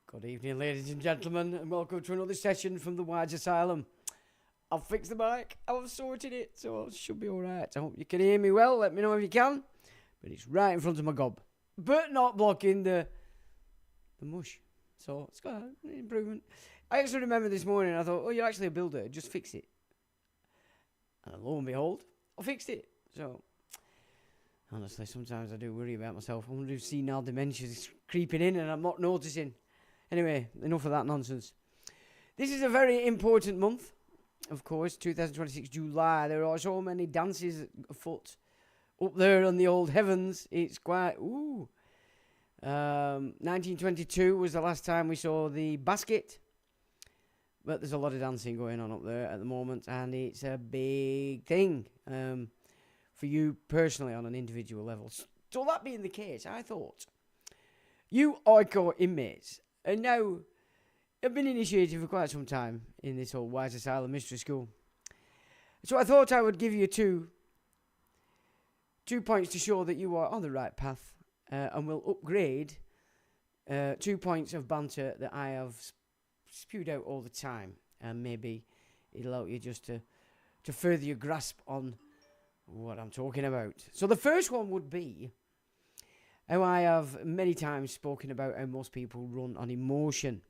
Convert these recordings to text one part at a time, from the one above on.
Good evening, ladies and gentlemen, and welcome to another session from the Wise Asylum. I've fixed the mic, I've sorted it, so it should be alright. I hope you can hear me well, let me know if you can. But it's right in front of my gob, but not blocking the mush. So it's got an improvement. I actually remember this morning, I thought, oh, you're actually a builder, just fix it. And lo and behold, I fixed it. So, honestly, sometimes I do worry about myself. I wonder if senile dementia is creeping in and I'm not noticing. Anyway, enough of that nonsense. This is a very important month, of course, 2026 July. There are so many dances afoot up there on the old heavens. It's quite, 1922 was the last time we saw the basket. But there's a lot of dancing going on up there at the moment, and it's a big thing for you personally on an individual level. So that being the case, I thought, you hardcore inmates, and now I've been initiated for quite some time in this old Wise Asylum Mystery School. So I thought I would give you two points to show that you are on the right path, and will upgrade 2 points of banter that I have spewed out all the time, and maybe it'll help you just to further your grasp on what I'm talking about. So the first one would be how I have many times spoken about how most people run on emotion.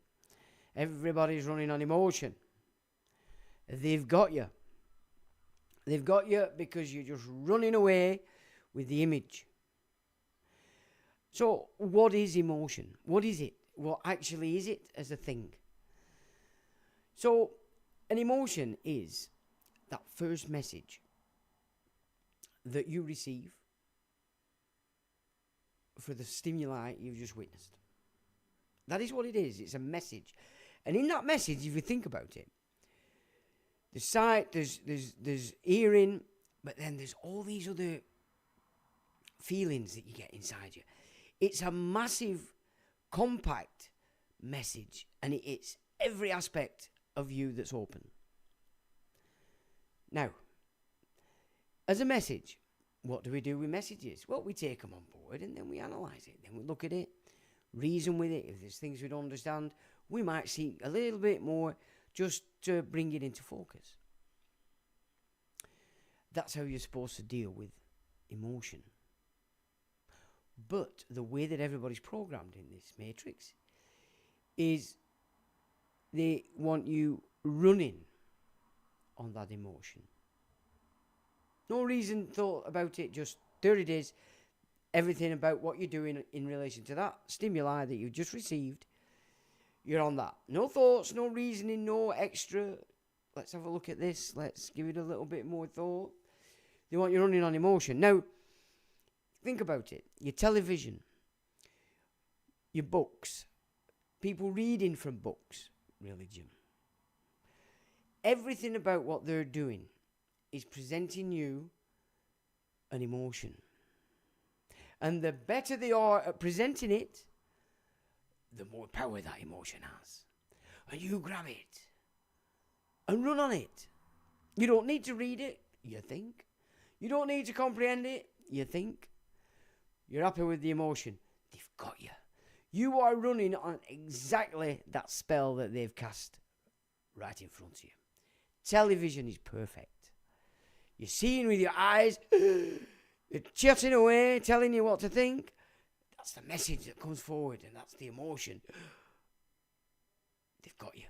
Everybody's running on emotion. They've got you. They've got you because you're just running away with the image. So what is emotion? What is it? What actually is it as a thing? So an emotion is that first message that you receive for the stimuli you've just witnessed. That is what it is. It's a message. And in that message, if you think about it, there's sight, there's hearing, but then there's all these other feelings that you get inside you. It's a massive, compact message, and it's every aspect of you that's open. Now, as a message, what do we do with messages? Well, we take them on board and then we analyse it. Then we look at it, reason with it. If there's things we don't understand, we might seek a little bit more just to bring it into focus. That's how you're supposed to deal with emotion. But the way that everybody's programmed in this matrix is they want you running on that emotion. No reason thought about it, just there it is. Everything about what you're doing in relation to that stimuli that you just received, you're on that. No thoughts, no reasoning, no extra. Let's have a look at this. Let's give it a little bit more thought. They want you running on emotion. Now, think about it. Your television, your books, people reading from books, religion. Everything about what they're doing is presenting you an emotion. And the better they are at presenting it, the more power that emotion has. And you grab it and run on it. You don't need to read it, you think. You don't need to comprehend it, you think. You're happy with the emotion. They've got you. You are running on exactly that spell that they've cast right in front of you. Television is perfect. You're seeing with your eyes. They're chatting away, telling you what to think. That's the message that comes forward, and that's the emotion. They've got you.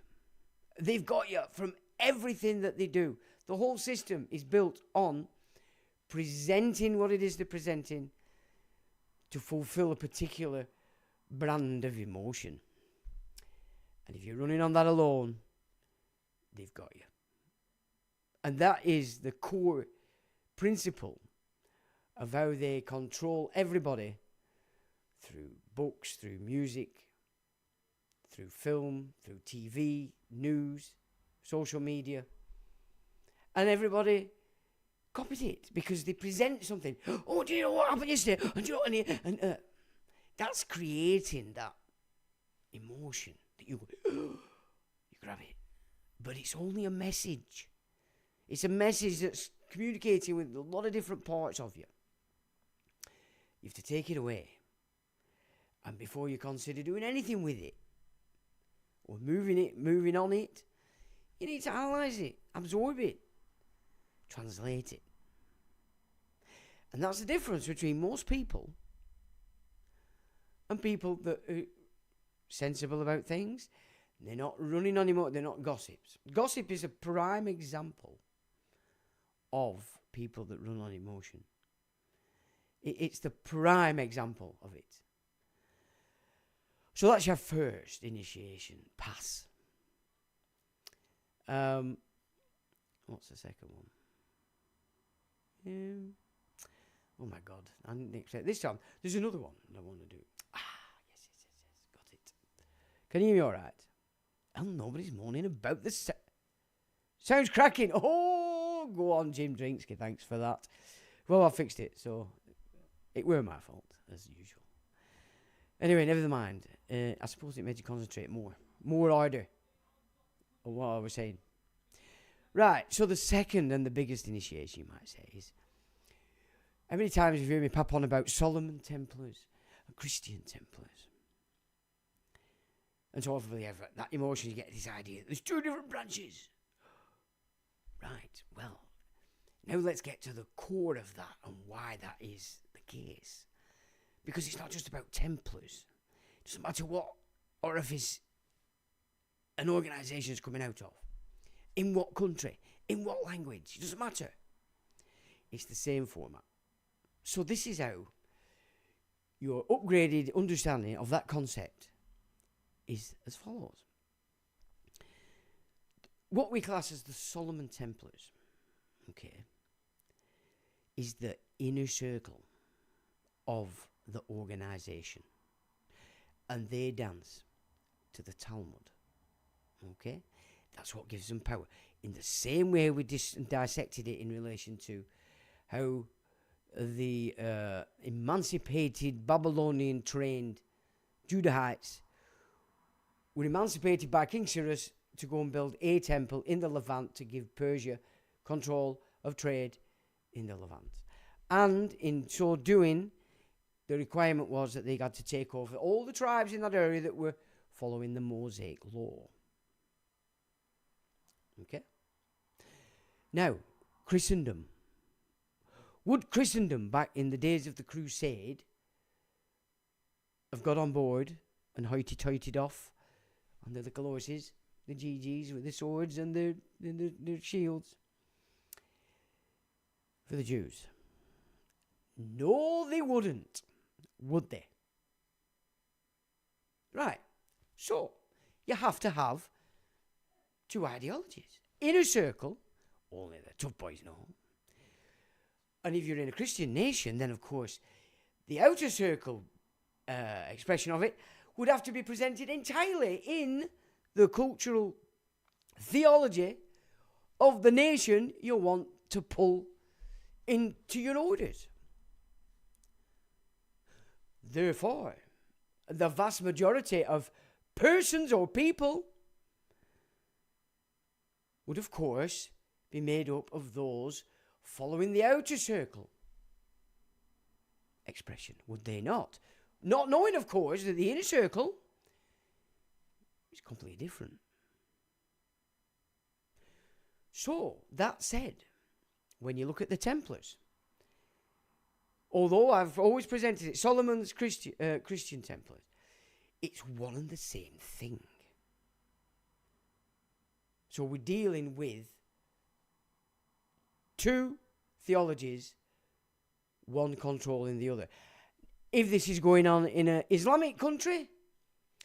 They've got you from everything that they do. The whole system is built on presenting what it is they're presenting to fulfill a particular brand of emotion. And if you're running on that alone, they've got you. And that is the core principle of how they control everybody through books, through music, through film, through TV, news, social media. And everybody copies it because they present something. Oh, do you know what happened yesterday? And do you know what? And that's creating that emotion that you grab it. But it's only a message. It's a message that's communicating with a lot of different parts of you. You have to take it away. And before you consider doing anything with it, or moving on it, you need to analyse it, absorb it, translate it. And that's the difference between most people and people that are sensible about things. They're not running on emotion, they're not gossips. Gossip is a prime example of people that run on emotion. It's the prime example of it. So that's your first initiation pass. What's the second one? Oh my God, I didn't expect this time. There's another one I want to do. Yes, got it. Can you hear me all right? Oh, nobody's moaning about the sounds cracking. Oh, go on, Jim Drinksky, thanks for that. Well, I fixed it, so it were my fault, as usual. Anyway, never mind. I suppose it made you concentrate more order on what I was saying. Right, so the second and the biggest initiation, you might say, is how many times have you heard me pap on about Solomon Templars and Christian Templars? And so obviously that emotion, you get this idea. There's two different branches. Right, well, now let's get to the core of that and why that is the case. Because it's not just about Templars. It doesn't matter what orifice an organisation is coming out of. In what country. In what language. It doesn't matter. It's the same format. So this is how your upgraded understanding of that concept is as follows. What we class as the Solomon Templars, okay, is the inner circle of the organisation. And they dance to the Talmud. Okay? That's what gives them power. In the same way we dissected it in relation to how the emancipated Babylonian-trained Judahites were emancipated by King Cyrus to go and build a temple in the Levant to give Persia control of trade in the Levant. And in so doing, the requirement was that they had to take over all the tribes in that area that were following the Mosaic law. Okay? Now, Christendom. Would Christendom, back in the days of the Crusade, have got on board and hoity-toityed off on the little horses, the GGs with the swords and the shields? For the Jews. No, they wouldn't. Would they? Right. So, you have to have two ideologies. Inner circle, only the tough boys know. And if you're in a Christian nation, then of course, the outer circle expression of it would have to be presented entirely in the cultural theology of the nation you want to pull into your orders. Therefore, the vast majority of persons or people would, of course, be made up of those following the outer circle expression, would they not? Not knowing, of course, that the inner circle is completely different. So, that said, when you look at the Templars, although I've always presented it, Solomon's Christian Templars, it's one and the same thing. So we're dealing with two theologies, one controlling the other. If this is going on in an Islamic country,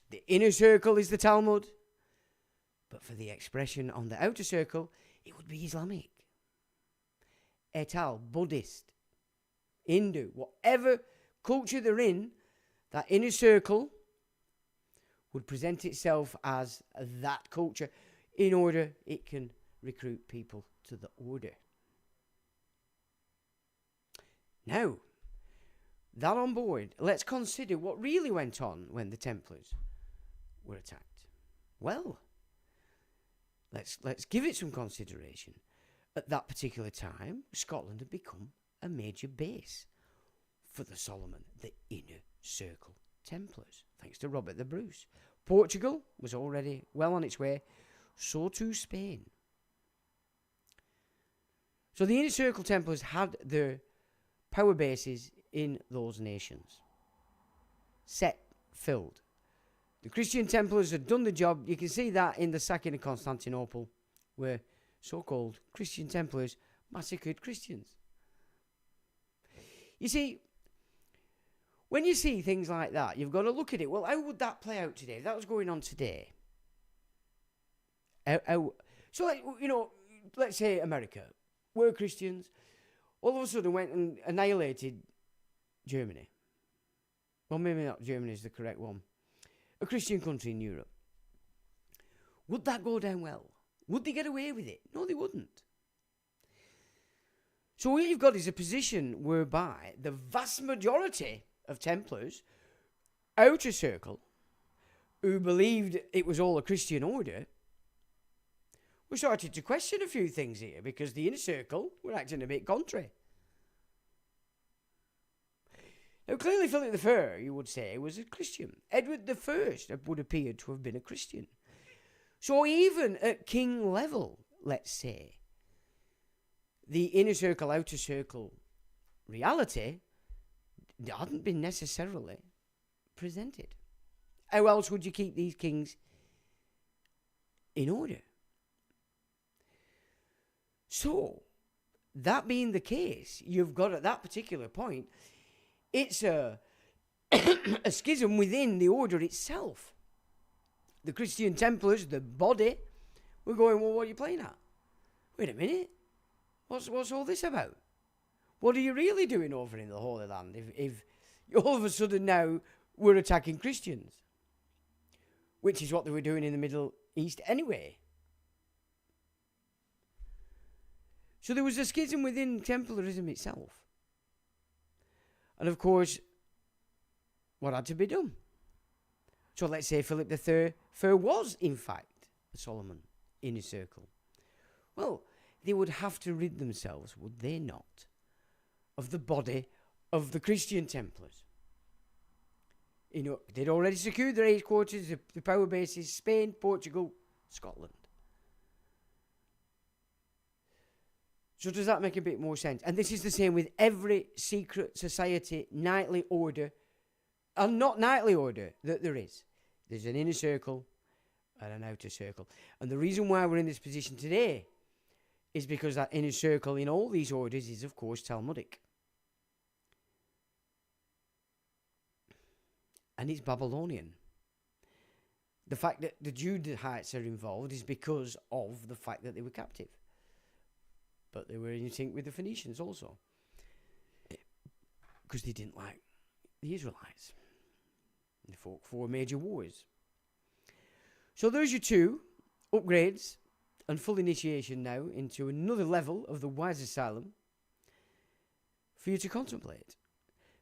the inner circle is the Talmud. But for the expression on the outer circle, it would be Islamic. Et al., Buddhist, Hindu, whatever culture they're in, that inner circle would present itself as that culture in order it can recruit people to the order. Now, that on board, let's consider what really went on when the Templars were attacked. Well, let's give it some consideration. At that particular time, Scotland had become a major base for the Solomon, the Inner Circle Templars, thanks to Robert the Bruce. Portugal was already well on its way, so too Spain. So the Inner Circle Templars had their power bases in those nations. Set, filled. The Christian Templars had done the job. You can see that in the sacking of Constantinople, where so-called Christian Templars massacred Christians. You see, when you see things like that, you've got to look at it. Well, how would that play out today? If that was going on today. So, like, you know, let's say America were Christians, all of a sudden went and annihilated Germany. Well, maybe not Germany is the correct one. A Christian country in Europe. Would that go down well? Would they get away with it? No, they wouldn't. So what you've got is a position whereby the vast majority of Templars, outer circle, who believed it was all a Christian order, we started to question a few things here because the inner circle were acting a bit contrary. Now, clearly Philip I, you would say, was a Christian. Edward I would appear to have been a Christian. So even at king level, let's say, the inner circle, outer circle reality hadn't been necessarily presented. How else would you keep these kings in order? So, that being the case, you've got at that particular point, it's a schism within the order itself. The Christian Templars, the body, were going, well, what are you playing at? Wait a minute. What's all this about? What are you really doing over in the Holy Land if all of a sudden now we're attacking Christians? Which is what they were doing in the Middle East anyway. So there was a schism within Templarism itself. And of course, what had to be done? So let's say Philip III was, in fact, a Solomon inner circle. Well, they would have to rid themselves, would they not, of the body of the Christian Templars. You know, they'd already secured their headquarters, the power bases, Spain, Portugal, Scotland. So does that make a bit more sense? And this is the same with every secret society, knightly order, and not knightly order that there is. There's an inner circle and an outer circle. And the reason why we're in this position today is because that inner circle in all these orders is, of course, Talmudic. And it's Babylonian. The fact that the Judahites are involved is because of the fact that they were captive. But they were in sync with the Phoenicians also. Because they didn't like the Israelites. They fought 4 major wars. So there's your 2 upgrades and full initiation now into another level of the Wise Asylum for you to contemplate.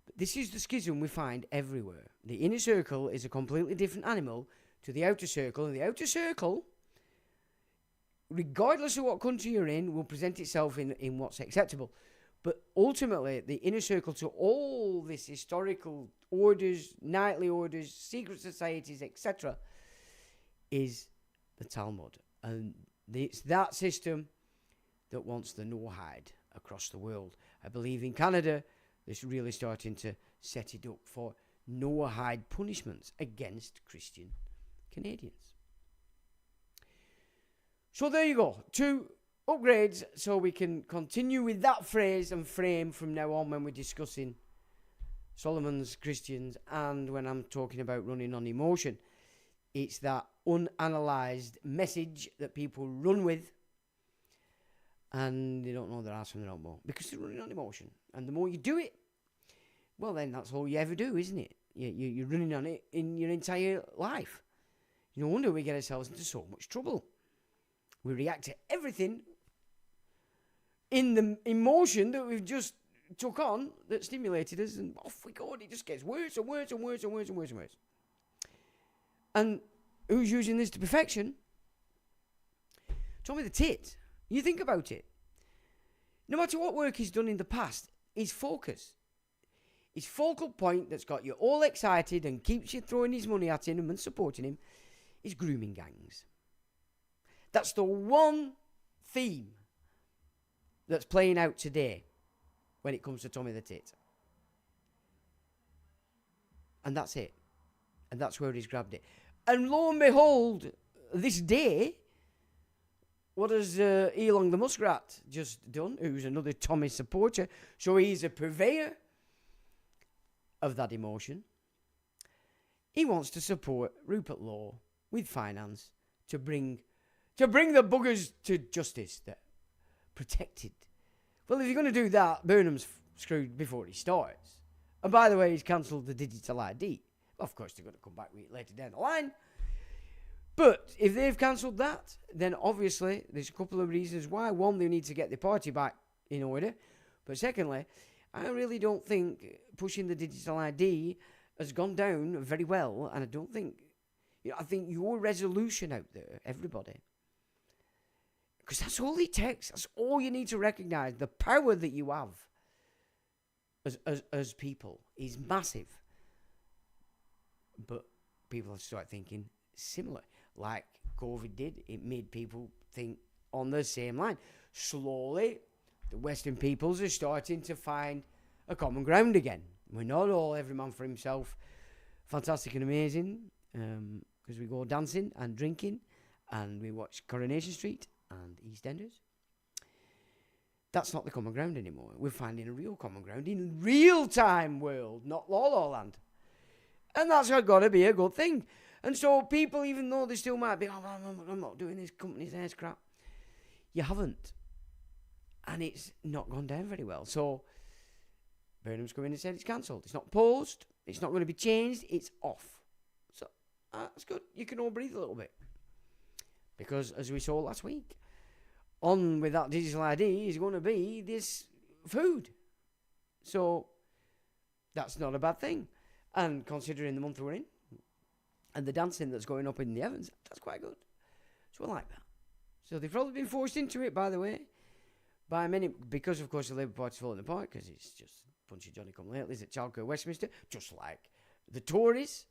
But this is the schism we find everywhere. The inner circle is a completely different animal to the outer circle, and the outer circle, regardless of what country you're in, will present itself in what's acceptable. But ultimately, the inner circle to all this historical orders, knightly orders, secret societies, etc., is the Talmud. And it's that system that wants the Noahide across the world. I believe in Canada, That's really starting to set it up for no-hide punishments against Christian Canadians. So there you go. 2 upgrades so we can continue with that phrase and frame from now on when we're discussing Solomon's Christians and when I'm talking about running on emotion. It's that unanalyzed message that people run with and they don't know their ass from their elbow because they're running on emotion. And the more you do it, well, then that's all you ever do, isn't it? You're running on it in your entire life. No wonder we get ourselves into so much trouble. We react to everything in the emotion that we've just took on that stimulated us, and off we go, and it just gets worse and worse and worse and worse and worse and worse. And who's using this to perfection? Tommy the Tit. You think about it. No matter what work he's done in the past, his focus, his focal point that's got you all excited and keeps you throwing his money at him and supporting him is grooming gangs. That's the one theme that's playing out today when it comes to Tommy the Tit. And that's it. And that's where he's grabbed it. And lo and behold, this day, what has Elon the Muskrat just done, who's another Tommy supporter? So he's a purveyor of that emotion. He wants to support Rupert Law with finance to bring the buggers to justice that protected. Well, if you're going to do that, Burnham's screwed before he starts. And by the way, he's cancelled the digital ID. Well, of course, they're going to come back with it later down the line. But if they've cancelled that, then obviously there's a couple of reasons why. One, they need to get the party back in order. But secondly, I really don't think pushing the digital ID has gone down very well. And I don't think, I think your resolution out there, everybody, because that's all it takes. That's all you need to recognise. The power that you have as people is massive. But people have to start thinking similar. Like COVID did, it made people think on the same line. Slowly, the Western peoples are starting to find a common ground again. We're not all every man for himself, fantastic and amazing, because we go dancing and drinking, and we watch Coronation Street and EastEnders. That's not the common ground anymore. We're finding a real common ground in real-time world, not La Land. And that's got to be a good thing. And so people, even though they still might be, I'm not doing this company's ass crap, you haven't. And it's not gone down very well. So Burnham's come in and said it's cancelled. It's not paused. It's not going to be changed. It's off. So that's good. You can all breathe a little bit. Because as we saw last week, on with that digital ID is going to be this food. So that's not a bad thing. And considering the month we're in, and the dancing that's going up in the heavens, that's quite good. So I like that. So they've probably been forced into it, by the way, by many, because of course the Labour Party's falling apart, because it's just a bunch of Johnny-come-latelys at Chalco, Westminster, just like the Tories,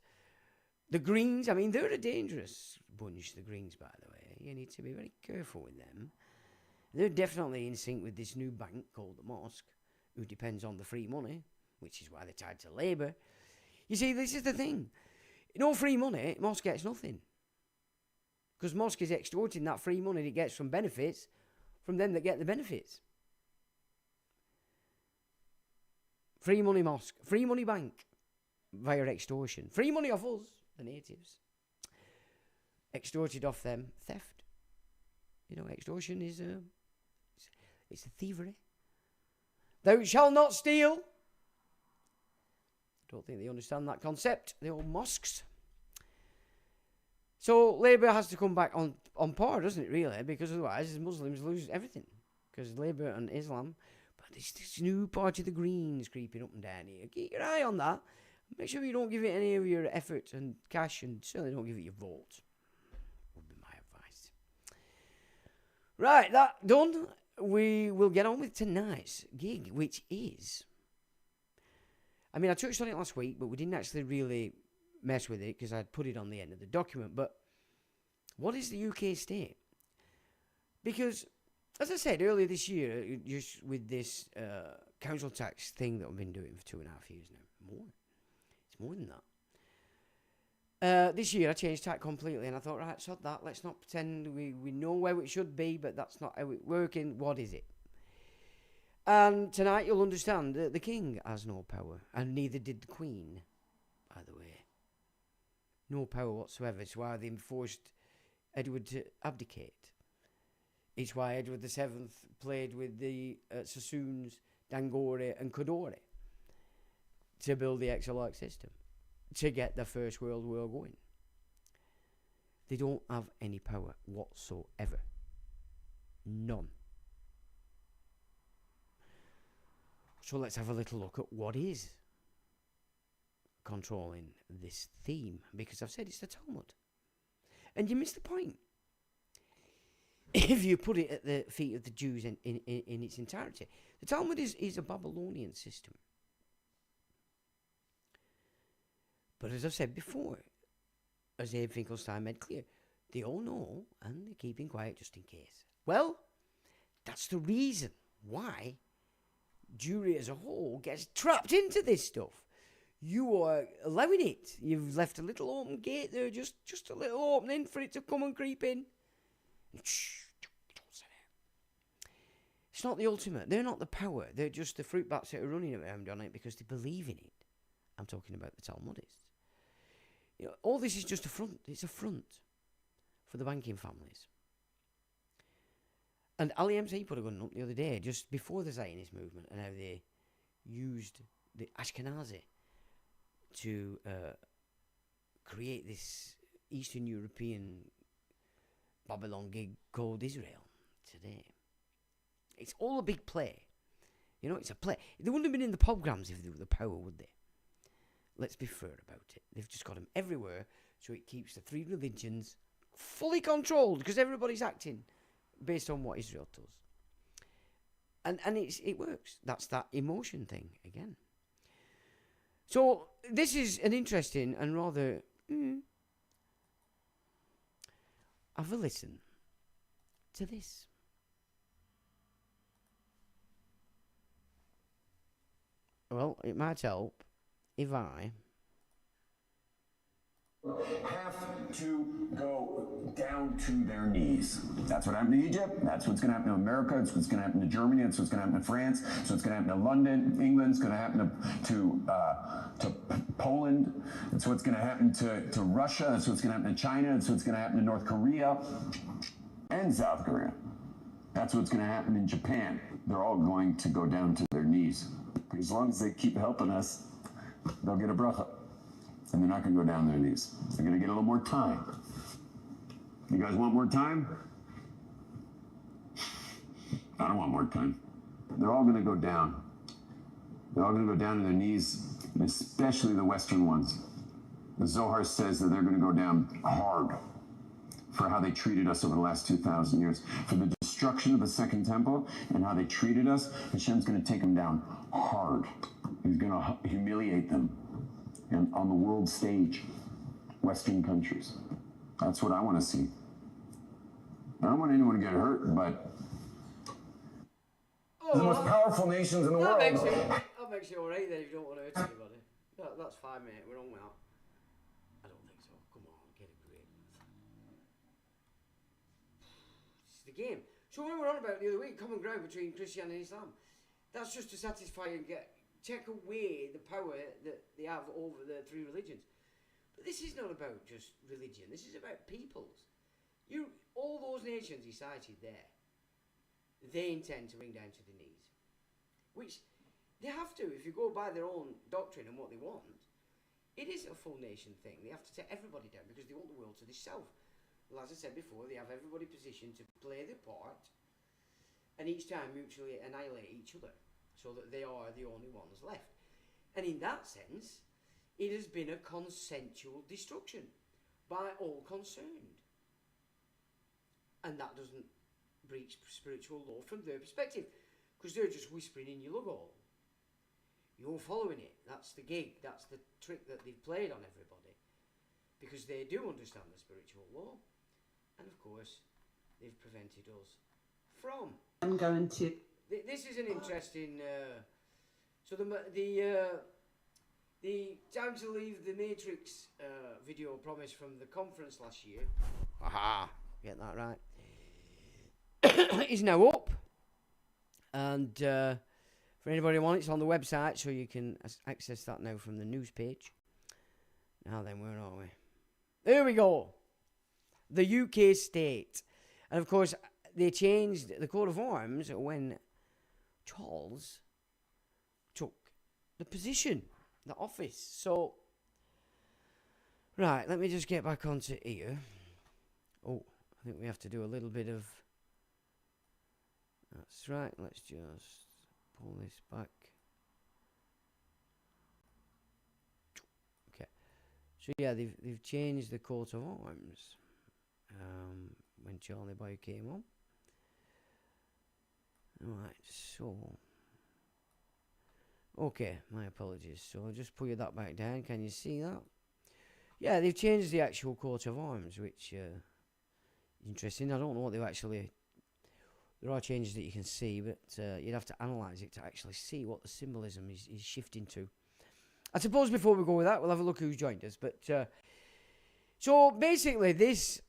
the Greens. I mean, they're a dangerous bunch, the Greens, by the way. You need to be very careful with them. They're definitely in sync with this new bank called the Mosque, who depends on the free money, which is why they're tied to Labour. You see, this is the thing. No free money, Mosque gets nothing. Because Mosque is extorting that free money it gets from benefits from them that get the benefits. Free money Mosque, free money bank via extortion. Free money off us, the natives. Extorted off them, theft. You know, extortion is it's a thievery. Thou shalt not steal. Don't think they understand that concept, the old mosques. So Labour has to come back on par, doesn't it, really? Because otherwise Muslims lose everything. Because Labour and Islam, but it's this new party of the Greens creeping up and down here. Keep your eye on that. Make sure you don't give it any of your effort and cash, and certainly don't give it your vote. Would be my advice. Right, that done. We will get on with tonight's gig, which is... I mean, I touched on it last week, but we didn't actually really mess with it because I'd put it on the end of the document. But what is the UK state? Because, as I said earlier this year, just with this council tax thing that I've been doing for 2.5 years now. More. It's more than that. This year I changed tack completely, and I thought, right, sod that. Let's not pretend we know where it should be, but that's not how it's working. What is it? And tonight you'll understand that the king has no power, and neither did the queen, by the way. No power whatsoever. It's why they forced Edward to abdicate. It's why Edward VII played with the Sassoons, Dangori and Kodori to build the Exarch system, to get the First World War going. They don't have any power whatsoever. None. So let's have a little look at what is controlling this theme, because I've said it's the Talmud. And you miss the point. If you put it at the feet of the Jews in its entirety. The Talmud is a Babylonian system. But as I've said before, as Abe Finkelstein made clear, they all know and they're keeping quiet just in case. Well, that's the reason why Jewry as a whole gets trapped into this stuff. You are allowing it. You've left a little open gate there, just a little opening for it to come and creep in. Shh, don't say that. It's not the ultimate. They're not the power. They're just the fruit bats that are running around on it because they believe in it. I'm talking about the Talmudists. You know, all this is just a front. It's a front for the banking families. And Ali MC put a gun up the other day, just before the Zionist movement, and how they used the Ashkenazi to create this Eastern European Babylon gig called Israel today. It's all a big play. You know, it's a play. They wouldn't have been in the programs if they were the power, would they? Let's be fair about it. They've just got them everywhere, so it keeps the three religions fully controlled, because everybody's acting based on what Israel does. And it works. That's that emotion thing again. So this is an interesting and rather... have a listen to this. Well, it might help if I... have to go down to their knees. That's what happened to Egypt. That's what's going to happen to America. That's what's going to happen to Germany. That's what's going to happen to France. That's what's going to happen to London. England's going to happen to Poland. That's what's going to happen to Russia. That's what's going to happen to China. That's what's going to happen to North Korea and South Korea. That's what's going to happen in Japan. They're all going to go down to their knees. As long as they keep helping us, they'll get a bracha. And they're not going to go down their knees. They're going to get a little more time. You guys want more time? I don't want more time. They're all going to go down. They're all going to go down to their knees, and especially the Western ones. The Zohar says that they're going to go down hard for how they treated us over the last 2,000 years. For the destruction of the Second Temple and how they treated us, Hashem's going to take them down hard. He's going to humiliate them. And on the world stage, Western countries. That's what I want to see. I don't want anyone to get hurt, but the most powerful nations in the world. That makes you alright then if you don't want to hurt anybody. That's fine, mate. We're on with that. I don't think so. Come on, get a grip. This is the game. So we were on about the other week, common ground between Christianity and Islam. That's just to satisfy and take away the power that they have over the three religions. But this is not about just religion. This is about peoples. All those nations he cited there, they intend to bring down to the knees. Which they have to, if you go by their own doctrine and what they want. It is a full nation thing. They have to take everybody down because they want the world to themselves. Well, as I said before, they have everybody positioned to play their part and each time mutually annihilate each other, so that they are the only ones left. And in that sense, it has been a consensual destruction by all concerned. And that doesn't breach spiritual law from their perspective, because they're just whispering in your lug hole. You're following it. That's the gig. That's the trick that they've played on everybody, because they do understand the spiritual law. And of course, they've prevented us from. I'm going to... This is an interesting So the time to leave the Matrix video promise from the conference last year. Aha, get that right. Is now up, and for anybody who wants, it's on the website, so you can access that now from the news page. Now then, where are we? There we go. The UK state, and of course they changed the coat of arms when Charles took the position, the office. So, right, let me just get back onto here. Oh, I think we have to do a little bit of... That's right, let's just pull this back. Okay, so yeah, they've changed the coat of arms when Charlie Boy came on. Right, so... Okay, my apologies. So I'll just pull that back down. Can you see that? Yeah, they've changed the actual coat of arms, which is interesting. I don't know what they've actually... There are changes that you can see, but you'd have to analyse it to actually see what the symbolism is shifting to. I suppose before we go with that, we'll have a look who's joined us. But so basically, this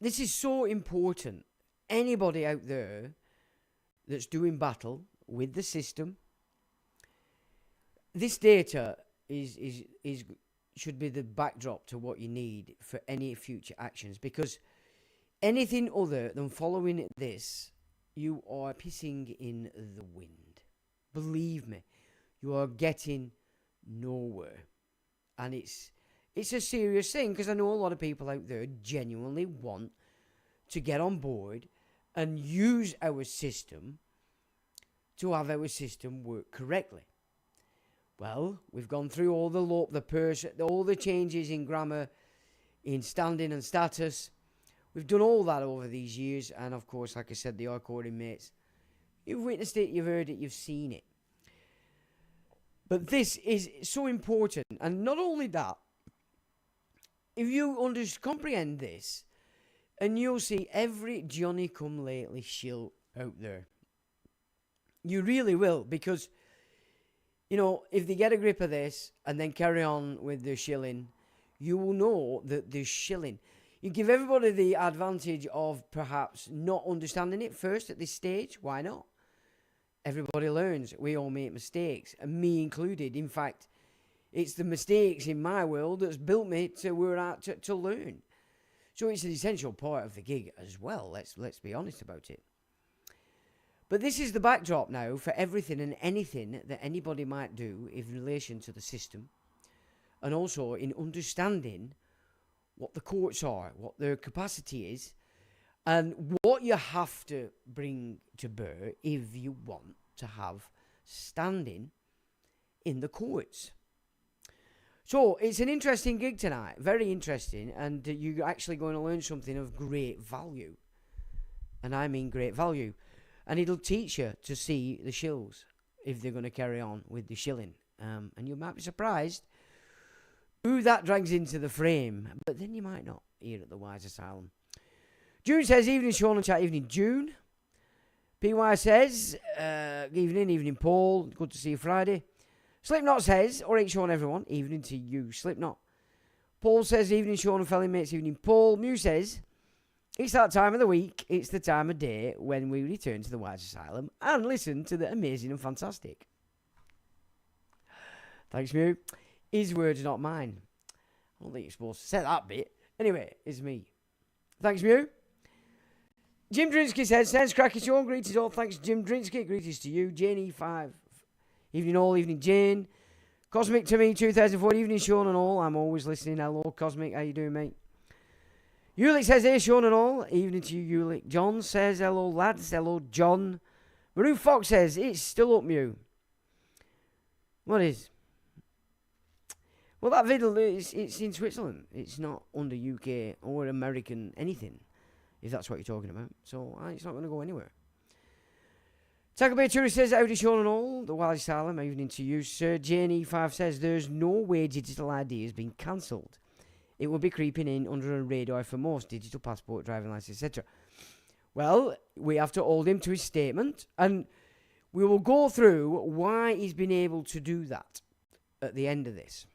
is so important. Anybody out there that's doing battle with the system, this data should be the backdrop to what you need for any future actions, because anything other than following this, you are pissing in the wind. Believe me, you are getting nowhere. And it's a serious thing, because I know a lot of people out there genuinely want to get on board and use our system to have our system work correctly. Well, we've gone through all all the changes in grammar, in standing and status. We've done all that over these years, and of course, like I said, the recording mates, you've witnessed it, you've heard it, you've seen it. But this is so important, and not only that, if you comprehend this, and you'll see every Johnny-come-lately shill out there. You really will, because, you know, if they get a grip of this and then carry on with the shilling, you will know that the shilling... You give everybody the advantage of perhaps not understanding it first at this stage. Why not? Everybody learns. We all make mistakes, and me included. In fact, it's the mistakes in my world that's built me to where I'm at to learn. So it's an essential part of the gig as well. Let's be honest about it. But this is the backdrop now for everything and anything that anybody might do in relation to the system, and also in understanding what the courts are, what their capacity is, and what you have to bring to bear if you want to have standing in the courts. So it's an interesting gig tonight, very interesting, and you're actually going to learn something of great value. And I mean great value. And it'll teach you to see the shills if they're going to carry on with the shilling. And you might be surprised who that drags into the frame, but then you might not here at the Wise Asylum. June says, evening Sean and chat, evening June. PY says, evening Paul, good to see you Friday. Slipknot says, alright Sean everyone, evening to you, Slipknot. Paul says, evening Sean and fellow mates, evening Paul. Mew says, it's that time of the week, it's the time of day when we return to the Wise Asylum and listen to the amazing and fantastic. Thanks Mew. His words, not mine. I don't think you're supposed to say that bit. Anyway, it's me. Thanks, Mew. Jim Drinsky says, sends cracky Sean, greetings all. Thanks, Jim Drinsky. Greetings to you. Jane E5. Evening all, evening Jane. Cosmic to me, 2004. Evening Sean and all. I'm always listening. Hello, Cosmic. How you doing, mate? Ulick says, hey, Sean and all. Evening to you, Ulick. John says, hello, lads. Hello, John. Maroon Fox says, it's still up, Mew. What is? Well, that video, it's in Switzerland. It's not under UK or American anything, if that's what you're talking about. So, it's not going to go anywhere. Tackle Bay Tourist says, howdy Sean and all. The Wise Asylum, evening to you, sir. JNE5 says, there's no way digital ID has been cancelled. It will be creeping in under a radar for most. Digital passport, driving license, etc. Well, we have to hold him to his statement. And We will go through why he's been able to do that at the end of this.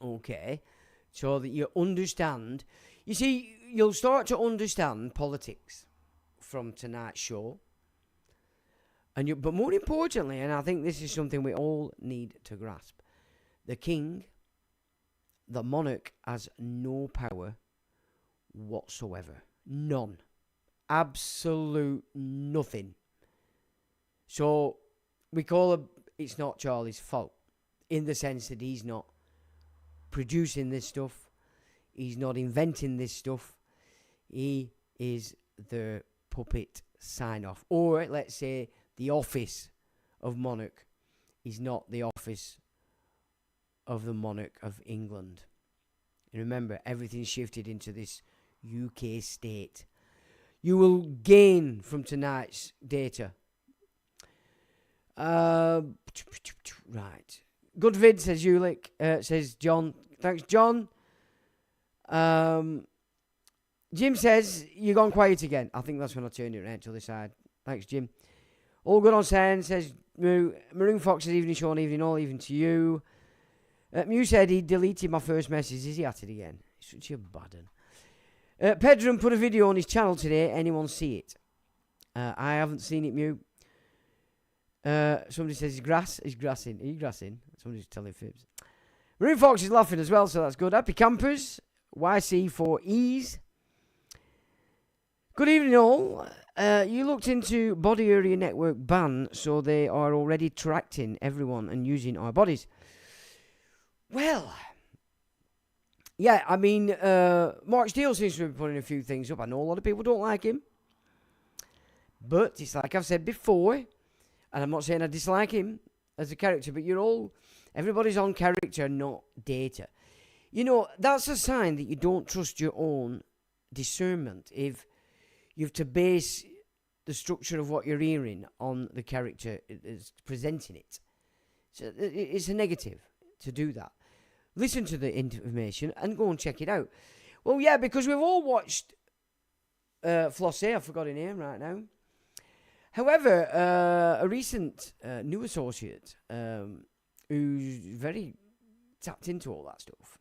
Okay, so that you understand. You see, you'll start to understand politics from tonight's show. But more importantly, and I think this is something we all need to grasp, the king, the monarch, has no power whatsoever. None. Absolute nothing. So we call him, it's not Charlie's fault, in the sense that he's not producing this stuff. He's not inventing this stuff. He is the puppet sign-off. Or, let's say, the office of monarch is not the office of the monarch of England. And remember, everything's shifted into this UK state. You will gain from tonight's data. Right. Good vid, says Ulick. Says John. Thanks, John. Jim says, you're gone quiet again. I think that's when I turned it around to the side. Thanks, Jim. All good on sound, says Moo. Maroon Fox's evening, Sean, evening, all even to you. Mew said he deleted my first message. Is he at it again? Such a bad one. Pedram put a video on his channel today. Anyone see it? I haven't seen it, Mew. Somebody says he's grassing. Are you grassing? Somebody's telling fibs. Maroon Fox is laughing as well, so that's good. Happy campers. YC for ease. Good evening, all. You looked into body area network ban, so they are already tracking everyone and using our bodies. Well, yeah, I mean, Mark Steele seems to be putting a few things up. I know a lot of people don't like him. But it's like I've said before, and I'm not saying I dislike him as a character, but everybody's on character, not data. You know, that's a sign that you don't trust your own discernment. If you have to base the structure of what you're hearing on the character is presenting it. So it's a negative to do that. Listen to the information and go and check it out. Well, yeah, because we've all watched Flossé. I forgot her name right now. However, a recent new associate who's very tapped into all that stuff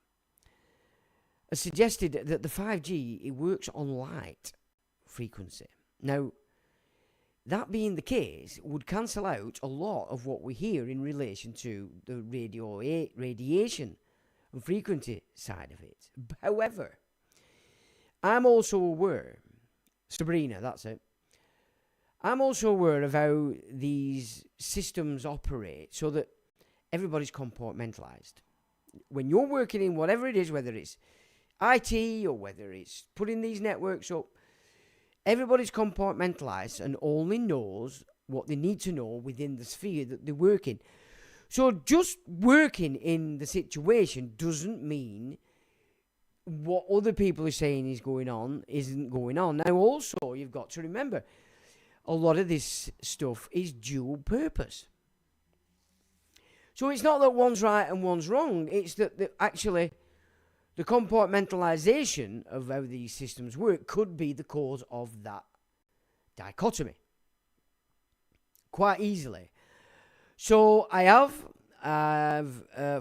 has suggested that the 5G, it works on light frequency. Now, that being the case, would cancel out a lot of what we hear in relation to the radiation and frequency side of it. However, I'm also aware, Sabrina, that's it. I'm also aware of how these systems operate so that everybody's compartmentalized. When you're working in whatever it is, whether it's IT or whether it's putting these networks up, everybody's compartmentalized and only knows what they need to know within the sphere that they work in. So just working in the situation doesn't mean what other people are saying is going on isn't going on. Now also, you've got to remember, a lot of this stuff is dual purpose. So it's not that one's right and one's wrong. It's that actually the compartmentalization of how these systems work could be the cause of that dichotomy. Quite easily. So I've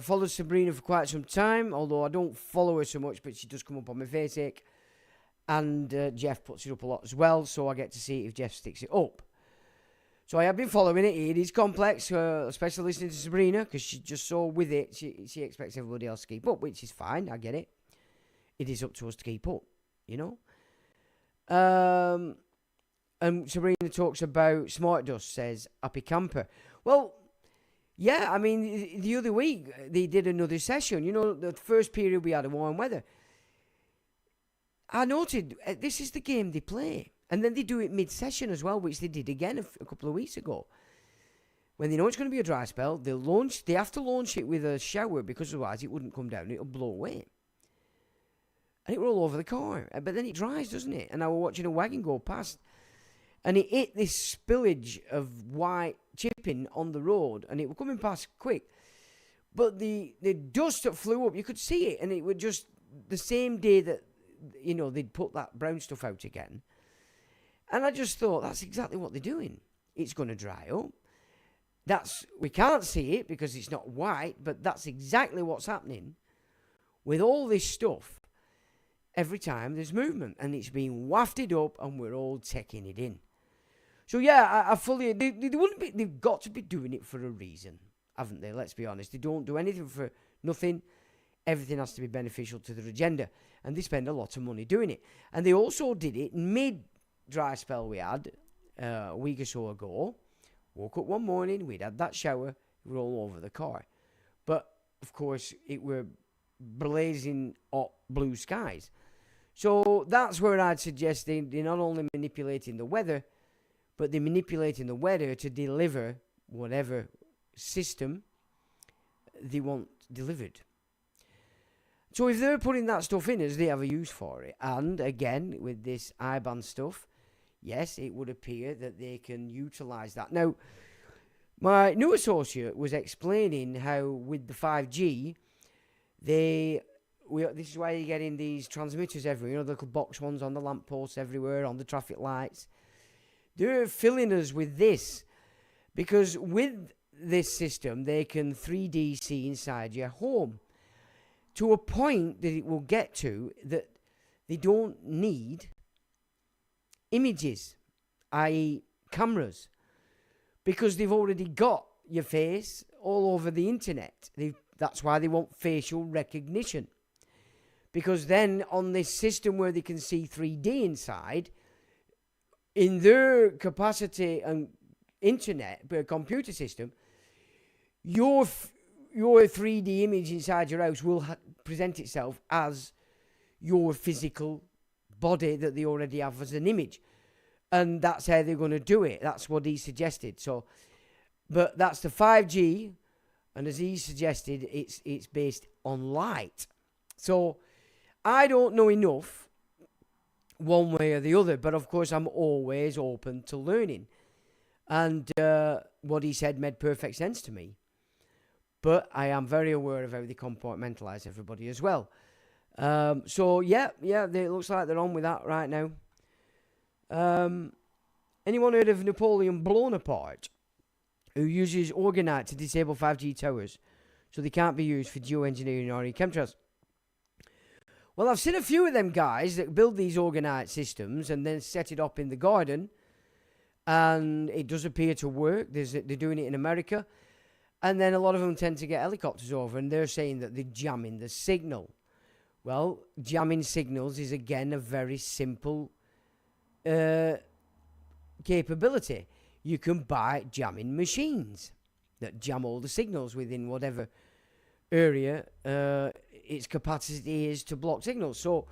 followed Sabrina for quite some time, although I don't follow her so much, but she does come up on my Facebook. And Jeff puts it up a lot as well, so I get to see if Jeff sticks it up. So I have been following it. It is complex, especially listening to Sabrina, because she's just so with it. She expects everybody else to keep up, which is fine. I get it. It is up to us to keep up, you know. And Sabrina talks about Smart Dust, says, happy camper. Well, yeah, I mean, the other week, they did another session. You know, the first period we had a warm weather. I noted, this is the game they play. And then they do it mid-session as well, which they did again a couple of weeks ago. When they know it's going to be a dry spell, they have to launch it with a shower, because otherwise it wouldn't come down, it'll blow away. And it will all over the car. But then it dries, doesn't it? And I was watching a wagon go past, and it hit this spillage of white chipping on the road, and it was coming past quick. But the dust that flew up, you could see it, and it was just the same day that, you know, they'd put that brown stuff out again. And I just thought, that's exactly what they're doing. it's going to dry up. We can't see it because it's not white, but that's exactly what's happening with all this stuff every time there's movement, and it's being wafted up and we're all taking it in. So yeah, I fully, they've got to be doing it for a reason, haven't they? Let's be honest. They don't do anything for nothing. Everything has to be beneficial to their agenda, and they spend a lot of money doing it. And they also did it mid-dry spell we had a week or so ago. Woke up one morning, we'd had that shower, we were all over the car. But, of course, it were blazing hot blue skies. So that's where I'd suggest they're not only manipulating the weather, but they're manipulating the weather to deliver whatever system they want delivered. So if they're putting that stuff in us, they have a use for it. And, again, with this IBAN stuff, yes, it would appear that they can utilise that. Now, my new associate was explaining how with the 5G, this is why you're getting these transmitters everywhere, the little box ones on the lampposts everywhere, on the traffic lights. They're filling us with this, because with this system, they can 3D see inside your home to a point that it will get to that they don't need images, i.e. cameras, because they've already got your face all over the internet. That's why they want facial recognition, because then on this system where they can see 3D inside, in their capacity and internet computer system, your 3D image inside your house will present itself as your physical body that they already have as an image, and that's how they're going to do it. That's what he suggested. So, but that's the 5G, and as he suggested, it's based on light. So I don't know enough one way or the other, but of course I'm always open to learning, and what he said made perfect sense to me. But I am very aware of how they compartmentalise everybody as well. So yeah, it looks like they're on with that right now. Anyone heard of Napoleon Bonaparte, who uses orgonite to disable 5G towers so they can't be used for geoengineering or chemtrails? Well, I've seen a few of them guys that build these orgonite systems and then set it up in the garden, and it does appear to work. They're doing it in America, and then a lot of them tend to get helicopters over, and they're saying that they're jamming the signal. Well, jamming signals is, again, a very simple capability. You can buy jamming machines that jam all the signals within whatever area its capacity is to block signals. So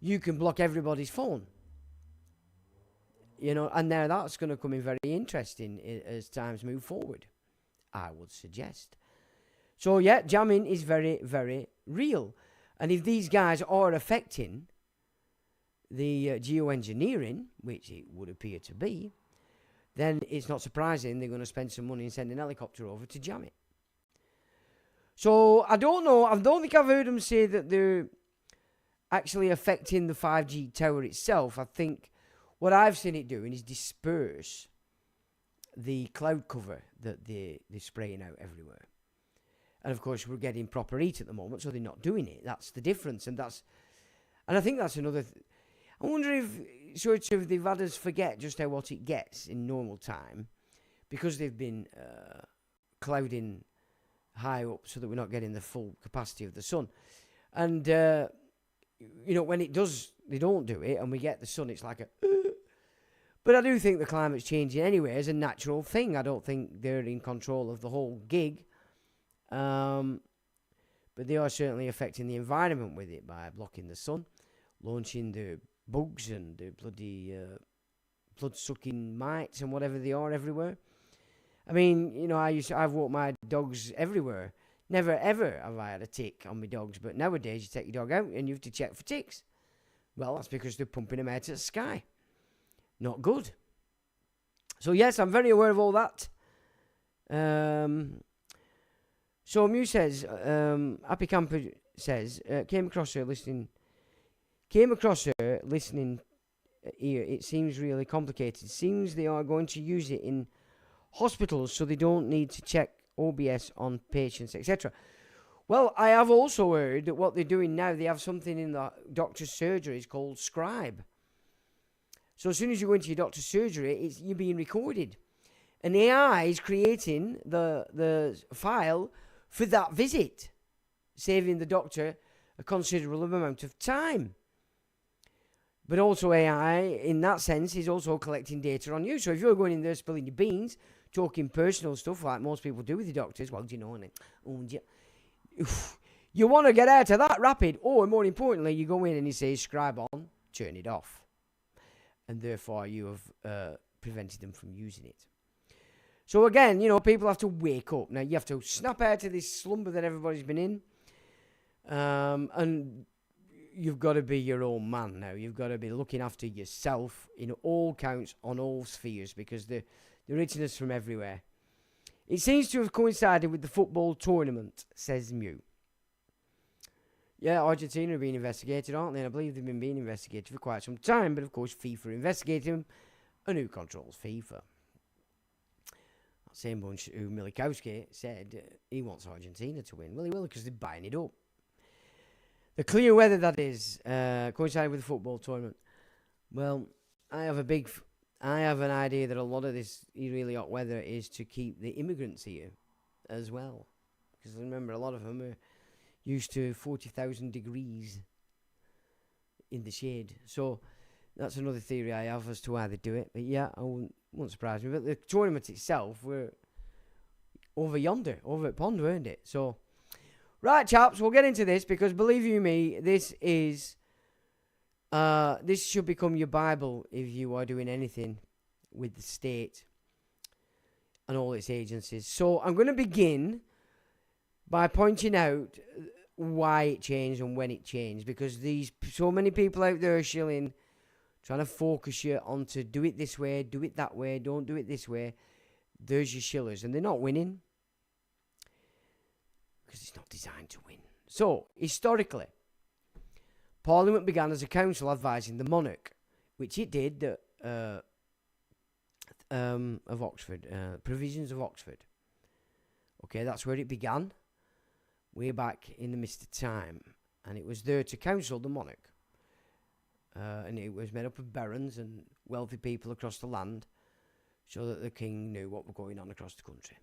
you can block everybody's phone. And now that's going to come in very interesting as times move forward, I would suggest. So, yeah, jamming is very, very real. And if these guys are affecting the geoengineering, which it would appear to be, then it's not surprising they're going to spend some money and send an helicopter over to jam it. So, I don't know. I don't think I've heard them say that they're actually affecting the 5G tower itself. I think what I've seen it doing is disperse the cloud cover that they're spraying out everywhere. And, of course, we're getting proper heat at the moment, so they're not doing it. That's the difference. And I think that's another... I wonder if they've had us forget just how hot it gets in normal time, because they've been clouding high up so that we're not getting the full capacity of the sun. And, when it does, they don't do it, and we get the sun, it's like a... But I do think the climate's changing anyway as a natural thing. I don't think they're in control of the whole gig. But they are certainly affecting the environment with it by blocking the sun, launching the bugs and the bloody blood-sucking mites and whatever they are everywhere. I mean, I've walked my dogs everywhere. Never, ever have I had a tick on my dogs. But nowadays, you take your dog out and you have to check for ticks. Well, that's because they're pumping them out of the sky. Not good. So, yes, I'm very aware of all that. So, Mew says, Happy Camper says, came across her listening here, it seems really complicated. It seems they are going to use it in hospitals so they don't need to check OBS on patients, etc. Well, I have also heard that what they're doing now, they have something in the doctor's surgeries called Scribe. So as soon as you go into your doctor's surgery, you're being recorded. And AI is creating the file for that visit, saving the doctor a considerable amount of time. But also AI, in that sense, is also collecting data on you. So if you're going in there spilling your beans, talking personal stuff like most people do with the doctors, well, do you know, you want to get out of that rapid. Or more importantly, you go in and you say, scribe on, turn it off. And therefore you have prevented them from using it. So again, people have to wake up. Now, you have to snap out of this slumber that everybody's been in. And you've got to be your own man now. You've got to be looking after yourself in all counts, on all spheres, because they're reaching us from everywhere. It seems to have coincided with the football tournament, says Mew. Yeah, Argentina are being investigated, aren't they? And I believe they've been being investigated for quite some time. But, of course, FIFA are investigating them. And who controls FIFA? That same bunch who Milikowski said he wants Argentina to win. Well, he will, because they're buying it up. The clear weather, that is, coincided with the football tournament. Well, I have an idea that a lot of this really hot weather is to keep the immigrants here as well. Because remember, a lot of them are used to 40,000 degrees in the shade. So that's another theory I have as to why they do it. But yeah, I won't surprise me. But the tournament itself, were over yonder, over at Pond, weren't it? So, right, chaps, we'll get into this because believe you me, this should become your Bible if you are doing anything with the state and all its agencies. So I'm going to begin by pointing out why it changed and when it changed, because so many people out there are shilling, trying to focus you onto do it this way, do it that way, don't do it this way. There's your shillers, and they're not winning because it's not designed to win. So, historically, Parliament began as a council advising the monarch, which it did, of Oxford, provisions of Oxford. Okay, that's where it began, way back in the mist of time, and it was there to counsel the monarch. And it was made up of barons and wealthy people across the land, so that the king knew what was going on across the country.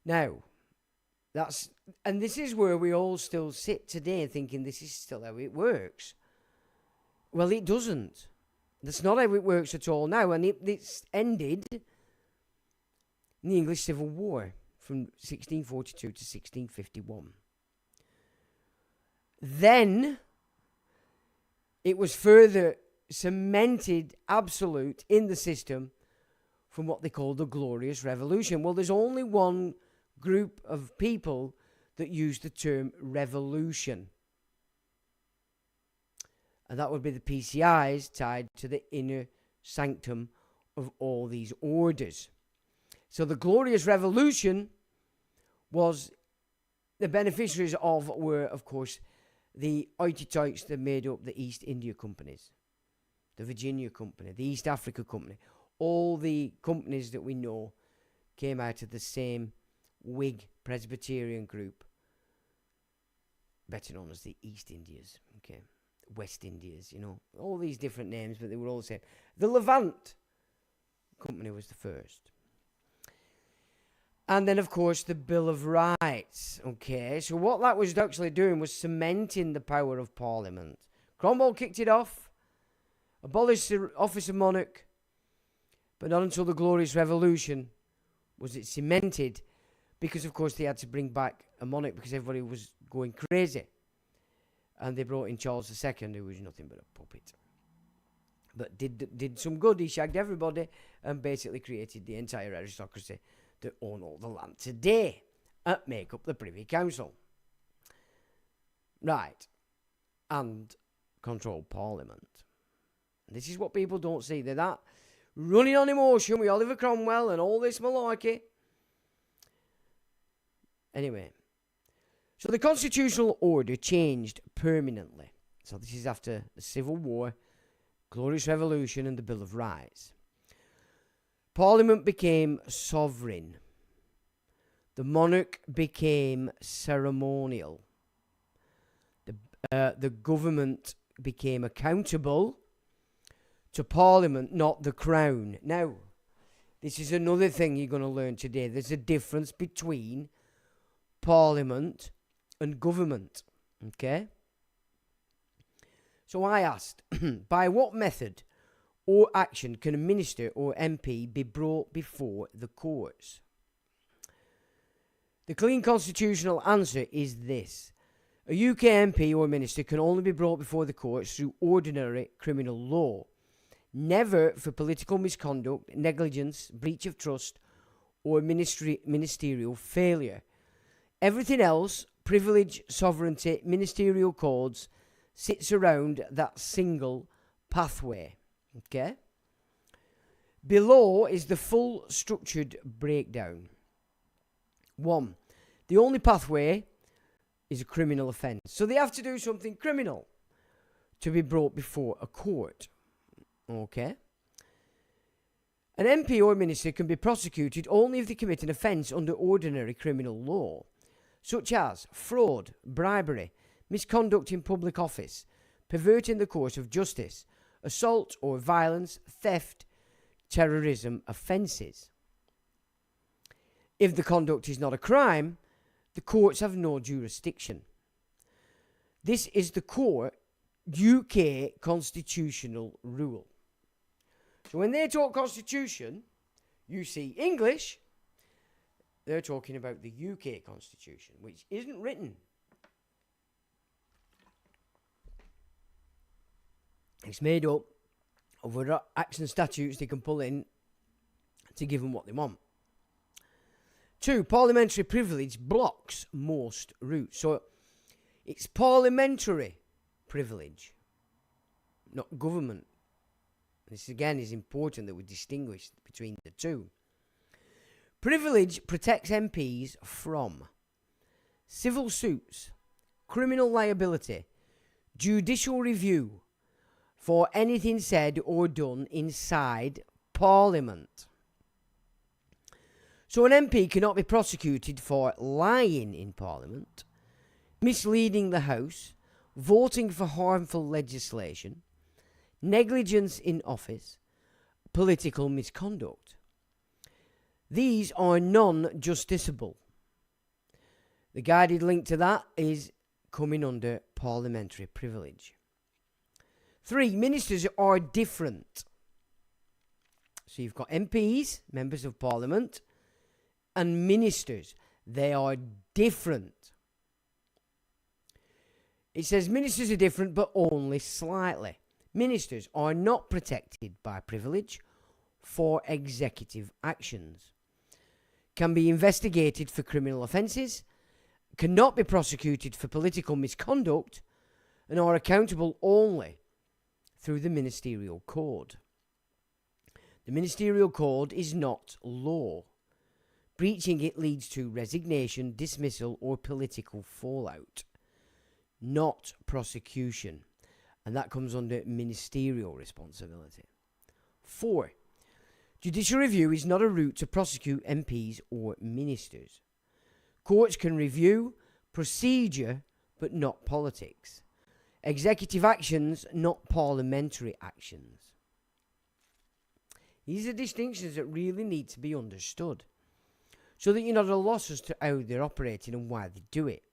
Now, this is where we all still sit today thinking this is still how it works. Well, it doesn't. That's not how it works at all now, and it's ended in the English Civil War from 1642 to 1651. Then it was further cemented absolute in the system from what they call the Glorious Revolution. Well, there's only one group of people that use the term revolution, and that would be the PCIs tied to the inner sanctum of all these orders. So the Glorious Revolution was the beneficiaries of were, of course, the hoity-toits that made up the East India Companies, the Virginia Company, the East Africa Company. All the companies that we know came out of the same Whig Presbyterian group, better known as the East Indias, okay, West Indias, all these different names, but they were all the same. The Levant Company was the first. And then, of course, the Bill of Rights, okay? So what that was actually doing was cementing the power of Parliament. Cromwell kicked it off, abolished the office of monarch, but not until the Glorious Revolution was it cemented, because, of course, they had to bring back a monarch because everybody was going crazy. And they brought in Charles II, who was nothing but a puppet. But did some good. He shagged everybody and basically created the entire aristocracy that own all the land today and make up the Privy Council. Right. And control Parliament. This is what people don't see. They're that running on emotion with Oliver Cromwell and all this malarkey. Anyway, so the constitutional order changed permanently. So this is after the Civil War Glorious Revolution and the Bill of Rights. Parliament became sovereign. The monarch became ceremonial. The government became accountable to Parliament, not the Crown. Now, this is another thing you're going to learn today. There's a difference between Parliament and government. Okay? So I asked, by what method or action can a minister or MP be brought before the courts? The clean constitutional answer is this. A UK MP or minister can only be brought before the courts through ordinary criminal law, never for political misconduct, negligence, breach of trust, or ministerial failure. Everything else, privilege, sovereignty, ministerial codes, sits around that single pathway. Okay? Below is the full structured breakdown. 1. The only pathway is a criminal offence. So they have to do something criminal to be brought before a court. Okay? An MP or minister can be prosecuted only if they commit an offence under ordinary criminal law, such as fraud, bribery, misconduct in public office, perverting the course of justice, assault or violence, theft, terrorism offences. If the conduct is not a crime, the courts have no jurisdiction. This is the core UK constitutional rule. So when they talk constitution, you see English, they're talking about the UK constitution, which isn't written. It's made up of other acts and statutes they can pull in to give them what they want. 2. Parliamentary privilege blocks most routes. So it's parliamentary privilege, not government. This again is important that we distinguish between the two. Privilege protects MPs from civil suits, criminal liability, judicial review for anything said or done inside Parliament. So an MP cannot be prosecuted for lying in Parliament, misleading the House, voting for harmful legislation, negligence in office, political misconduct. These are non-justiciable. The guided link to that is coming under parliamentary privilege. 3. Ministers are different. So you've got MPs, members of Parliament, and ministers. They are different. It says ministers are different, but only slightly. Ministers are not protected by privilege for executive actions, can be investigated for criminal offences, cannot be prosecuted for political misconduct, and are accountable only through the ministerial code. The ministerial code is not law. Breaching it leads to resignation, dismissal, or political fallout, not prosecution. And that comes under ministerial responsibility. 4. Judicial review is not a route to prosecute MPs or ministers. Courts can review procedure, but not politics. Executive actions, not parliamentary actions. These are distinctions that really need to be understood, so that you're not at a loss as to how they're operating and why they do it.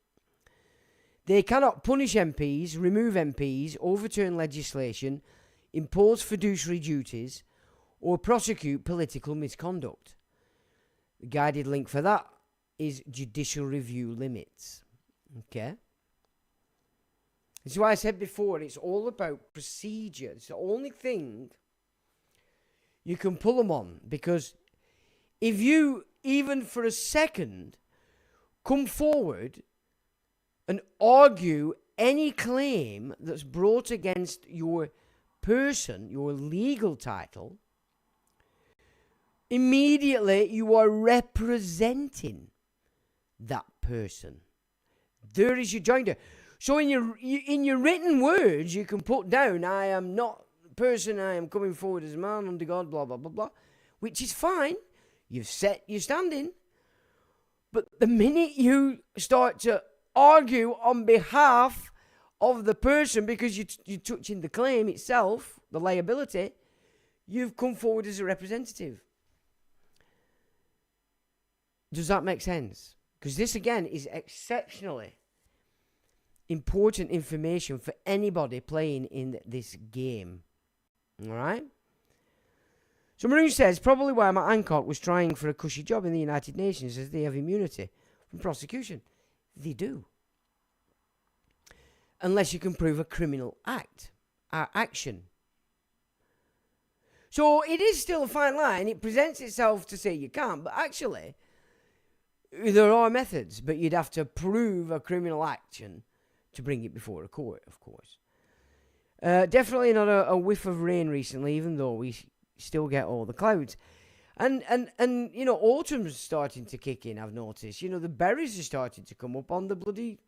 They cannot punish MPs, remove MPs, overturn legislation, impose fiduciary duties, or prosecute political misconduct. The guided link for that is judicial review limits. Okay? This is why I said before, it's all about procedure. It's the only thing you can pull them on, because if you, even for a second, come forward and argue any claim that's brought against your person, your legal title, immediately you are representing that person. There is your joinder. So in your written words, you can put down, I am not person. I am coming forward as a man under God, blah, blah, blah, blah. Which is fine. You've set your standing. But the minute you start to argue on behalf of the person because you're touching the claim itself, the liability, you've come forward as a representative. Does that make sense? Because this, again, is exceptionally important information for anybody playing in this game. All right? So Maroon says, probably why Matt Hancock was trying for a cushy job in the United Nations, as they have immunity from prosecution. They do. Unless you can prove a criminal action. So it is still a fine line. It presents itself to say you can't, but actually, there are methods, but you'd have to prove a criminal action to bring it before a court, of course. Definitely not a whiff of rain recently, even though we still get all the clouds. And you know, autumn's starting to kick in, I've noticed. You know, the berries are starting to come up on the bloody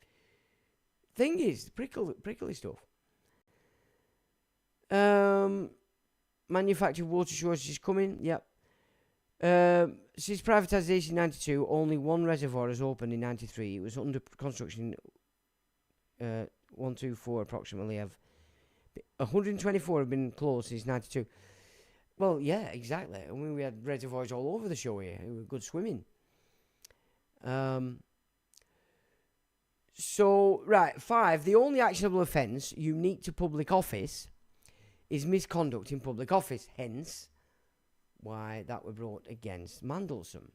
thingies, prickly stuff. Manufactured water shortage is coming, yep. Since privatisation in 92, only one reservoir has opened in 93. It was under construction 124 approximately. 124 have been closed since 92. Well, yeah, exactly. I mean, we had reservoirs all over the show here. It was good swimming. So, right, 5. The only actionable offence unique to public office is misconduct in public office. Hence, why that were brought against Mandelson.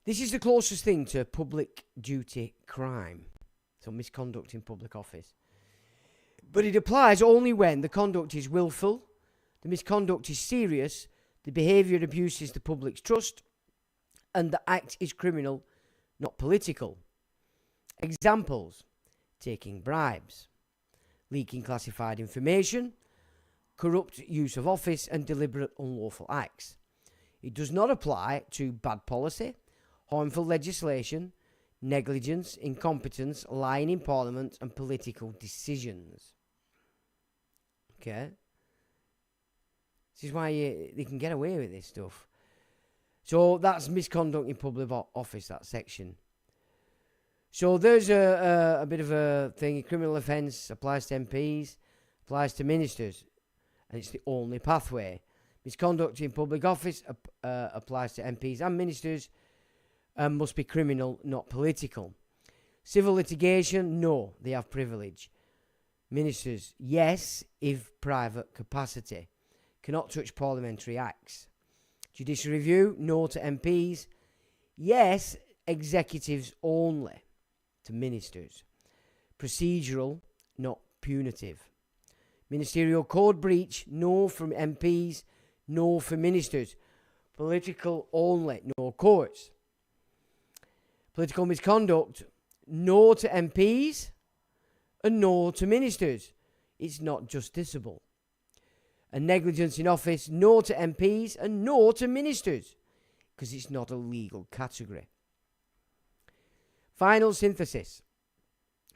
This is the closest thing to public duty crime. So, misconduct in public office. But it applies only when the conduct is willful, the misconduct is serious, the behaviour abuses the public's trust, and the act is criminal, not political. Examples: taking bribes, leaking classified information, corrupt use of office, and deliberate unlawful acts. It does not apply to bad policy, harmful legislation, negligence, incompetence, lying in Parliament, and political decisions. Okay? This is why they can get away with this stuff. So that's misconduct in public office, that section. So there's a bit of a thing. A criminal offence applies to MPs, applies to ministers, and it's the only pathway. Misconduct in public office applies to MPs and ministers, and must be criminal, not political. Civil litigation, no, they have privilege. Ministers, yes, if private capacity. Cannot touch parliamentary acts. Judicial review, no to MPs. Yes, executives only to ministers. Procedural, not punitive. Ministerial code breach, no from MPs, no for ministers. Political only, no courts. Political misconduct, no to MPs and no to ministers. It's not justiciable. And negligence in office, no to MPs and no to ministers, because it's not a legal category. Final synthesis.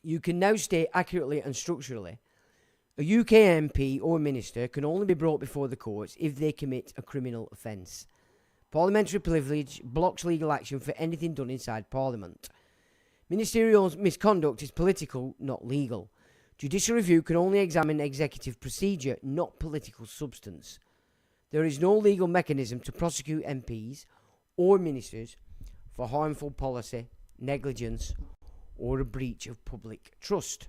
You can now state accurately and structurally a UK MP or minister can only be brought before the courts if they commit a criminal offence. Parliamentary privilege blocks legal action for anything done inside Parliament. Ministerial misconduct is political, not legal. Judicial review can only examine executive procedure, not political substance. There is no legal mechanism to prosecute MPs or ministers for harmful policy, negligence, or a breach of public trust.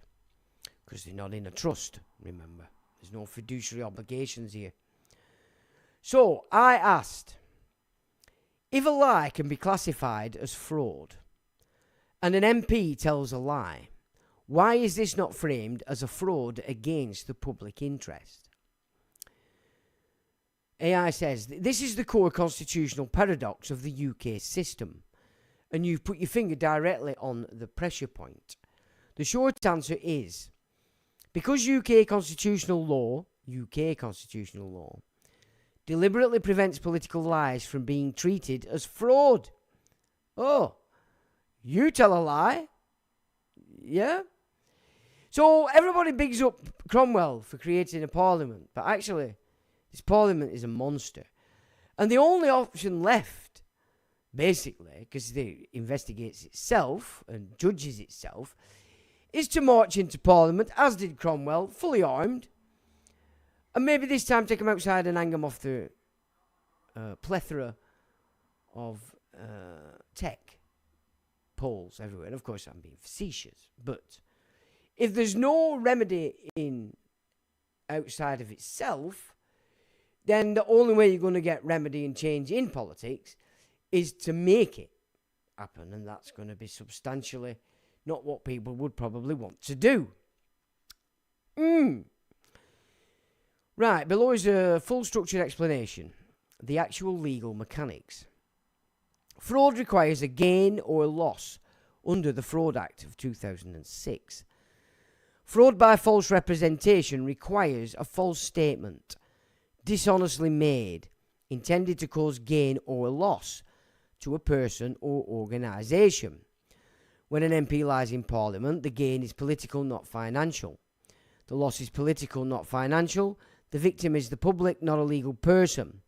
Because they're not in a trust, remember. There's no fiduciary obligations here. So, I asked, if a lie can be classified as fraud, and an MP tells a lie, why is this not framed as a fraud against the public interest? AI says, this is the core constitutional paradox of the UK system. And you've put your finger directly on the pressure point. The short answer is, because UK constitutional law deliberately prevents political lies from being treated as fraud. Oh, you tell a lie? Yeah? So everybody bigs up Cromwell for creating a parliament, but actually, this parliament is a monster. And the only option left, basically, because it investigates itself and judges itself, is to march into parliament, as did Cromwell, fully armed, and maybe this time take them outside and hang them off the plethora of tech poles everywhere. And of course, I'm being facetious, but if there's no remedy in outside of itself, then the only way you're going to get remedy and change in politics is to make it happen, and that's going to be substantially not what people would probably want to do. Right, below is a full structured explanation. The actual legal mechanics. Fraud requires a gain or a loss under the Fraud Act of 2006. Fraud by false representation requires a false statement, dishonestly made, intended to cause gain or loss to a person or organisation. When an MP lies in Parliament, the gain is political, not financial. The loss is political, not financial. The victim is the public, not a legal person.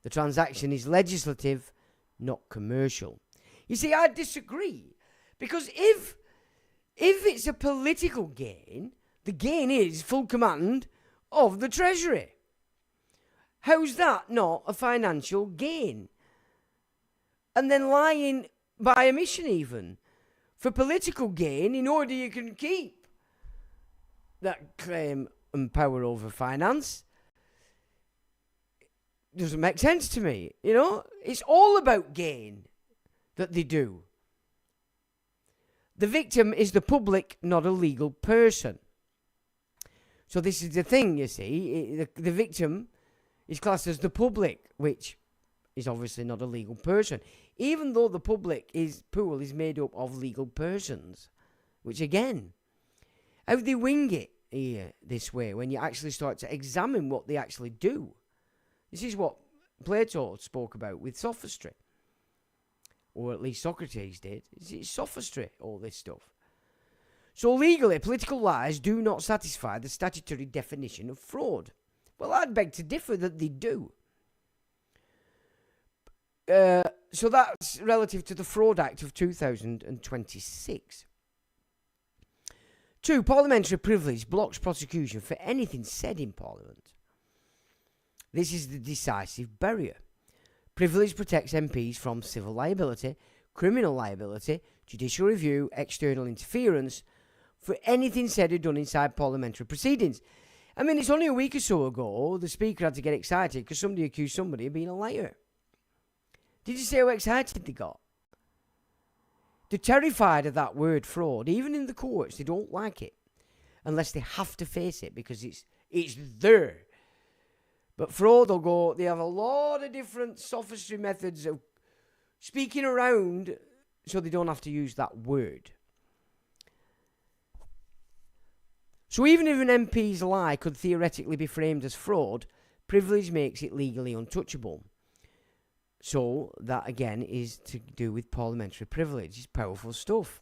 The transaction is legislative, not commercial. You see, I disagree. Because if it's a political gain, the gain is full command of the Treasury. How's that not a financial gain? And then lying by omission even for political gain in order you can keep that claim and power over finance doesn't make sense to me. You know, it's all about gain that they do. The victim is the public, not a legal person. So this is the thing, you see. The victim is classed as the public, which is obviously not a legal person. Even though the public pool is made up of legal persons. Which again, how do they wing it here this way when you actually start to examine what they actually do? This is what Plato spoke about with sophistry. Or at least Socrates did. It's sophistry, all this stuff. So legally, political lies do not satisfy the statutory definition of fraud. Well, I'd beg to differ that they do. So that's relative to the Fraud Act of 2026. 2. Parliamentary privilege blocks prosecution for anything said in Parliament. This is the decisive barrier. Privilege protects MPs from civil liability, criminal liability, judicial review, external interference for anything said or done inside parliamentary proceedings. I mean, it's only a week or so ago the Speaker had to get excited because somebody accused somebody of being a liar. Did you see how excited they got? They're terrified of that word fraud. Even in the courts, they don't like it unless they have to face it because it's there. But fraud will go, they have a lot of different sophistry methods of speaking around so they don't have to use that word. So even if an MP's lie could theoretically be framed as fraud, privilege makes it legally untouchable. So that again is to do with parliamentary privilege. It's powerful stuff.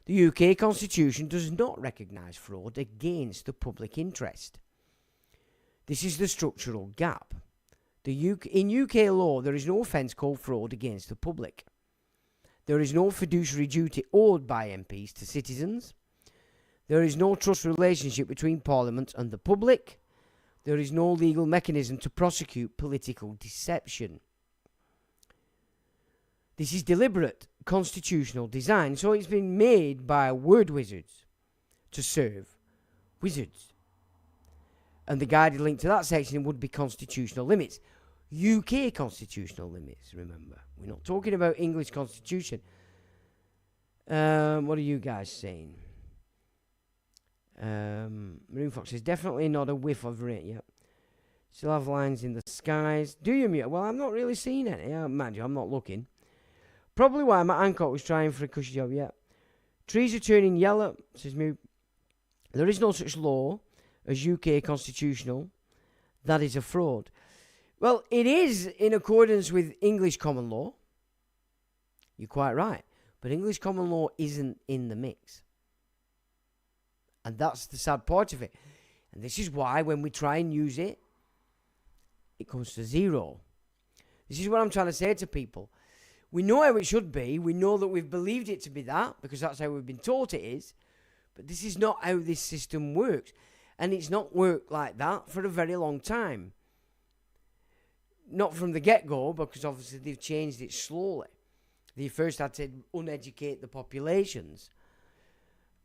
The UK Constitution does not recognise fraud against the public interest. This is the structural gap. In UK law, there is no offence called fraud against the public. There is no fiduciary duty owed by MPs to citizens. There is no trust relationship between Parliament and the public. There is no legal mechanism to prosecute political deception. This is deliberate constitutional design, so it's been made by word wizards to serve wizards. And the guided link to that section would be constitutional limits. UK constitutional limits, remember. We're not talking about English constitution. What are you guys saying? Maroon Fox says, definitely not a whiff of it yet. Still have lines in the skies. Do you mute? Well, I'm not really seeing any. Mind you, I'm not looking. Probably why Matt Hancock was trying for a cushy job yet. Trees are turning yellow, says Moo. There is no such law as UK constitutional. That is a fraud. Well, it is in accordance with English common law. You're quite right. But English common law isn't in the mix. And that's the sad part of it. And this is why when we try and use it, it comes to zero. This is what I'm trying to say to people. We know how it should be. We know that we've believed it to be that because that's how we've been taught it is. But this is not how this system works. And it's not worked like that for a very long time. Not from the get-go, because obviously they've changed it slowly. They first had to uneducate the populations.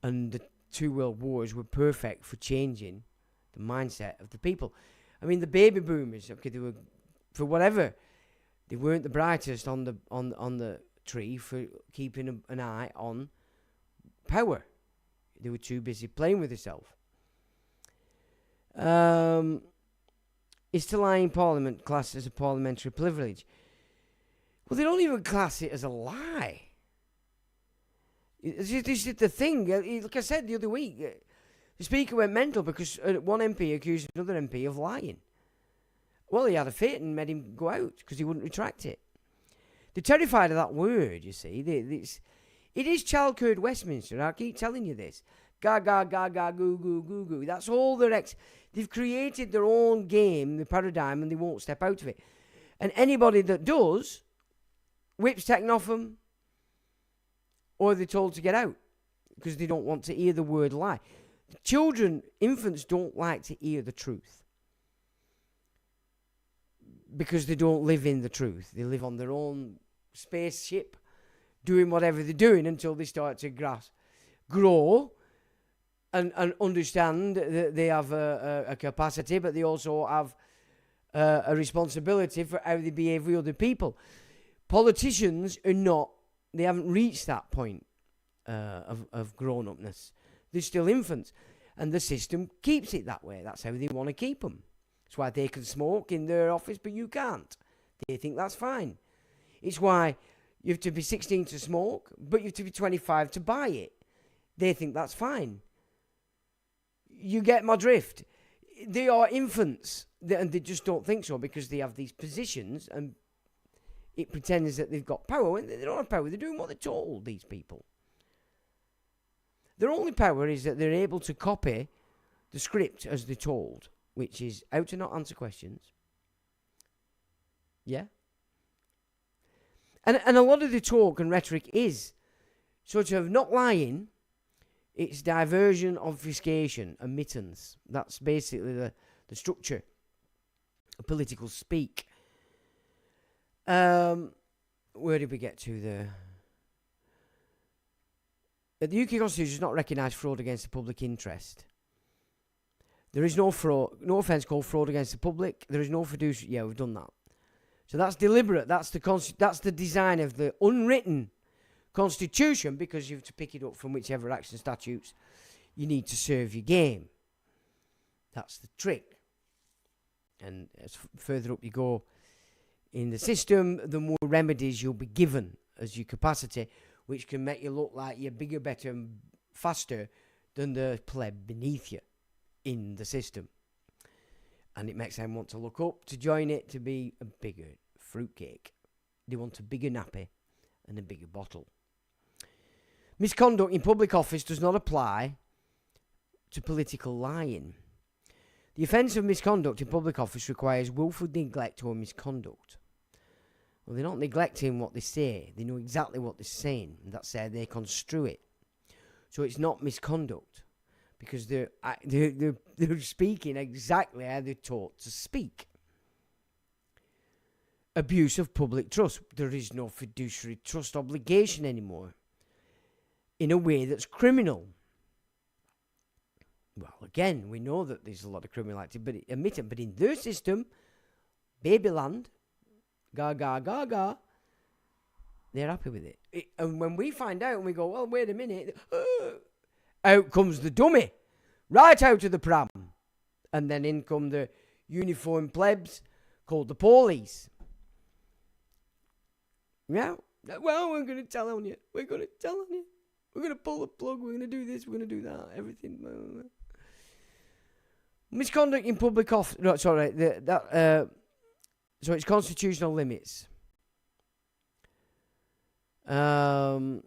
And the 2 world wars were perfect for changing the mindset of the people. I mean, the baby boomers, okay, they were, for whatever, they weren't the brightest on the tree for keeping an eye on power. They were too busy playing with themselves. Is to lie in Parliament classed as a parliamentary privilege? Well, they don't even class it as a lie. This is the thing. Like I said the other week, the Speaker went mental because one MP accused another MP of lying. Well, he had a fit and made him go out because he wouldn't retract it. They're terrified of that word, you see. It is childcare Westminster. I keep telling you this. Ga, ga, ga, ga, goo, goo, goo, goo. That's all they've created their own game, the paradigm, and they won't step out of it. And anybody that does, whips taken off them, or they're told to get out because they don't want to hear the word lie. Children, infants don't like to hear the truth because they don't live in the truth. They live on their own spaceship doing whatever they're doing until they start to grow and understand that they have a capacity, but they also have a responsibility for how they behave with other people. Politicians are not, they haven't reached that point of grown-upness. They're still infants. And the system keeps it that way. That's how they want to keep them. That's why they can smoke in their office, but you can't. They think that's fine. It's why you have to be 16 to smoke, but you have to be 25 to buy it. They think that's fine. You get my drift. They are infants, and they just don't think so because they have these positions, and it pretends that they've got power when they don't have power. They're doing what they're told, these people. Their only power is that they're able to copy the script as they're told, which is how to not answer questions. Yeah? And a lot of the talk and rhetoric is sort of not lying. It's diversion, obfuscation, omittance. That's basically the structure of political speak. Where did we get to there? The UK Constitution does not recognise fraud against the public interest. There is no offence called fraud against the public. There is no fiduciary. Yeah, we've done that. So that's deliberate. That's the design of the unwritten Constitution, because you have to pick it up from whichever action statutes you need to serve your game. That's the trick. And as further up you go in the system, the more remedies you'll be given as your capacity, which can make you look like you're bigger, better, and faster than the pleb beneath you in the system. And it makes them want to look up to join it to be a bigger fruitcake. They want a bigger nappy and a bigger bottle. Misconduct in public office does not apply to political lying. The offence of misconduct in public office requires willful neglect or misconduct. Well, they're not neglecting what they say. They know exactly what they're saying. And that's how they construe it. So it's not misconduct, because they're speaking exactly how they're taught to speak. Abuse of public trust. There is no fiduciary trust obligation anymore in a way that's criminal. Well, again, we know that there's a lot of criminal activity, but in their system, Babyland, ga, ga, ga, ga, they're happy with it. And when we find out and we go, well, wait a minute, out comes the dummy, right out of the pram. And then in come the uniformed plebs called the police. Yeah, well, we're going to tell on you. We're going to tell on you. We're going to pull the plug. We're going to do this. We're going to do that. Everything. Misconduct in public office. No, sorry. So it's constitutional limits. So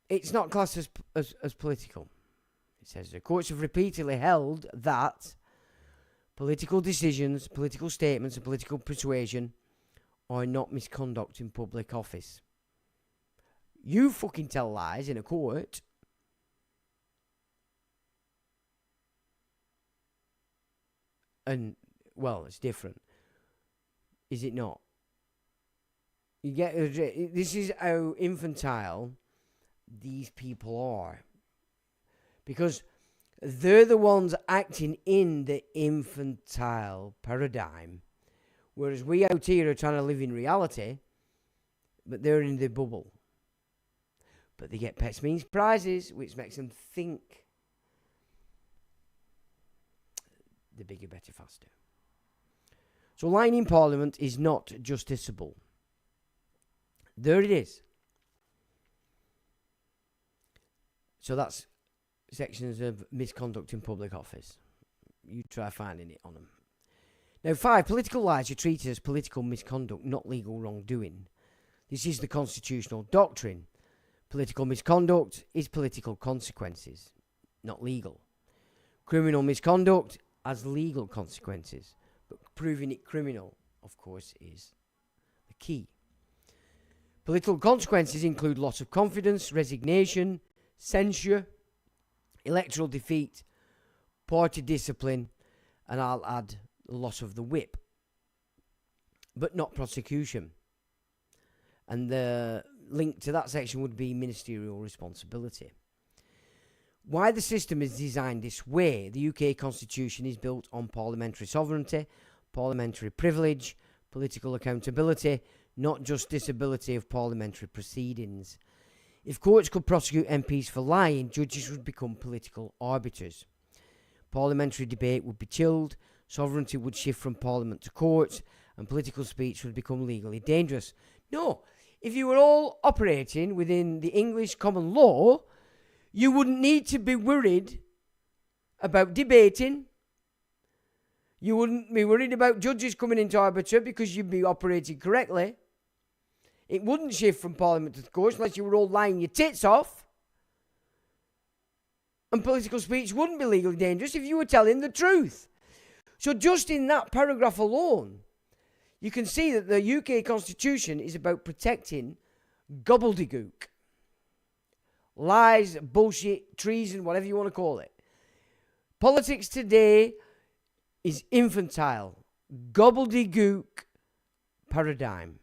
it's not classed as political. It says the courts have repeatedly held that political decisions, political statements, and political persuasion are not misconduct in public office. You fucking tell lies in a court. And, well, it's different. Is it not? You get this is how infantile these people are. Because they're the ones acting in the infantile paradigm. Whereas we out here are trying to live in reality, but they're in the bubble. But they get pets means prizes, which makes them think. The bigger, better, faster. So lying in Parliament is not justiciable. There it is. So that's sections of misconduct in public office. You try finding it on them. Now, 5, political lies are treated as political misconduct, not legal wrongdoing. This is the constitutional doctrine. Political misconduct is political consequences, not legal. Criminal misconduct has legal consequences, but proving it criminal, of course, is the key. Political consequences include loss of confidence, resignation, censure, electoral defeat, party discipline, and I'll add loss of the whip, but not prosecution. And the link to that section would be ministerial responsibility. Why the system is designed this way: the UK Constitution is built on parliamentary sovereignty, parliamentary privilege, political accountability, not justiciability of parliamentary proceedings. If courts could prosecute MPs for lying, judges would become political arbiters. Parliamentary debate would be chilled, sovereignty would shift from Parliament to courts, and political speech would become legally dangerous. No, if you were all operating within the English common law, you wouldn't need to be worried about debating. You wouldn't be worried about judges coming into arbiter because you'd be operating correctly. It wouldn't shift from Parliament to the courts unless you were all lying your tits off. And political speech wouldn't be legally dangerous if you were telling the truth. So just in that paragraph alone, you can see that the UK Constitution is about protecting gobbledygook. Lies, bullshit, treason, whatever you want to call it. Politics today is infantile, gobbledygook paradigm.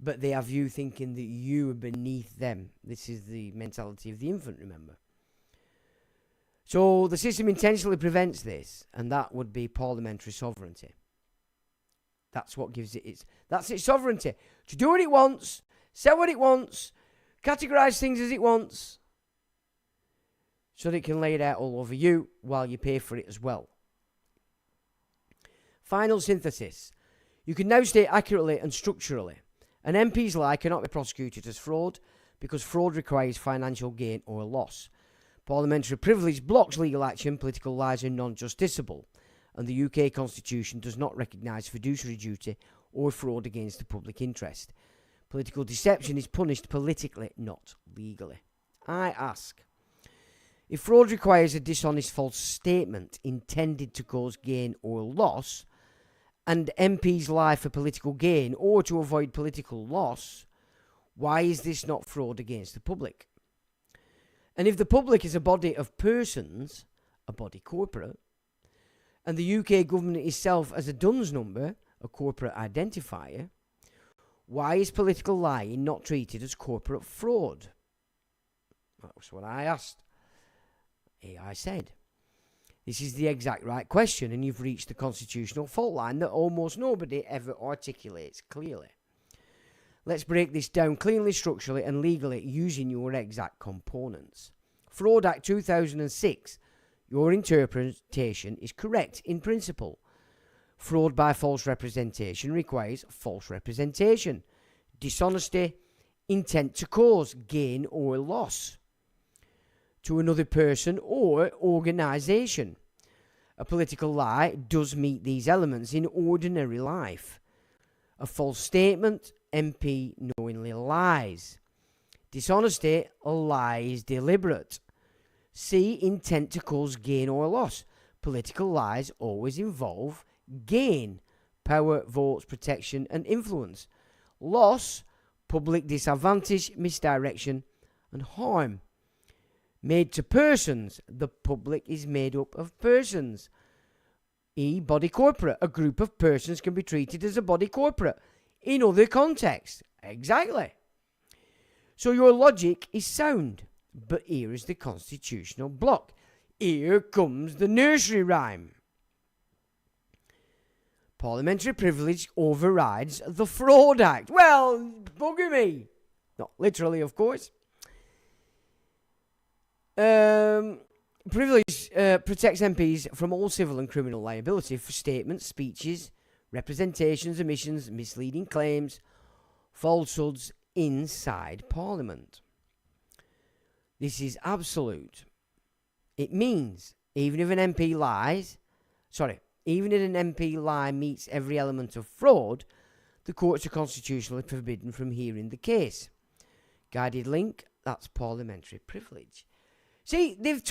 But they have you thinking that you are beneath them. This is the mentality of the infant, remember. So the system intentionally prevents this, and that would be parliamentary sovereignty. That's what gives it that's its sovereignty. To do what it wants, say what it wants, categorise things as it wants, so that it can lay it out all over you while you pay for it as well. Final synthesis. You can now state accurately and structurally: an MP's lie cannot be prosecuted as fraud because fraud requires financial gain or loss. Parliamentary privilege blocks legal action. Political lies are non-justiciable, and the UK Constitution does not recognise fiduciary duty or fraud against the public interest. Political deception is punished politically, not legally. I ask, if fraud requires a dishonest false statement intended to cause gain or loss, and MPs lie for political gain or to avoid political loss, why is this not fraud against the public? And if the public is a body of persons, a body corporate, and the UK government itself as a DUNS number, a corporate identifier, why is political lying not treated as corporate fraud? That's what I asked. AI said, this is the exact right question, and you've reached the constitutional fault line that almost nobody ever articulates clearly. Let's break this down cleanly, structurally, and legally using your exact components. Fraud Act 2006. Your interpretation is correct in principle. Fraud by false representation requires false representation, dishonesty, intent to cause gain or loss to another person or organisation. A political lie does meet these elements in ordinary life. A false statement, MP knowingly lies. Dishonesty, a lie is deliberate. C. Intent to cause gain or loss. Political lies always involve gain, power, votes, protection, and influence. Loss, public disadvantage, misdirection, and harm. Made to persons. The public is made up of persons. E. Body corporate. A group of persons can be treated as a body corporate in other contexts. Exactly. So your logic is sound. But here is the constitutional block. Here comes the nursery rhyme. Parliamentary privilege overrides the Fraud Act. Well, bugger me. Not literally, of course. Privilege protects MPs from all civil and criminal liability for statements, speeches, representations, omissions, misleading claims, falsehoods inside Parliament. This is absolute. It means even if an MP lie meets every element of fraud, the courts are constitutionally forbidden from hearing the case. Guided link, that's parliamentary privilege. See, they've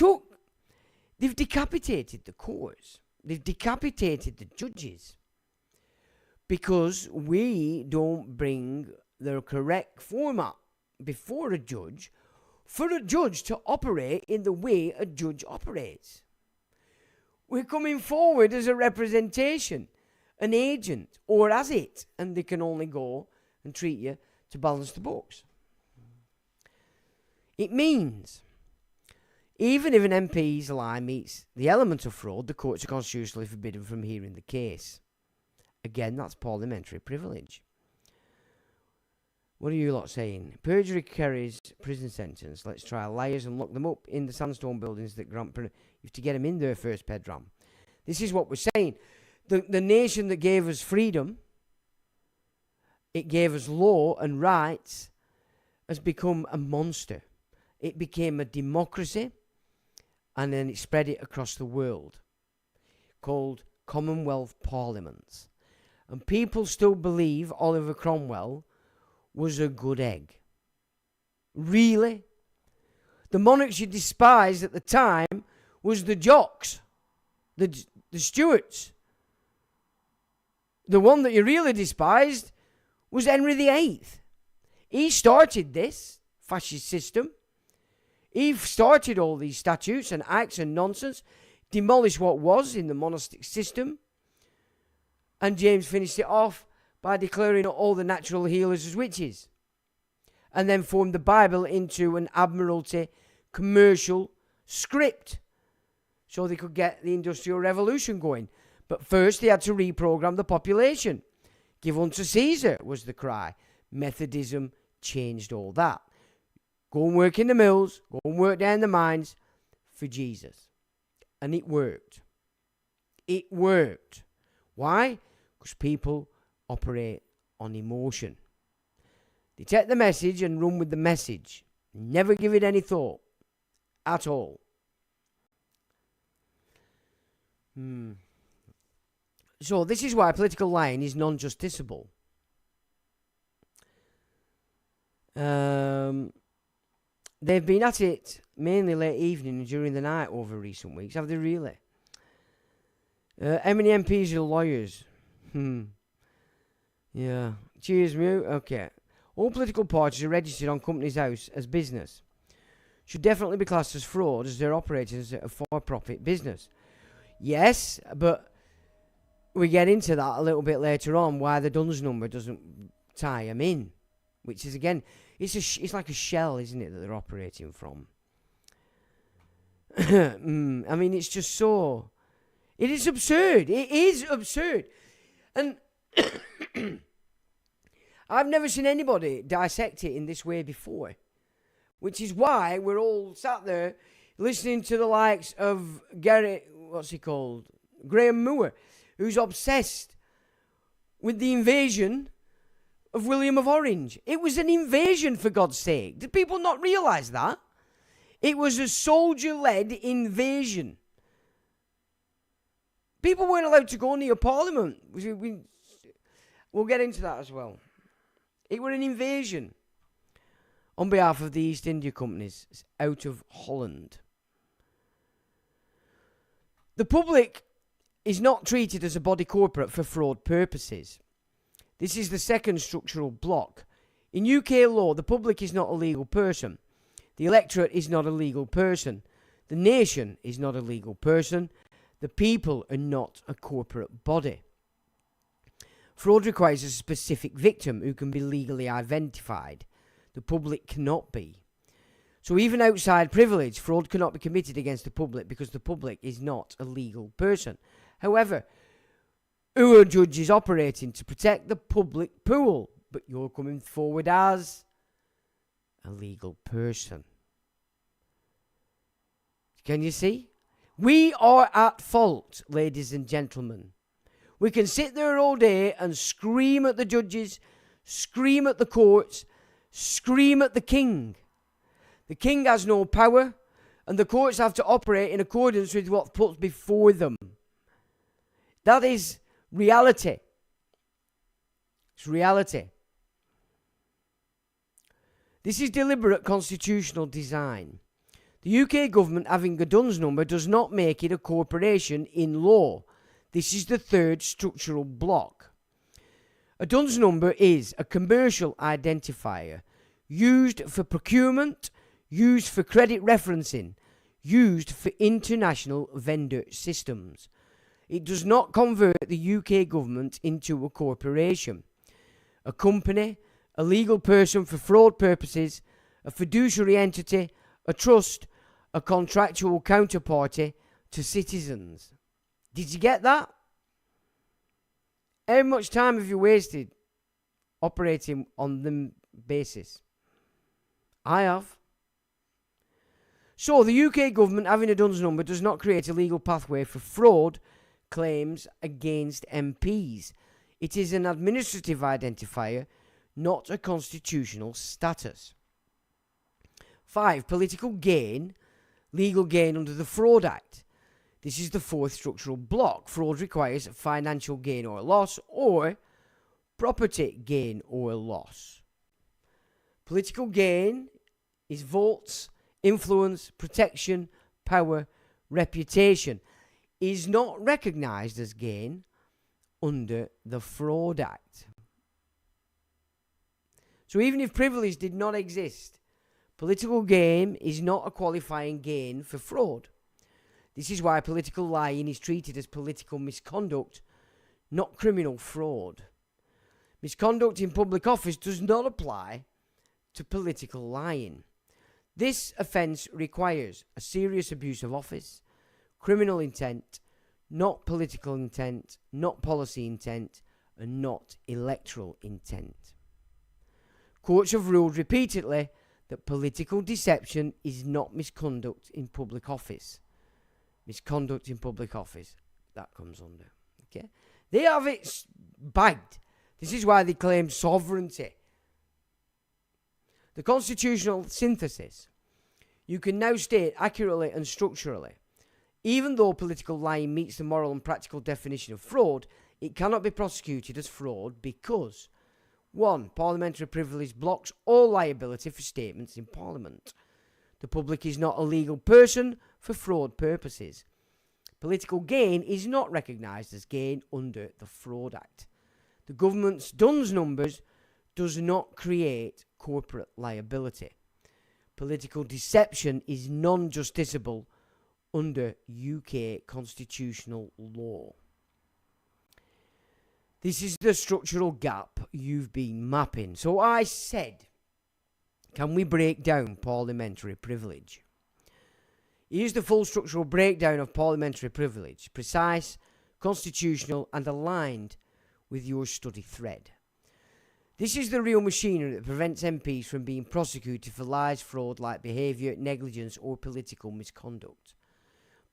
decapitated the courts. They've decapitated the judges because we don't bring the correct format before a judge for a judge to operate in the way a judge operates. We're coming forward as a representation, an agent, or as it, and they can only go and treat you to balance the books. It means even if an MP's lie meets the element of fraud, the courts are constitutionally forbidden from hearing the case. Again, that's parliamentary privilege. What are you lot saying? Perjury carries prison sentence. Let's try liars and lock them up in the sandstone buildings that grant... You have to get them in there first, Pedram. This is what we're saying. The nation that gave us freedom, it gave us law and rights, has become a monster. It became a democracy, and then it spread it across the world, called Commonwealth Parliaments. And people still believe Oliver Cromwell was a good egg. Really? The monarchs you despised at the time was the Jocks, the Stuarts. The one that you really despised was Henry VIII. He started this fascist system. He started all these statutes and acts and nonsense, demolished what was in the monastic system, and James finished it off by declaring all the natural healers as witches, and then formed the Bible into an admiralty commercial script so they could get the Industrial Revolution going. But first they had to reprogram the population. Give unto Caesar was the cry. Methodism changed all that. Go and work in the mills, go and work down the mines for Jesus. And it worked. It worked. Why? Because people operate on emotion. They take the message and run with the message. Never give it any thought. At all. So this is why political lying is non-justiciable. They've been at it mainly late evening and during the night over recent weeks. Have they really? How many MPs are lawyers? Yeah. Cheers, Mew. Okay. All political parties are registered on Companies House as business. Should definitely be classed as fraud as they're operating as a for-profit business. Yes, but we get into that a little bit later on, why the DUNS number doesn't tie them in. Which is, again, it's like a shell, isn't it, that they're operating from. I mean, it's just so... It is absurd. It is absurd. And I've never seen anybody dissect it in this way before. Which is why we're all sat there listening to the likes of Graham Moore, who's obsessed with the invasion of William of Orange. It was an invasion, for God's sake. Did people not realise that? It was a soldier-led invasion. People weren't allowed to go near Parliament. We'll get into that as well. It was an invasion on behalf of the East India Companies out of Holland. The public is not treated as a body corporate for fraud purposes. This is the second structural block. In UK law, the public is not a legal person. The electorate is not a legal person. The nation is not a legal person. The people are not a corporate body. Fraud requires a specific victim who can be legally identified. The public cannot be. So even outside privilege, fraud cannot be committed against the public because the public is not a legal person. However, our judge is operating to protect the public pool, but you're coming forward as a legal person. Can you see? We are at fault, ladies and gentlemen. We can sit there all day and scream at the judges, scream at the courts, scream at the king. The king has no power, and the courts have to operate in accordance with what's put before them. That is reality. It's reality. This is deliberate constitutional design. The UK government having a DUNS number does not make it a corporation in law. This is the third structural block. A DUNS number is a commercial identifier used for procurement, used for credit referencing, used for international vendor systems. It does not convert the UK government into a corporation, a company, a legal person for fraud purposes, a fiduciary entity, a trust, a contractual counterparty to citizens. Did you get that? How much time have you wasted operating on the basis? I have. So the UK government having a DUNS number does not create a legal pathway for fraud claims against MPs. It is an administrative identifier, not a constitutional status. 5. Political gain, legal gain under the Fraud Act. This is the fourth structural block. Fraud requires financial gain or loss or property gain or loss. Political gain is votes, influence, protection, power, reputation. Is not recognised as gain under the Fraud Act. So even if privilege did not exist, political gain is not a qualifying gain for fraud. This is why political lying is treated as political misconduct, not criminal fraud. Misconduct in public office does not apply to political lying. This offence requires a serious abuse of office, criminal intent, not political intent, not policy intent, and not electoral intent. Courts have ruled repeatedly that political deception is not misconduct in public office. Misconduct in public office, that comes under. Okay? They have it bagged. This is why they claim sovereignty. The constitutional synthesis. You can now state accurately and structurally, even though political lying meets the moral and practical definition of fraud, it cannot be prosecuted as fraud because 1. Parliamentary privilege blocks all liability for statements in Parliament. The public is not a legal person for fraud purposes. Political gain is not recognised as gain under the Fraud Act. The government's DUNS numbers does not create corporate liability. Political deception is non-justiciable under UK constitutional law. This is the structural gap you've been mapping. So I said, can we break down parliamentary privilege? Here's the full structural breakdown of parliamentary privilege, precise, constitutional and aligned with your study thread. This is the real machinery that prevents MPs from being prosecuted for lies, fraud-like behaviour, negligence or political misconduct.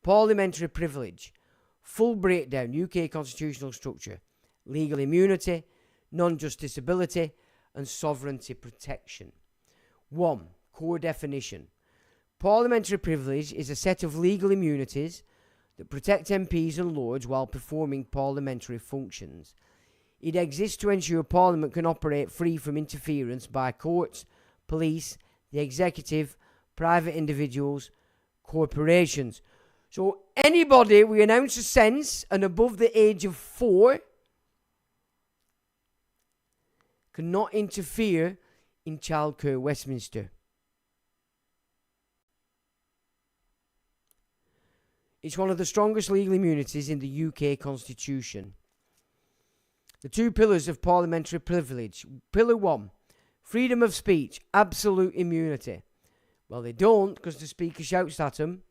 Parliamentary privilege, full breakdown, UK constitutional structure, legal immunity, non-justiciability and sovereignty protection. 1. Core definition. Parliamentary privilege is a set of legal immunities that protect MPs and Lords while performing parliamentary functions. It exists to ensure Parliament can operate free from interference by courts, police, the executive, private individuals, corporations. So anybody with an ounce of sense and above the age of 4 cannot interfere in childcare Westminster. It's one of the strongest legal immunities in the UK Constitution. The 2 pillars of parliamentary privilege. Pillar 1, freedom of speech, absolute immunity. Well, they don't, because the Speaker shouts at them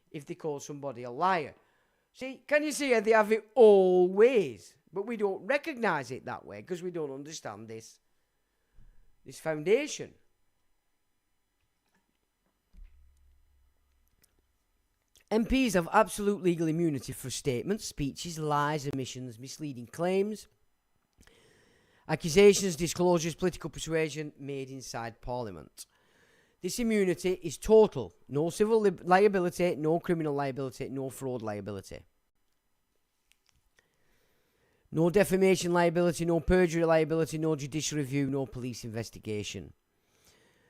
if they call somebody a liar. See, can you see how they have it always? But we don't recognise it that way, because we don't understand this foundation. MPs have absolute legal immunity for statements, speeches, lies, omissions, misleading claims, accusations, disclosures, political persuasion made inside Parliament. This immunity is total. No civil liability, no criminal liability, no fraud liability. No defamation liability, no perjury liability, no judicial review, no police investigation.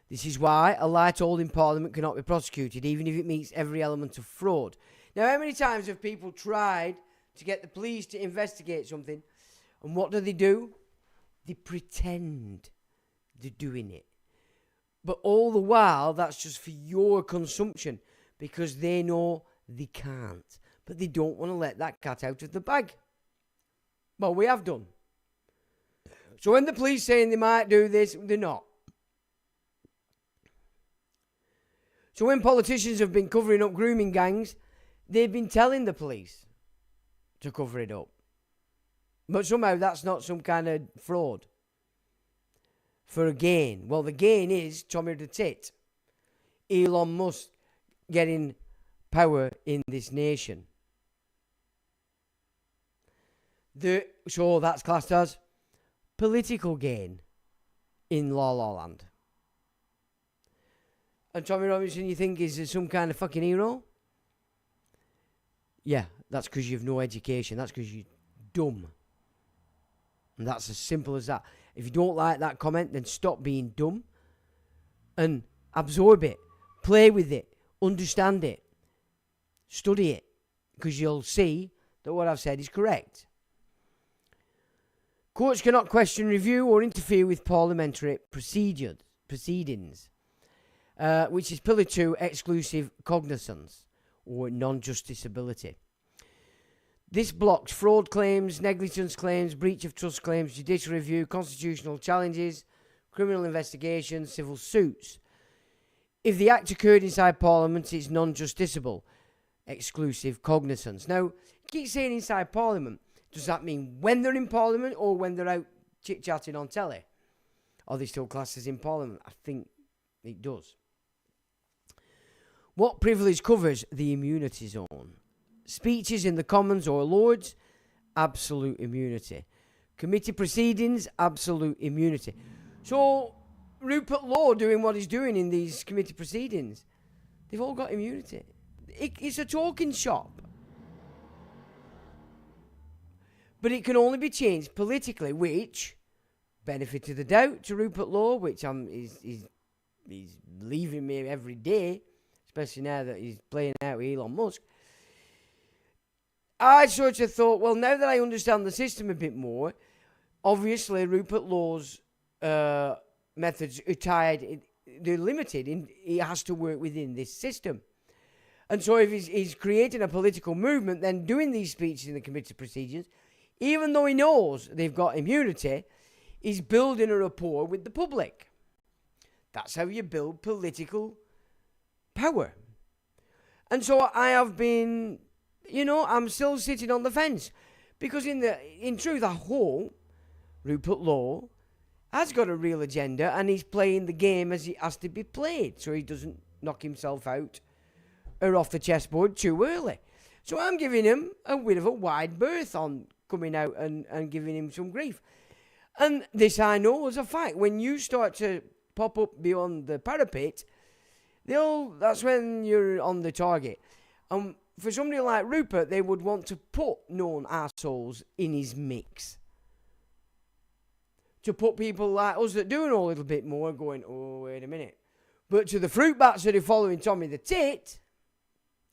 This is why a lie told in Parliament cannot be prosecuted, even if it meets every element of fraud. Now, how many times have people tried to get the police to investigate something, and what do? They pretend they're doing it. But all the while, that's just for your consumption, because they know they can't. But they don't want to let that cat out of the bag. Well, we have done. So when the police saying they might do this, they're not. So when politicians have been covering up grooming gangs, they've been telling the police to cover it up. But somehow that's not some kind of fraud. For a gain. Well, the gain is Tommy the Tit. Elon Musk getting power in this nation. So that's classed as political gain in La La Land. And Tommy Robinson, you think, is some kind of fucking hero? Yeah, that's because you've no education. That's because you're dumb. And that's as simple as that. If you don't like that comment, then stop being dumb and absorb it. Play with it. Understand it. Study it. Because you'll see that what I've said is correct. Courts cannot question, review or interfere with parliamentary proceedings, which is Pillar 2, exclusive cognizance or non-justiciability. This blocks fraud claims, negligence claims, breach of trust claims, judicial review, constitutional challenges, criminal investigations, civil suits. If the act occurred inside Parliament, it's non-justiciable, exclusive cognizance. Now, keep saying inside Parliament. Does that mean when they're in Parliament or when they're out chit-chatting on telly? Are they still classed as in Parliament? I think it does. What privilege covers the immunity zone? Speeches in the Commons or Lords, absolute immunity. Committee proceedings, absolute immunity. So, Rupert Law doing what he's doing in these committee proceedings, they've all got immunity. It's a talking shop. But it can only be changed politically, which, benefit of the doubt to Rupert Law, which he's leaving me every day, especially now that he's playing out with Elon Musk. I sort of thought, well, now that I understand the system a bit more, obviously Rupert Law's methods are tied, they're limited, he has to work within this system. And so if he's creating a political movement, then doing these speeches in the committee proceedings, even though he knows they've got immunity, he's building a rapport with the public. That's how you build political power. And so I have been, I'm still sitting on the fence. Because in truth, I hope Rupert Law has got a real agenda and he's playing the game as it has to be played, so he doesn't knock himself out or off the chessboard too early. So I'm giving him a bit of a wide berth on coming out and giving him some grief. And this I know is a fact. When you start to pop up beyond the parapet, that's when you're on the target. For somebody like Rupert, they would want to put known assholes in his mix. To put people like us that do know a little bit more going, oh, wait a minute. But to the fruit bats that are following Tommy the Tit,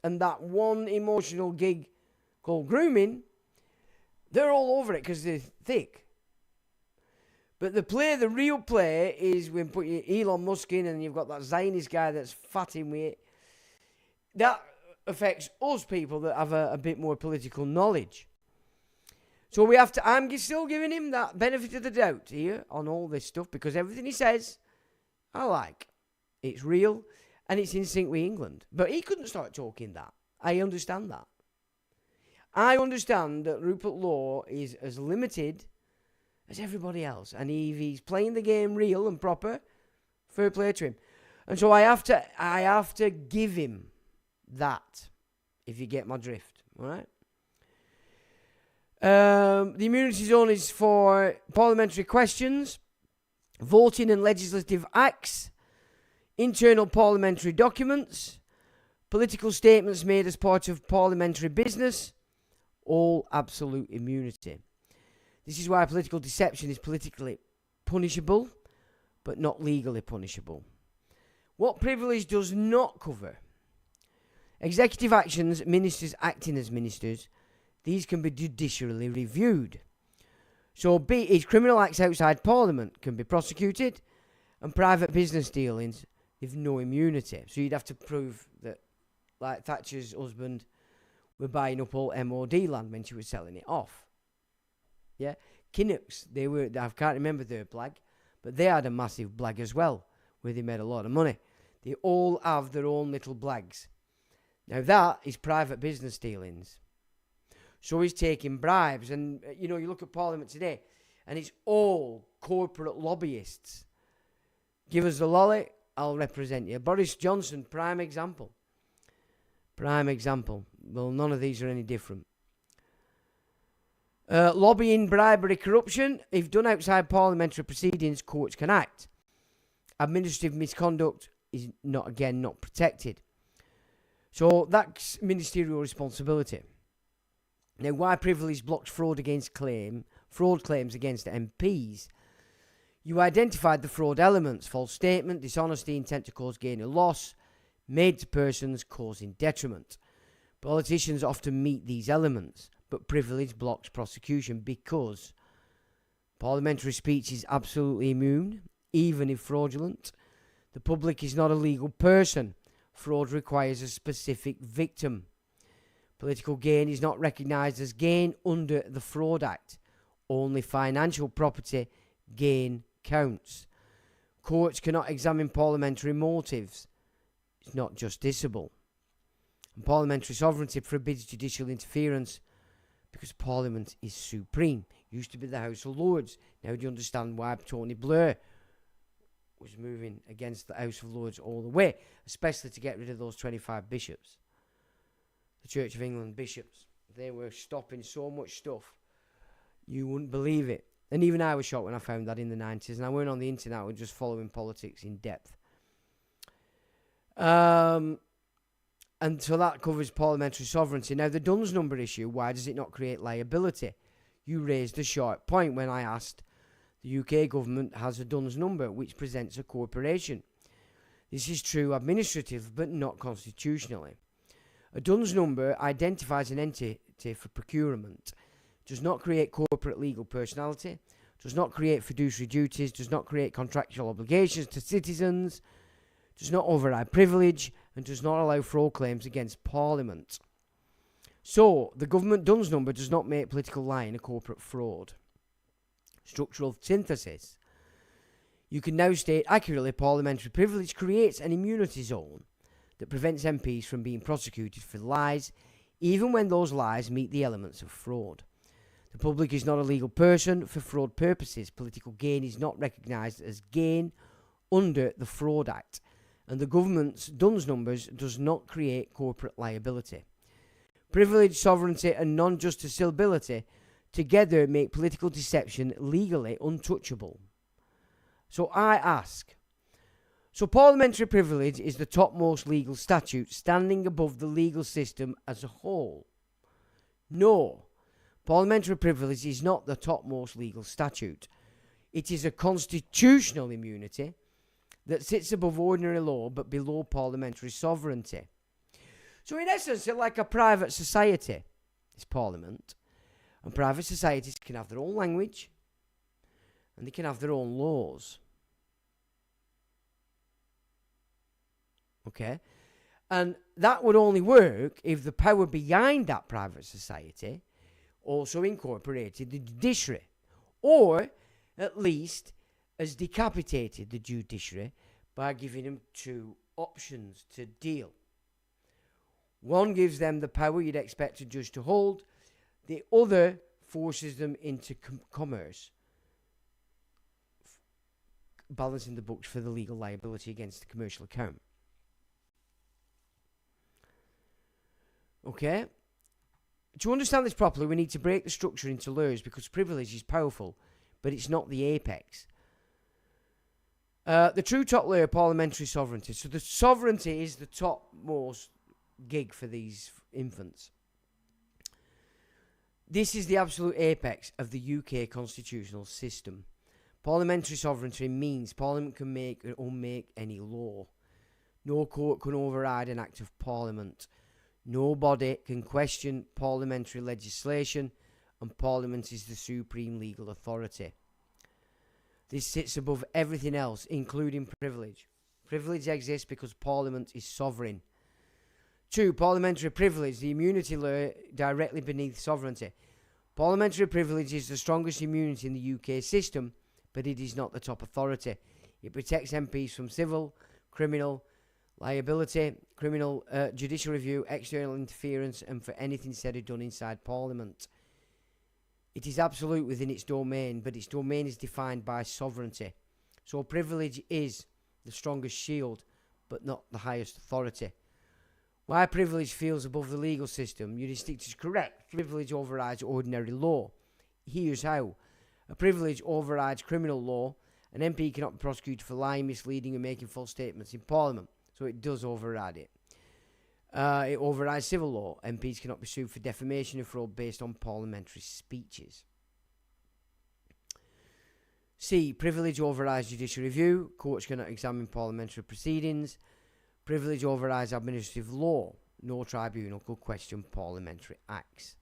and that one emotional gig called grooming, they're all over it because they're thick. But the real play is when put your Elon Musk in and you've got that Zionist guy that's fatting with it. That affects us people that have a bit more political knowledge. So we have to, I'm still giving him that benefit of the doubt here on all this stuff because everything he says, I like. It's real and it's in sync with England. But he couldn't start talking that. I understand that. I understand that Rupert Law is as limited as everybody else. And if he's playing the game real and proper, fair play to him. And so I have to give him that, if you get my drift. All right? The immunity zone is for parliamentary questions, voting and legislative acts, internal parliamentary documents, political statements made as part of parliamentary business, all absolute immunity. This is why political deception is politically punishable, but not legally punishable. What privilege does not cover? Executive actions, ministers acting as ministers, these can be judicially reviewed. So criminal acts outside Parliament can be prosecuted, and private business dealings have no immunity. So you'd have to prove that, like Thatcher's husband, were buying up all MOD land when she was selling it off. Yeah, Kinnock's, I can't remember their blag, but they had a massive blag as well, where they made a lot of money. They all have their own little blags. Now that is private business dealings. So he's taking bribes, and you look at Parliament today, and it's all corporate lobbyists. Give us the lolly, I'll represent you. Boris Johnson, prime example. Well, none of these are any different. Lobbying, bribery, corruption. If done outside parliamentary proceedings, courts can act. Administrative misconduct is not protected. So that's ministerial responsibility. Now, why privilege blocks fraud claims against MPs? You identified the fraud elements: false statement, dishonesty, intent to cause gain or loss, made to persons causing detriment. Politicians often meet these elements, but privilege blocks prosecution because parliamentary speech is absolutely immune, even if fraudulent. The public is not a legal person. Fraud requires a specific victim. Political gain is not recognised as gain under the Fraud Act. Only financial property gain counts. Courts cannot examine parliamentary motives. It's not justiciable. And parliamentary sovereignty forbids judicial interference because Parliament is supreme. Used to be the House of Lords. Now do you understand why Tony Blair was moving against the House of Lords all the way, especially to get rid of those 25 bishops? The Church of England bishops. They were stopping so much stuff. You wouldn't believe it. And even I was shocked when I found that in the 90s. And I weren't on the internet. I was just following politics in depth. And so that covers parliamentary sovereignty. Now, the Duns number issue, why does it not create liability? You raised a sharp point when I asked. The UK government has a Duns number, which presents a corporation. This is true administrative, but not constitutionally. A Duns number identifies an entity for procurement, does not create corporate legal personality, does not create fiduciary duties, does not create contractual obligations to citizens, does not override privilege, and does not allow fraud claims against Parliament. So, the government Duns number does not make political lying a corporate fraud. Structural synthesis. You can now state accurately parliamentary privilege creates an immunity zone that prevents MPs from being prosecuted for lies, even when those lies meet the elements of fraud. The public is not a legal person for fraud purposes. Political gain is not recognised as gain under the Fraud Act, and the government's Duns numbers does not create corporate liability. Privilege, sovereignty and non-justiciability together make political deception legally untouchable. So I ask, so parliamentary privilege is the topmost legal statute standing above the legal system as a whole? No, parliamentary privilege is not the topmost legal statute. It is a constitutional immunity that sits above ordinary law but below parliamentary sovereignty. So in essence, it's like a private society, this Parliament. And private societies can have their own language and they can have their own laws. Okay? And that would only work if the power behind that private society also incorporated the judiciary, or at least has decapitated the judiciary by giving them two options to deal. One gives them the power you'd expect a judge to hold. The other forces them into commerce, balancing the books for the legal liability against the commercial account. Okay? To understand this properly, we need to break the structure into layers, because privilege is powerful, but it's not the apex. The true top layer, parliamentary sovereignty. So the sovereignty is the topmost gig for these infants. This is the absolute apex of the UK constitutional system. Parliamentary sovereignty means Parliament can make or unmake any law. No court can override an act of Parliament. Nobody can question parliamentary legislation, and Parliament is the supreme legal authority. This sits above everything else, including privilege. Privilege exists because Parliament is sovereign. 2. Parliamentary privilege, the immunity layer directly beneath sovereignty. Parliamentary privilege is the strongest immunity in the UK system, but it is not the top authority. It protects MPs from civil, criminal liability, criminal judicial review, external interference, and for anything said or done inside Parliament. It is absolute within its domain, but its domain is defined by sovereignty. So privilege is the strongest shield, but not the highest authority. Why privilege feels above the legal system? Your instinct is correct. Privilege overrides ordinary law. Here's how. A privilege overrides criminal law. An MP cannot be prosecuted for lying, misleading, and making false statements in Parliament. So it does override it. It overrides civil law. MPs cannot be sued for defamation and fraud based on parliamentary speeches. C. Privilege overrides judicial review. Courts cannot examine parliamentary proceedings. Privilege overrides administrative law. No tribunal could question parliamentary acts.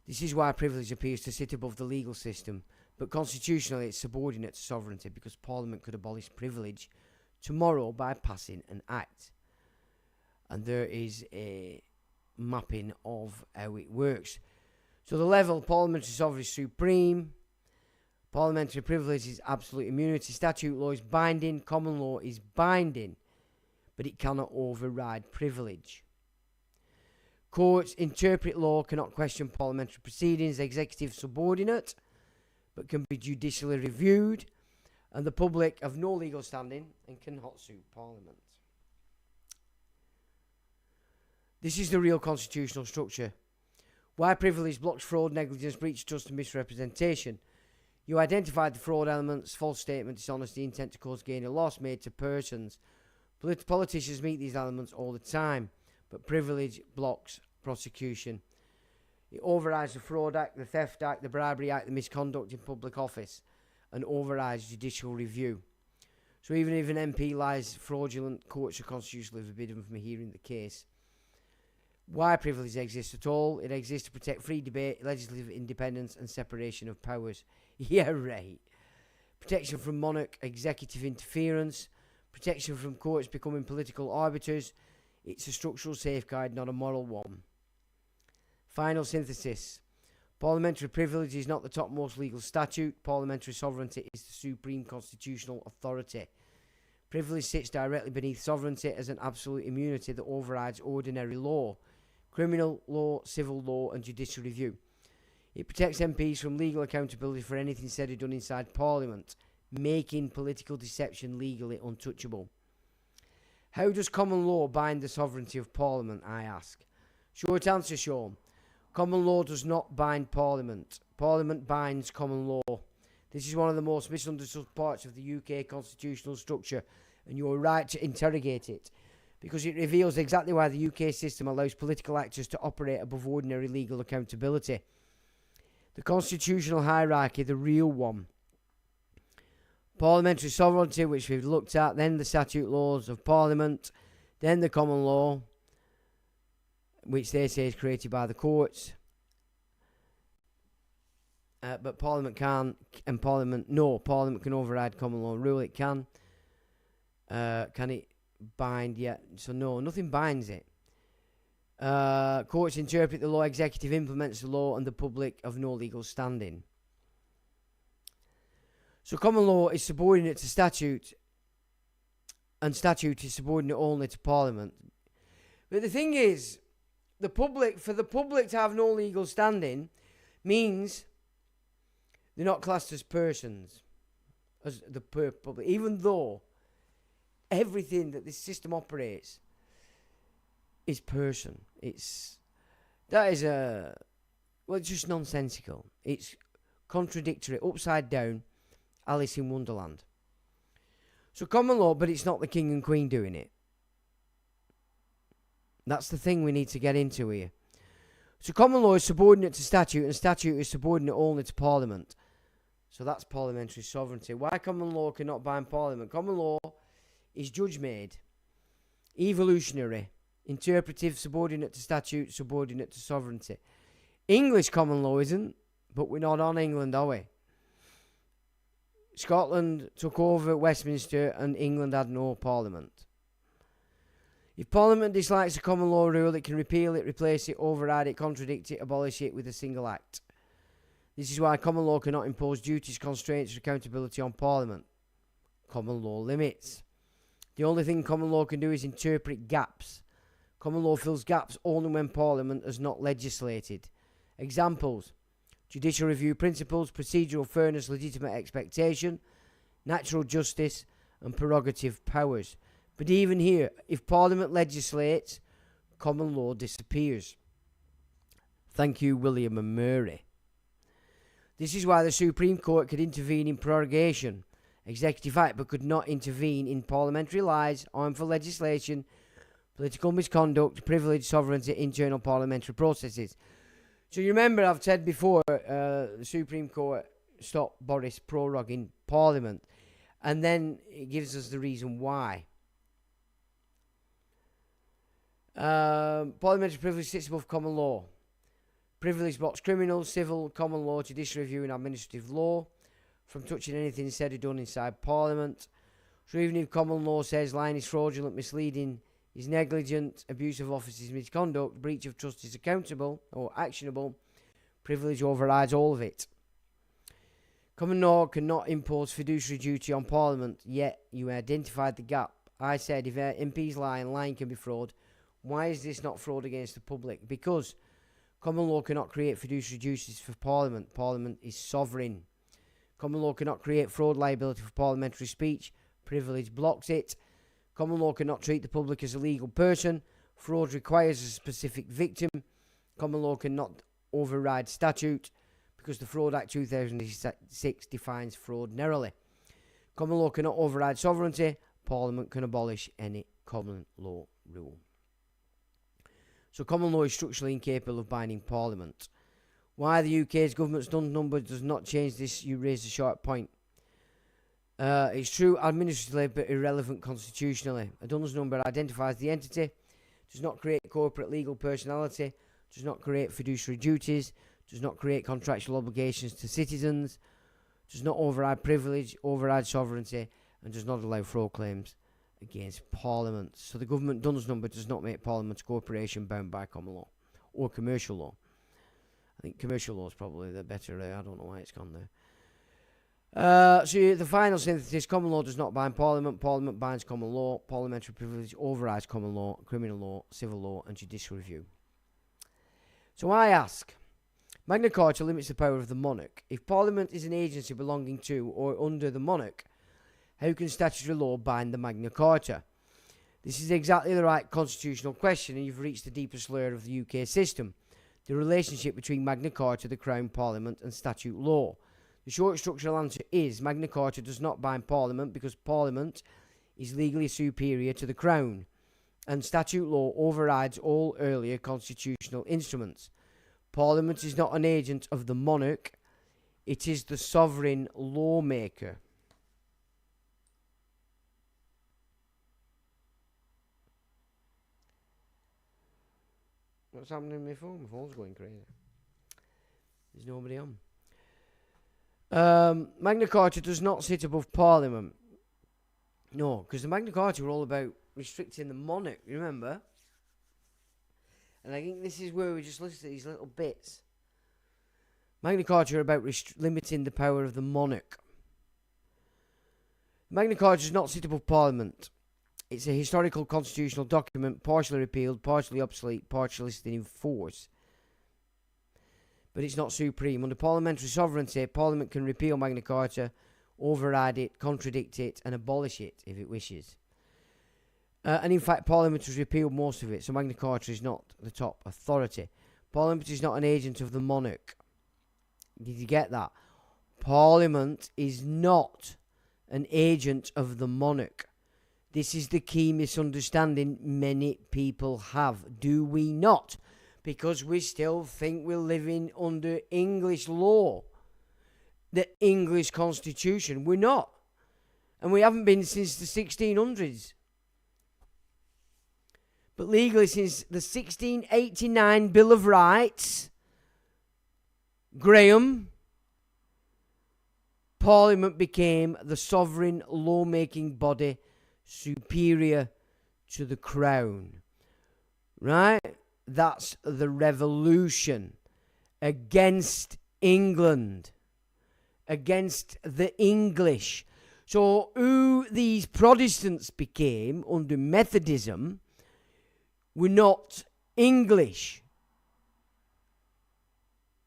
This is why privilege appears to sit above the legal system, but constitutionally it's subordinate to sovereignty, because Parliament could abolish privilege tomorrow by passing an act. And there is a mapping of how it works. So the level, parliamentary sovereignty is supreme. Parliamentary privilege is absolute immunity. Statute law is binding. Common law is binding, but it cannot override privilege. Courts interpret law, cannot question parliamentary proceedings. Executive subordinate, but can be judicially reviewed. And the public have no legal standing and cannot sue Parliament. This is the real constitutional structure. Why privilege blocks fraud, negligence, breach of trust and misrepresentation. You identified the fraud elements: false statement, dishonesty, intent to cause gain or loss made to persons. Politicians meet these elements all the time, but privilege blocks prosecution. It overrides the Fraud Act, the Theft Act, the Bribery Act, the Misconduct in Public Office, and overrides judicial review. So even if an MP lies fraudulent, courts are constitutionally forbidden from hearing the case. Why privilege exists at all? It exists to protect free debate, legislative independence, and separation of powers. Yeah, right. Protection from monarch executive interference. Protection from courts becoming political arbiters. It's a structural safeguard, not a moral one. Final synthesis. Parliamentary privilege is not the topmost legal statute. Parliamentary sovereignty is the supreme constitutional authority. Privilege sits directly beneath sovereignty as an absolute immunity that overrides ordinary law, criminal law, civil law, and judicial review. It protects MPs from legal accountability for anything said or done inside Parliament, making political deception legally untouchable. How does common law bind the sovereignty of Parliament, I ask? Short answer, Sean. Common law does not bind Parliament. Parliament binds common law. This is one of the most misunderstood parts of the UK constitutional structure, and you are right to interrogate it, because it reveals exactly why the UK system allows political actors to operate above ordinary legal accountability. The constitutional hierarchy, the real one. Parliamentary sovereignty, which we've looked at, then the statute laws of Parliament, then the common law, which they say is created by the courts. But Parliament can't, and Parliament can override common law rule. It can. Can it bind? Yeah. So no, nothing binds it. Courts interpret the law, executive implements the law, and the public have no legal standing. So common law is subordinate to statute, and statute is subordinate only to Parliament. But the thing is, for the public to have no legal standing means they're not classed as persons, as the public, even though everything that this system operates is person. It's just nonsensical. It's contradictory, upside down, Alice in Wonderland. So common law, but it's not the king and queen doing it. That's the thing we need to get into here. So common law is subordinate to statute, and statute is subordinate only to Parliament. So that's parliamentary sovereignty. Why common law cannot bind Parliament? Common law is judge-made, evolutionary, interpretive, subordinate to statute, subordinate to sovereignty. English common law isn't, but we're not on England, are we? Scotland took over Westminster and England had no Parliament. If Parliament dislikes a common law rule, it can repeal it, replace it, override it, contradict it, abolish it with a single act. This is why common law cannot impose duties, constraints, or accountability on Parliament. Common law limits. The only thing common law can do is interpret gaps. Common law fills gaps only when Parliament has not legislated. Examples: judicial review principles, procedural fairness, legitimate expectation, natural justice, and prerogative powers. But even here, if Parliament legislates, common law disappears. Thank you, William and Murray. This is why the Supreme Court could intervene in prorogation, executive act, but could not intervene in parliamentary lies, harmful legislation, political misconduct, privilege, sovereignty, internal parliamentary processes. So you remember I've said before, the Supreme Court stopped Boris proroguing Parliament, and then it gives us the reason why. Parliamentary privilege sits above common law. Privilege blocks criminals, civil, common law, judicial review and administrative law from touching anything said or done inside Parliament. So even if common law says lying is fraudulent, misleading is negligent, abuse of office is misconduct, breach of trust is accountable or actionable, privilege overrides all of it. Common law cannot impose fiduciary duty on Parliament, yet you identified the gap. I said if MPs lie and lying can be fraud, why is this not fraud against the public? Because common law cannot create fiduciary duties for Parliament. Parliament is sovereign. Common law cannot create fraud liability for parliamentary speech. Privilege blocks it. Common law cannot treat the public as a legal person. Fraud requires a specific victim. Common law cannot override statute because the Fraud Act 2006 defines fraud narrowly. Common law cannot override sovereignty. Parliament can abolish any common law rule. So common law is structurally incapable of binding Parliament. Why the UK's government's DUNS number does not change this, you raised a sharp point. It's true administratively but irrelevant constitutionally. A DUNS number identifies the entity, does not create corporate legal personality, does not create fiduciary duties, does not create contractual obligations to citizens, does not override privilege, override sovereignty, and does not allow fraud claims against Parliament. So the government DUNS number does not make Parliament a corporation bound by common law or commercial law. I think commercial law is probably the better. I don't know why it's gone there. So the final synthesis: common law does not bind Parliament. Parliament binds common law. Parliamentary privilege overrides common law, criminal law, civil law, and judicial review. So I ask: Magna Carta limits the power of the monarch. If Parliament is an agency belonging to or under the monarch, how can statutory law bind the Magna Carta? This is exactly the right constitutional question, and you've reached the deepest layer of the UK system: the relationship between Magna Carta, the Crown, Parliament, and statute law. The short structural answer is Magna Carta does not bind Parliament because Parliament is legally superior to the Crown, and statute law overrides all earlier constitutional instruments. Parliament is not an agent of the monarch, it is the sovereign lawmaker. What's happening with my phone? My phone's going crazy. There's nobody on. Magna Carta does not sit above Parliament. No, because the Magna Carta were all about restricting the monarch, you remember? And I think this is where we just listen to these little bits. Magna Carta are about limiting the power of the monarch. Magna Carta does not sit above Parliament. It's a historical constitutional document, partially repealed, partially obsolete, partially listed in force. But it's not supreme. Under parliamentary sovereignty, Parliament can repeal Magna Carta, override it, contradict it, and abolish it if it wishes. And in fact, Parliament has repealed most of it, so Magna Carta is not the top authority. Parliament is not an agent of the monarch. Did you get that? Parliament is not an agent of the monarch. This is the key misunderstanding many people have. Do we not? Because we still think we're living under English law, the English constitution. We're not. And we haven't been since the 1600s. But legally, since the 1689 Bill of Rights, Graham, Parliament became the sovereign lawmaking body superior to the Crown. Right? That's the revolution against England, against the English. So who these Protestants became under Methodism were not English.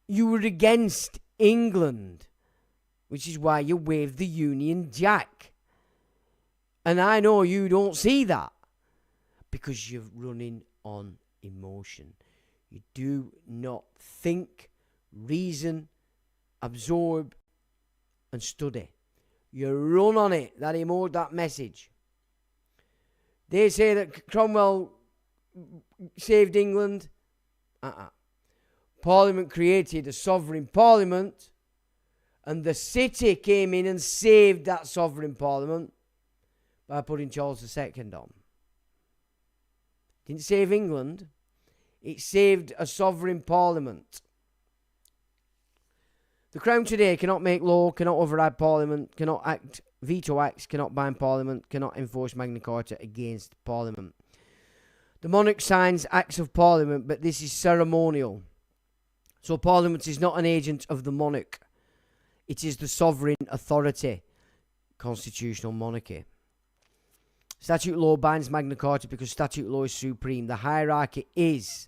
You were against England, which is why you waved the Union Jack. And I know you don't see that because you're running on emotion. You do not think, reason, absorb, and study. You run on it, that message. They say that Cromwell saved England. Parliament created a sovereign parliament, and the city came in and saved that sovereign parliament by putting Charles II on. Didn't save England. It saved a sovereign parliament. The Crown today cannot make law, cannot override Parliament, cannot act, veto acts, cannot bind Parliament, cannot enforce Magna Carta against Parliament. The monarch signs acts of Parliament, but this is ceremonial. So Parliament is not an agent of the monarch. It is the sovereign authority, constitutional monarchy. Statute law binds Magna Carta because statute law is supreme. The hierarchy is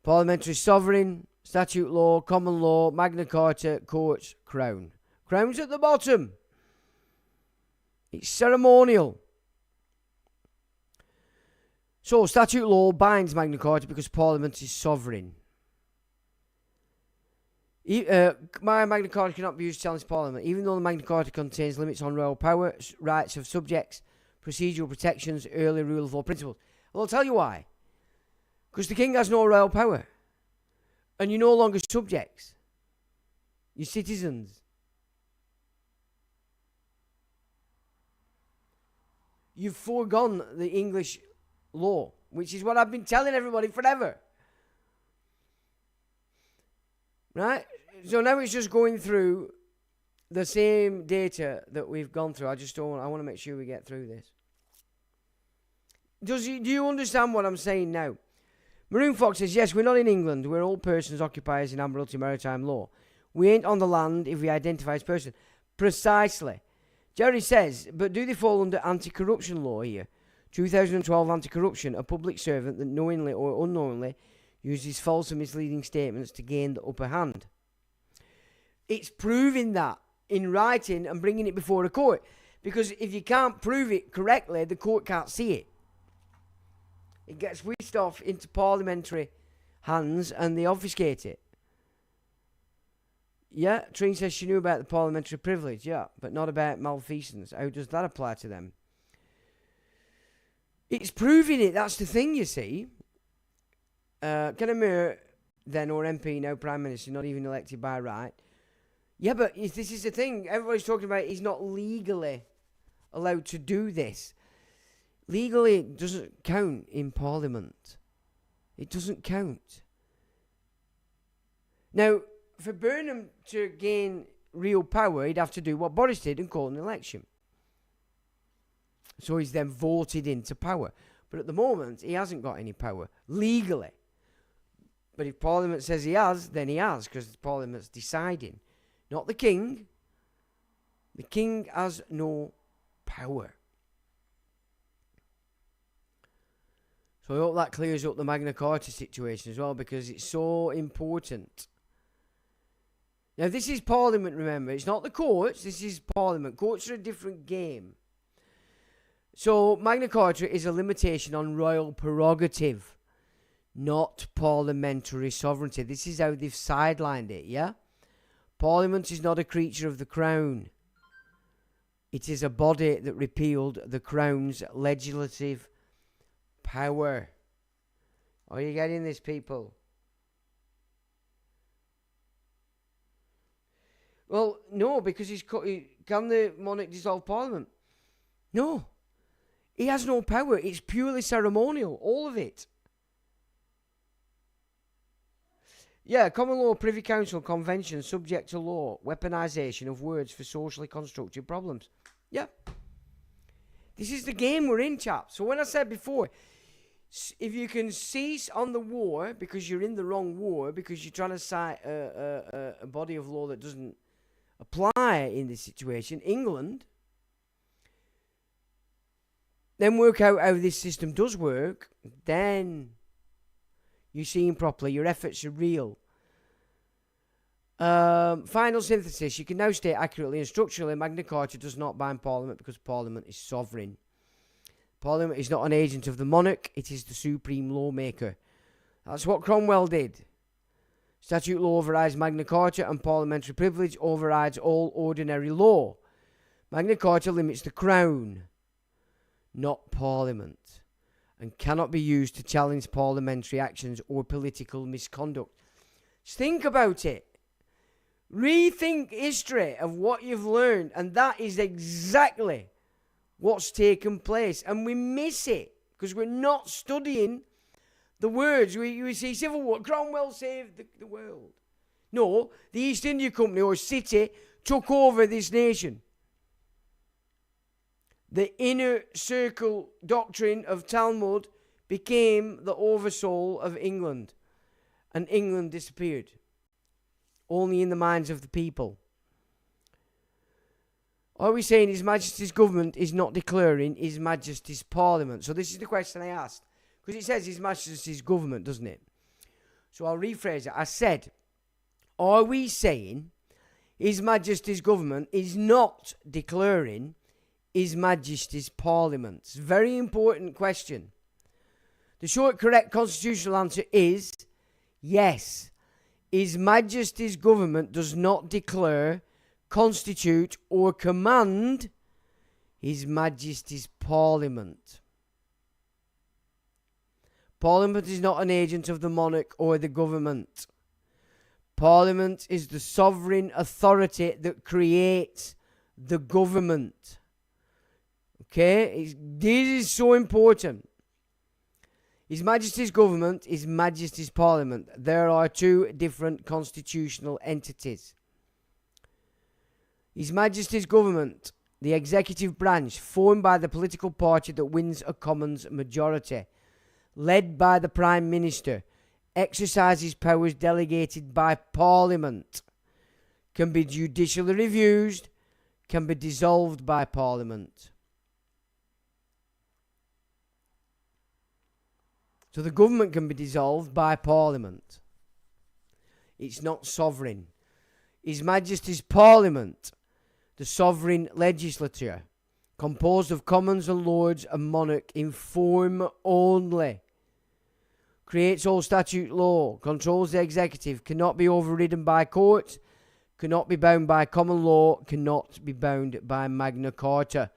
parliamentary sovereign, statute law, common law, Magna Carta, courts, Crown. Crown's at the bottom. It's ceremonial. So statute law binds Magna Carta because Parliament is sovereign. My Magna Carta cannot be used to challenge Parliament, even though the Magna Carta contains limits on royal power, rights of subjects, procedural protections, early rule of law principles. Well, I'll tell you why. Because the king has no royal power. And you're no longer subjects. You're citizens. You've foregone the English law, which is what I've been telling everybody forever. Right? So now it's just going through the same data that we've gone through. I want to make sure we get through this. Do you understand what I'm saying now? Maroon Fox says, yes, we're not in England. We're all persons occupiers in Admiralty Maritime Law. We ain't on the land if we identify as person. Precisely. Jerry says, but do they fall under anti-corruption law here? 2012 anti-corruption, a public servant that knowingly or unknowingly uses false and misleading statements to gain the upper hand. It's proving that in writing and bringing it before a court. Because if you can't prove it correctly, the court can't see it. It gets whisked off into parliamentary hands and they obfuscate it. Yeah, Trine says she knew about the parliamentary privilege, yeah, but not about malfeasance. How does that apply to them? It's proving it, that's the thing, you see. Can a mayor then, or MP, now Prime Minister, not even elected by right? Yeah, but this is the thing. Everybody's talking about he's not legally allowed to do this. Legally, it doesn't count in Parliament. It doesn't count. Now, for Burnham to gain real power, he'd have to do what Boris did and call an election. So he's then voted into power. But at the moment, he hasn't got any power, legally. But if Parliament says he has, then he has, because Parliament's deciding. Not the King. The King has no power. So I hope that clears up the Magna Carta situation as well, because it's so important. Now, this is Parliament, remember. It's not the courts. This is Parliament. Courts are a different game. So, Magna Carta is a limitation on royal prerogative, not parliamentary sovereignty. This is how they've sidelined it, yeah? Parliament is not a creature of the Crown. It is a body that repealed the Crown's legislative power. Are you getting this, people? Well, no, because can the monarch dissolve Parliament? No. He has no power. It's purely ceremonial, all of it. Yeah, common law, Privy Council, convention, subject to law, weaponisation of words for socially constructed problems. Yeah. This is the game we're in, chaps. So when I said before, if you can cease on the war because you're in the wrong war, because you're trying to cite a body of law that doesn't apply in this situation, England, then work out how this system does work, then you're seeing properly, your efforts are real. Final synthesis, you can now state accurately and structurally Magna Carta does not bind Parliament because Parliament is sovereign. Parliament is not an agent of the monarch, it is the supreme lawmaker. That's what Cromwell did. Statute law overrides Magna Carta and parliamentary privilege overrides all ordinary law. Magna Carta limits the Crown, not Parliament, and cannot be used to challenge parliamentary actions or political misconduct. Just think about it. Rethink history of what you've learned, and that is exactly what's taken place. And we miss it because we're not studying the words. We see Civil War, Cromwell saved the world. No, the East India Company or City took over this nation. The inner circle doctrine of Talmud became the oversoul of England, and England disappeared. Only in the minds of the people. Are we saying His Majesty's government is not declaring His Majesty's Parliament? So this is the question I asked. Because it says His Majesty's government, doesn't it? So I'll rephrase it. I said, are we saying His Majesty's government is not declaring His Majesty's Parliament? It's a very important question. The short, correct constitutional answer is yes. His Majesty's government does not declare, constitute, or command His Majesty's Parliament. Parliament is not an agent of the monarch or the government. Parliament is the sovereign authority that creates the government. Okay? This is so important. His Majesty's government, His Majesty's Parliament. There are two different constitutional entities. His Majesty's government, the executive branch, formed by the political party that wins a Commons majority, led by the Prime Minister, exercises powers delegated by Parliament, can be judicially reviewed, can be dissolved by Parliament. So the government can be dissolved by Parliament. It's not sovereign. His Majesty's Parliament, the sovereign legislature, composed of Commons and Lords and Monarch in form only, creates all statute law, controls the executive, cannot be overridden by courts, cannot be bound by common law, cannot be bound by Magna Carta.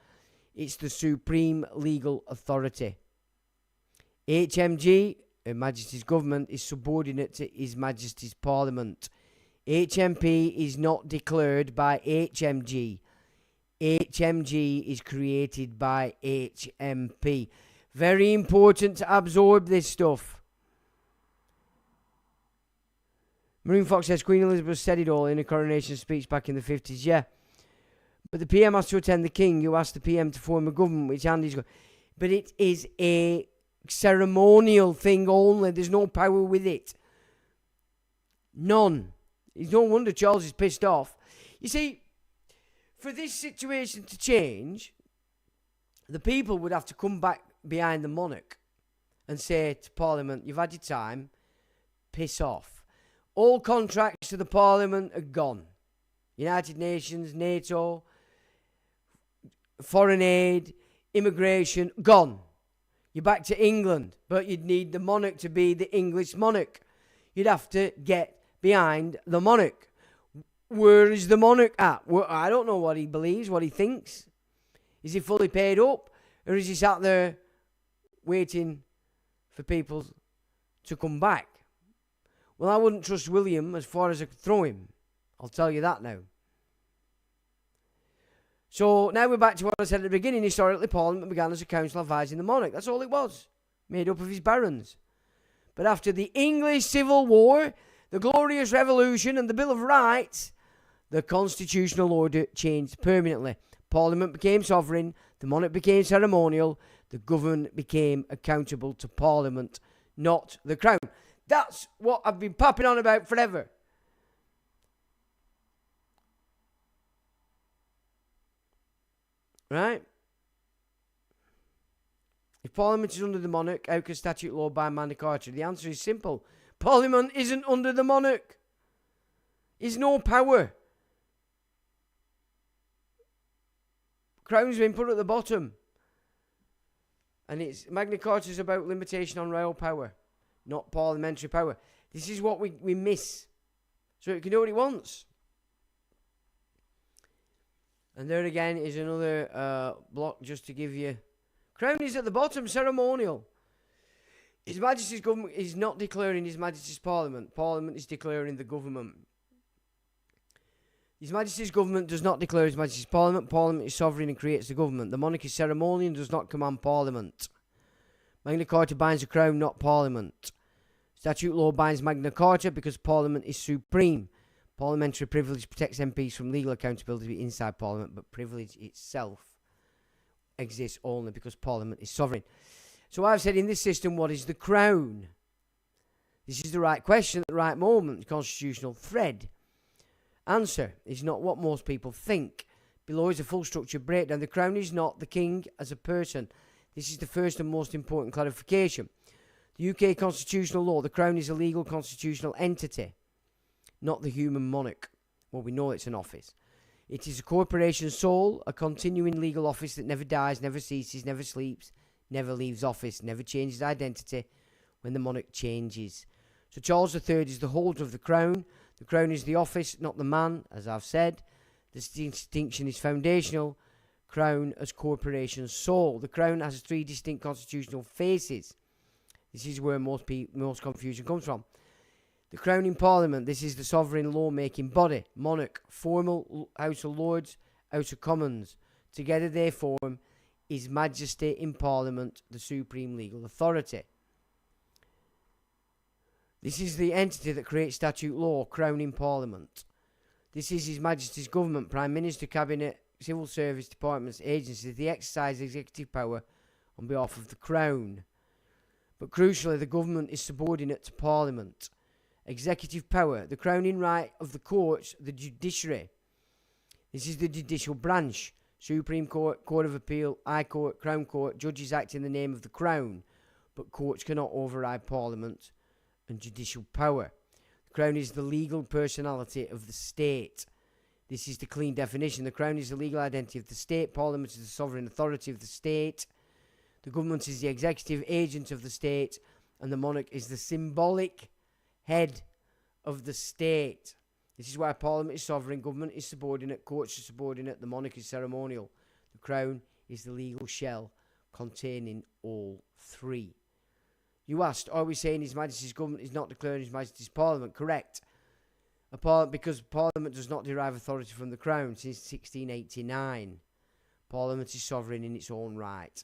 It's the supreme legal authority. HMG, Her Majesty's Government, is subordinate to His Majesty's Parliament. HMP is not declared by HMG. HMG is created by HMP. Very important to absorb this stuff. Maroon Fox says Queen Elizabeth said it all in a coronation speech back in the 50s. Yeah. But the PM has to attend the King. You ask the PM to form a government, which Andy's got. But it is a ceremonial thing only. There's no power with it. None. It's no wonder Charles is pissed off. You see, for this situation to change, the people would have to come back behind the monarch and say to Parliament, you've had your time, piss off. All contracts to the Parliament are gone. United Nations, NATO, foreign aid, immigration, gone. You're back to England, but you'd need the monarch to be the English monarch. You'd have to get behind the monarch. Where is the monarch at? Well, I don't know what he believes, what he thinks. Is he fully paid up? Or is he sat there waiting for people to come back? Well, I wouldn't trust William as far as I could throw him. I'll tell you that now. So now we're back to what I said at the beginning. Historically, Parliament began as a council advising the monarch. That's all it was. Made up of his barons. But after the English Civil War, the Glorious Revolution and the Bill of Rights, the constitutional order changed permanently. Parliament became sovereign, the monarch became ceremonial, the government became accountable to Parliament, not the Crown. That's what I've been popping on about forever. Right? If Parliament is under the monarch, how can statute law bind Magna Carta? The answer is simple. Parliament isn't under the monarch. There's no power. Crown's been put at the bottom. And it's Magna Carta is about limitation on royal power, not parliamentary power. This is what we miss. So it can do what it wants. And there again is another block just to give you. Crown is at the bottom, ceremonial. His Majesty's government is not declaring His Majesty's Parliament. Parliament is declaring the government. His Majesty's government does not declare His Majesty's Parliament. Parliament is sovereign and creates the government. The monarch is ceremonial and does not command Parliament. Magna Carta binds the Crown, not Parliament. Statute law binds Magna Carta because Parliament is supreme. Parliamentary privilege protects MPs from legal accountability inside Parliament, but privilege itself exists only because Parliament is sovereign. So I've said in this system, what is the Crown? This is the right question at the right moment. Constitutional thread. Answer is not what most people think. Below is a full structure breakdown. The Crown is not the King as a person. This is the first and most important clarification. The UK constitutional law, the Crown is a legal constitutional entity, not the human monarch. Well, we know it's an office. It is a corporation sole, a continuing legal office that never dies, never ceases, never sleeps, never leaves office, never changes identity when the monarch changes. So Charles III is the holder of the Crown. The Crown is the office, not the man, as I've said. This distinction is foundational. Crown as corporation sole. The Crown has 3 distinct constitutional faces. This is where most confusion comes from. The Crown in Parliament, this is the sovereign law-making body. Monarch, formal House of Lords, House of Commons. Together they form His Majesty in Parliament, the supreme legal authority. This is the entity that creates statute law, Crown in Parliament. This is His Majesty's government, Prime Minister, Cabinet, Civil Service, departments, agencies. They exercise executive power on behalf of the Crown. But crucially, the government is subordinate to Parliament. Executive power, the crowning right of the courts, the judiciary. This is the judicial branch. Supreme Court, Court of Appeal, High Court, Crown Court. Judges act in the name of the Crown, but courts cannot override Parliament and judicial power. The Crown is the legal personality of the state. This is the clean definition. The Crown is the legal identity of the state. Parliament is the sovereign authority of the state. The government is the executive agent of the state. And the monarch is the symbolic head of the state. This is why Parliament is sovereign, government is subordinate, courts are subordinate, the monarch is ceremonial. The Crown is the legal shell containing all 3. You asked, are we saying His Majesty's government is not declaring His Majesty's Parliament? Correct. Because Parliament does not derive authority from the Crown since 1689. Parliament is sovereign in its own right.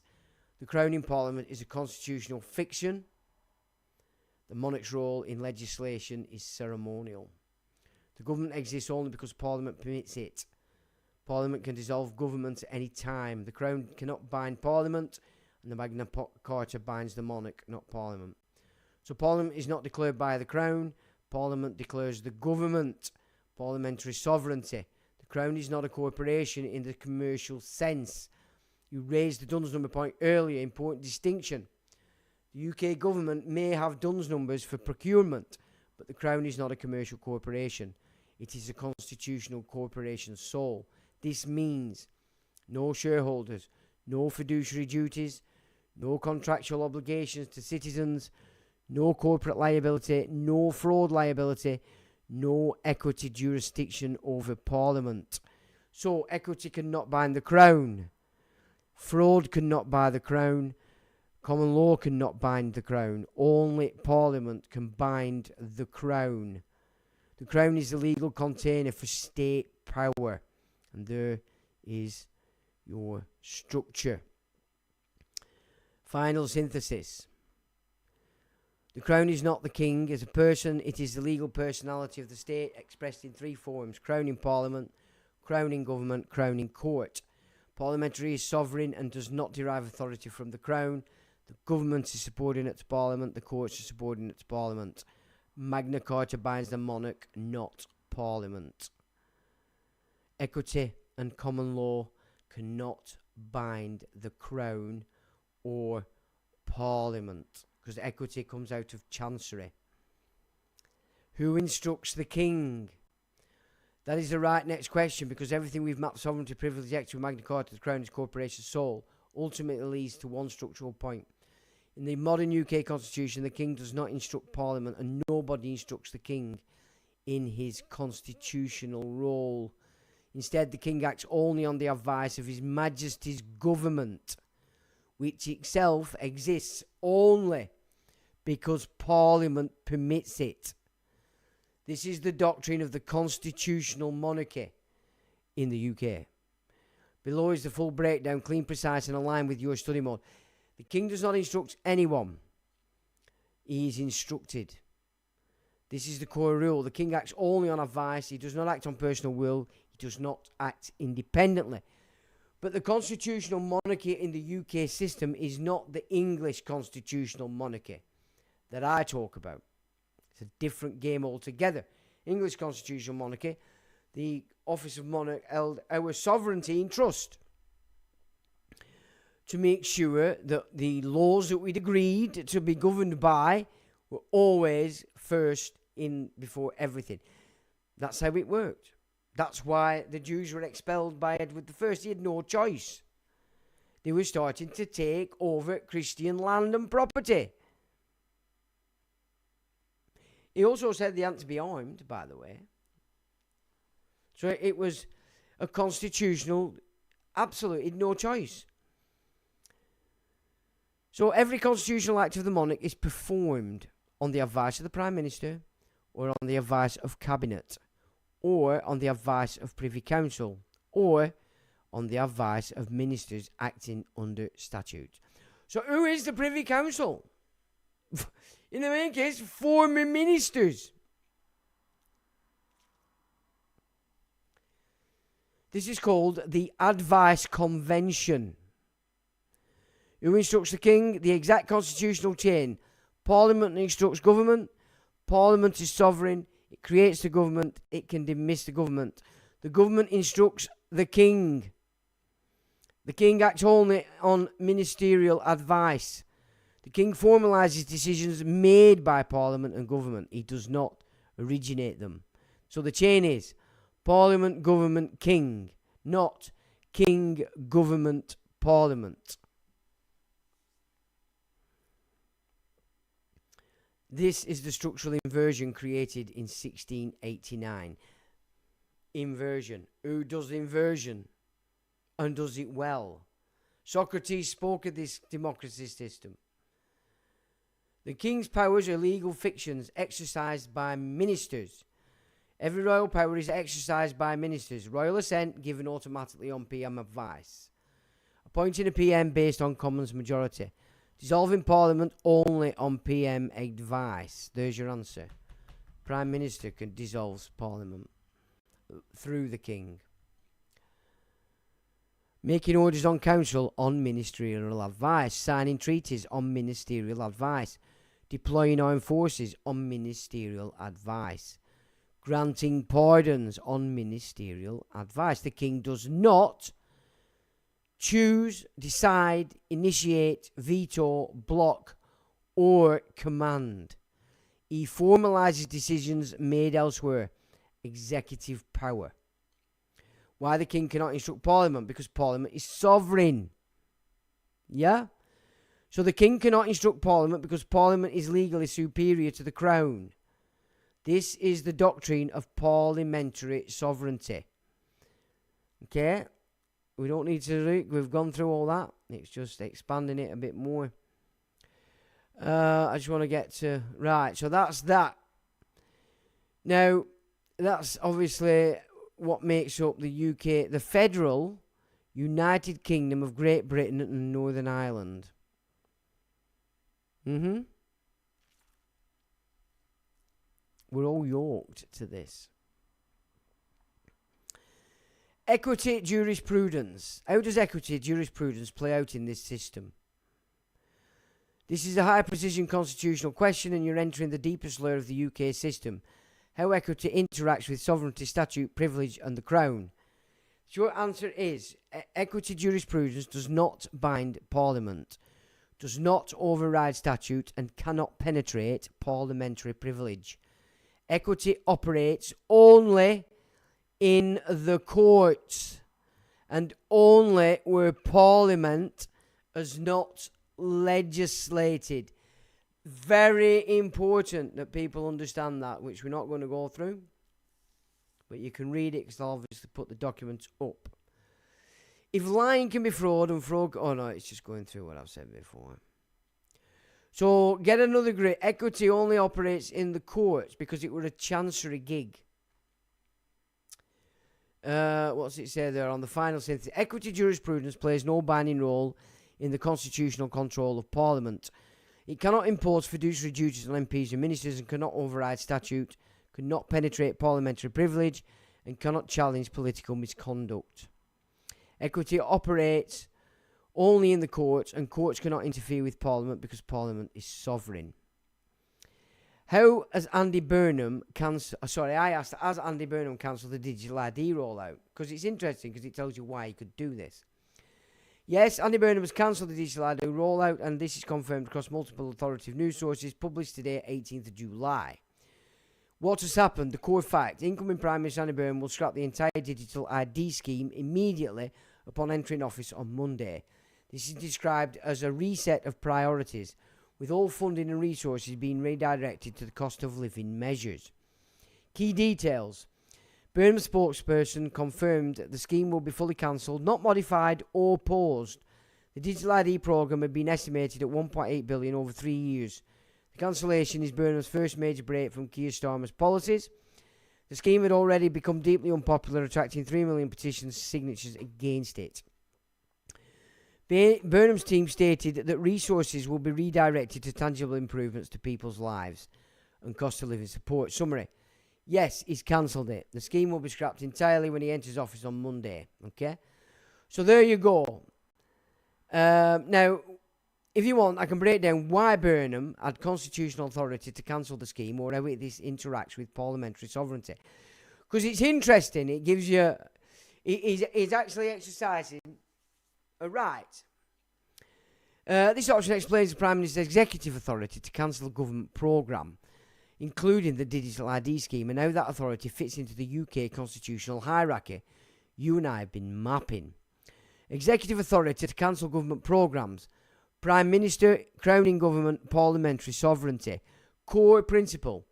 The Crown in Parliament is a constitutional fiction. The monarch's role in legislation is ceremonial. The government exists only because Parliament permits it. Parliament can dissolve government at any time. The Crown cannot bind Parliament, and the Magna Carta binds the monarch, not Parliament. So Parliament is not declared by the Crown. Parliament declares the government. Parliamentary sovereignty. The Crown is not a corporation in the commercial sense. You raised the Duns number point earlier, important distinction. The UK government may have Duns numbers for procurement, but the Crown is not a commercial corporation. It is a constitutional corporation sole. This means no shareholders, no fiduciary duties, no contractual obligations to citizens, no corporate liability, no fraud liability, no equity jurisdiction over Parliament. So equity cannot bind the Crown. Fraud cannot bind the Crown. Common law cannot bind the Crown. Only Parliament can bind the Crown. The Crown is the legal container for state power. And there is your structure. Final synthesis. The Crown is not the King. As a person, it is the legal personality of the state expressed in three forms: Crown in Parliament, Crown in Government, Crown in Court. Parliamentary is sovereign and does not derive authority from the Crown. The government is subordinate to Parliament. The courts are subordinate to Parliament. Magna Carta binds the monarch, not Parliament. Equity and common law cannot bind the Crown or Parliament, because equity comes out of Chancery. Who instructs the King? That is the right next question, because everything we've mapped: sovereignty, privilege, equity, Magna Carta, the Crown is corporation sole, ultimately leads to one structural point. In the modern UK Constitution, the King does not instruct Parliament, and nobody instructs the King in his constitutional role. Instead, the King acts only on the advice of His Majesty's government, which itself exists only because Parliament permits it. This is the doctrine of the constitutional monarchy in the UK. Below is the full breakdown, clean, precise, and aligned with your study mode. The King does not instruct anyone. He is instructed. This is the core rule. The King acts only on advice. He does not act on personal will. He does not act independently. But the constitutional monarchy in the UK system is not the English constitutional monarchy that I talk about. It's a different game altogether. English constitutional monarchy, the office of monarch held our sovereignty in trust to make sure that the laws that we'd agreed to be governed by were always first in before everything. That's how it worked. That's why the Jews were expelled by Edward I. He had no choice. They were starting to take over Christian land and property. He also said they hadn't to be armed, by the way. So it was a constitutional, absolutely no choice. So every constitutional act of the monarch is performed on the advice of the Prime Minister, or on the advice of Cabinet, or on the advice of Privy Council, or on the advice of ministers acting under statute. So who is the Privy Council? In the main case, former ministers. This is called the Advice Convention. Who instructs the King? The exact constitutional chain. Parliament instructs government. Parliament is sovereign. It creates the government. It can dismiss the government. The government instructs the King. The King acts only on ministerial advice. The King formalises decisions made by Parliament and government. He does not originate them. So the chain is Parliament, government, King, not King, government, Parliament. This is the structural inversion created in 1689. Inversion. Who does inversion and does it well? Socrates spoke of this democracy system. The King's powers are legal fictions exercised by ministers. Every royal power is exercised by ministers. Royal assent given automatically on PM advice. Appointing a PM based on Commons majority. Dissolving Parliament only on PM advice. There's your answer. Prime Minister can dissolve Parliament through the King. Making orders on Council on ministerial advice. Signing treaties on ministerial advice. Deploying armed forces on ministerial advice. Granting pardons on ministerial advice. The King does not choose, decide, initiate, veto, block, or command. He formalises decisions made elsewhere. Executive power. Why the King cannot instruct Parliament? Because Parliament is sovereign. Yeah? So the King cannot instruct Parliament because Parliament is legally superior to the Crown. This is the doctrine of parliamentary sovereignty. Okay? We don't need to, we've gone through all that. It's just expanding it a bit more. I just want to get to, right, so that's that. Now, that's obviously what makes up the UK, the Federal United Kingdom of Great Britain and Northern Ireland. We're all yoked to this. Equity jurisprudence. How does equity jurisprudence play out in this system? This is a high-precision constitutional question, and you're entering the deepest layer of the UK system. How equity interacts with sovereignty, statute, privilege, and the Crown. Short answer is, equity jurisprudence does not bind Parliament, does not override statute, and cannot penetrate parliamentary privilege. Equity operates only in the courts, and only where Parliament has not legislated. Very important that people understand that, which we're not going to go through, but you can read it because I'll obviously put the documents up. If lying can be fraud and fraud, oh no, it's just going through what I've said before. So get another grade. Equity only operates in the courts because it were a chancery gig. What's it say there on the final sentence? Equity jurisprudence plays no binding role in the constitutional control of Parliament. It cannot impose fiduciary duties on MPs and ministers and cannot override statute, cannot penetrate parliamentary privilege, and cannot challenge political misconduct. Equity operates only in the courts, and courts cannot interfere with Parliament because Parliament is sovereign. How has Andy Burnham cancelled... has Andy Burnham cancelled the digital ID rollout? Because it's interesting, because it tells you why he could do this. Yes, Andy Burnham has cancelled the digital ID rollout, and this is confirmed across multiple authoritative news sources, published today, 18th of July. What has happened? The core fact. Incoming Prime Minister Andy Burnham will scrap the entire digital ID scheme immediately upon entering office on Monday. This is described as a reset of priorities, with all funding and resources being redirected to the cost of living measures. Key details. Burnham's spokesperson confirmed the scheme will be fully cancelled, not modified or paused. The digital ID programme had been estimated at $1.8 billion over 3 years. The cancellation is Burnham's first major break from Keir Starmer's policies. The scheme had already become deeply unpopular, attracting 3 million petition signatures against it. Burnham's team stated that resources will be redirected to tangible improvements to people's lives and cost of living support. Summary. Yes, he's cancelled it. The scheme will be scrapped entirely when he enters office on Monday. Okay? So there you go. Now, if you want, I can break down why Burnham had constitutional authority to cancel the scheme or how this interacts with parliamentary sovereignty. Because it's interesting. It gives you... He's actually exercising a right. This option explains the Prime Minister's executive authority to cancel a government programme, including the digital ID scheme, and how that authority fits into the UK constitutional hierarchy you and I have been mapping. Executive authority to cancel government programmes. Prime Minister, crowning government, parliamentary sovereignty. Core principle.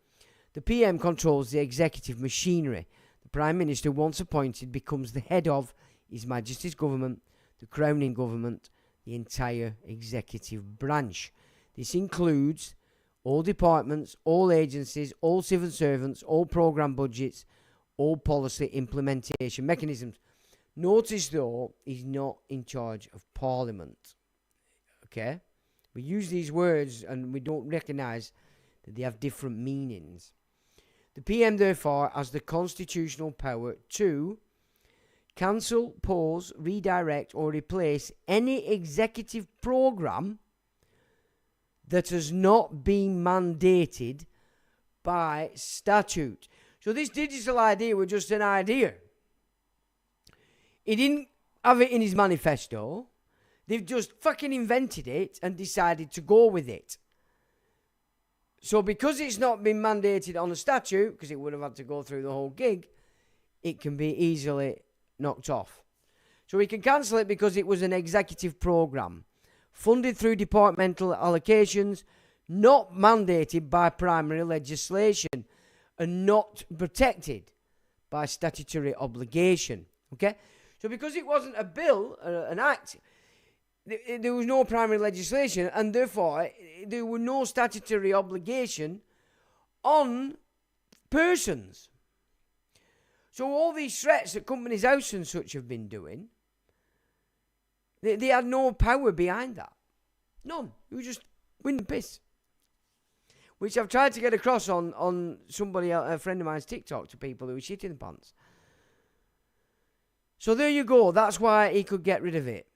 The PM controls the executive machinery. The Prime Minister, once appointed, becomes the head of His Majesty's government, the crowning government, the entire executive branch. This includes all departments, all agencies, all civil servants, all programme budgets, all policy implementation mechanisms. Notice, though, he's not in charge of Parliament. Okay? We use these words and we don't recognise that they have different meanings. The PM, therefore, has the constitutional power to cancel, pause, redirect, or replace any executive programme that has not been mandated by statute. So this digital idea was just an idea. He didn't have it in his manifesto. They've just fucking invented it and decided to go with it. So because it's not been mandated on a statute, because it would have had to go through the whole gig, it can be easily knocked off. So we can cancel it because it was an executive programme, funded through departmental allocations, not mandated by primary legislation, and not protected by statutory obligation. Okay? So because it wasn't a bill, an act, there was no primary legislation, and therefore there were no statutory obligation on persons. So all these threats that Companies House and such have been doing, they had no power behind that. None. It was just wind and piss. Which I've tried to get across on somebody, a friend of mine's TikTok, to people who are shitting the pants. So there you go. That's why he could get rid of it.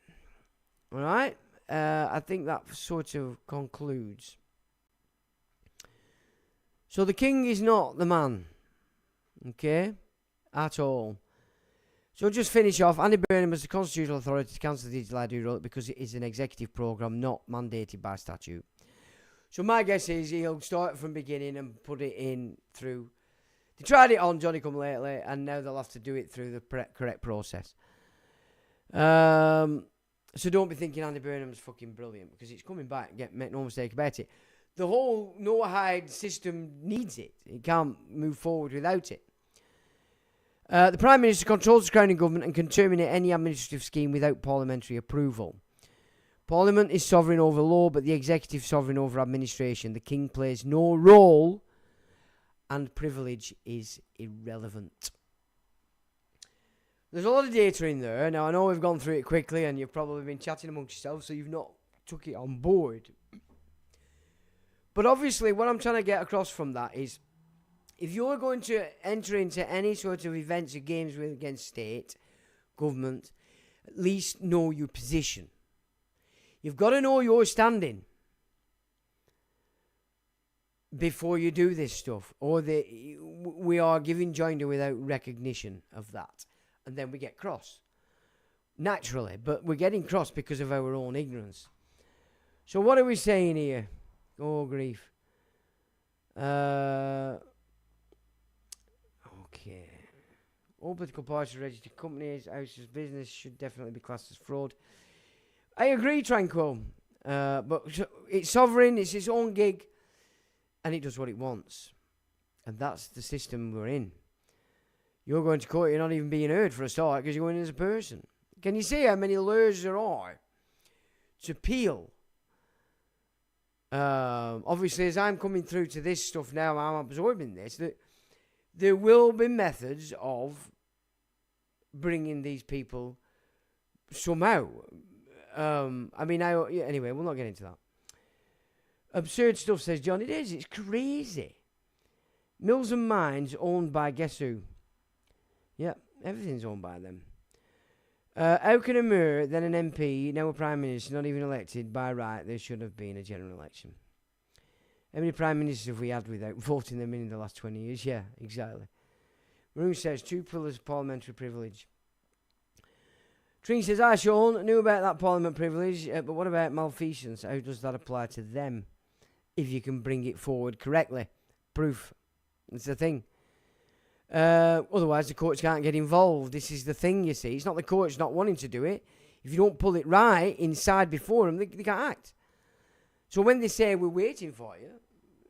All right? I think that sort of concludes. So the king is not the man. Okay? At all. So just finish off. Andy Burnham has the constitutional authority to cancel the digital ID roll because it is an executive programme not mandated by statute. So my guess is he'll start from beginning and put it in through. They tried it on Johnny Come Lately, and now they'll have to do it through the correct process. So don't be thinking Andy Burnham's fucking brilliant, because it's coming back. Make no mistake about it. The whole no-hide system needs it. It can't move forward without it. The Prime Minister controls the Crown government and can terminate any administrative scheme without parliamentary approval. Parliament is sovereign over law, but the executive sovereign over administration. The King plays no role, and privilege is irrelevant. There's a lot of data in there. Now, I know we've gone through it quickly, and you've probably been chatting amongst yourselves, so you've not took it on board. But obviously, what I'm trying to get across from that is, if you're going to enter into any sort of events or games against state, government, at least know your position. You've got to know your standing before you do this stuff, or we are giving joinder without recognition of that, and then we get cross. Naturally, but we're getting cross because of our own ignorance. So what are we saying here? Oh, grief. Okay. All political parties, registered companies, houses, business should definitely be classed as fraud. I agree, Tranquil. But it's sovereign, it's its own gig, and it does what it wants. And that's the system we're in. You're going to court, you're not even being heard for a start, because you're going in as a person. Can you see how many lawyers there are to appeal? Obviously, as I'm coming through to this stuff now, I'm absorbing this, that there will be methods of bringing these people somehow. Anyway, we'll not get into that. Absurd stuff, says John. It is. It's crazy. Mills and Mines owned by guess who? Yeah, everything's owned by them. How can a mayor, then an MP, now a Prime Minister, not even elected by right, there should have been a general election? How many Prime Ministers have we had without voting them in the last 20 years? Yeah, exactly. Maroon says, 2 pillars of parliamentary privilege. Tring says, hi Sean, knew about that parliament privilege, but what about malfeasance? How does that apply to them? If you can bring it forward correctly. Proof. That's the thing. Otherwise, the courts can't get involved. This is the thing, you see. It's not the courts not wanting to do it. If you don't pull it right inside before them, they can't act. So when they say we're waiting for you,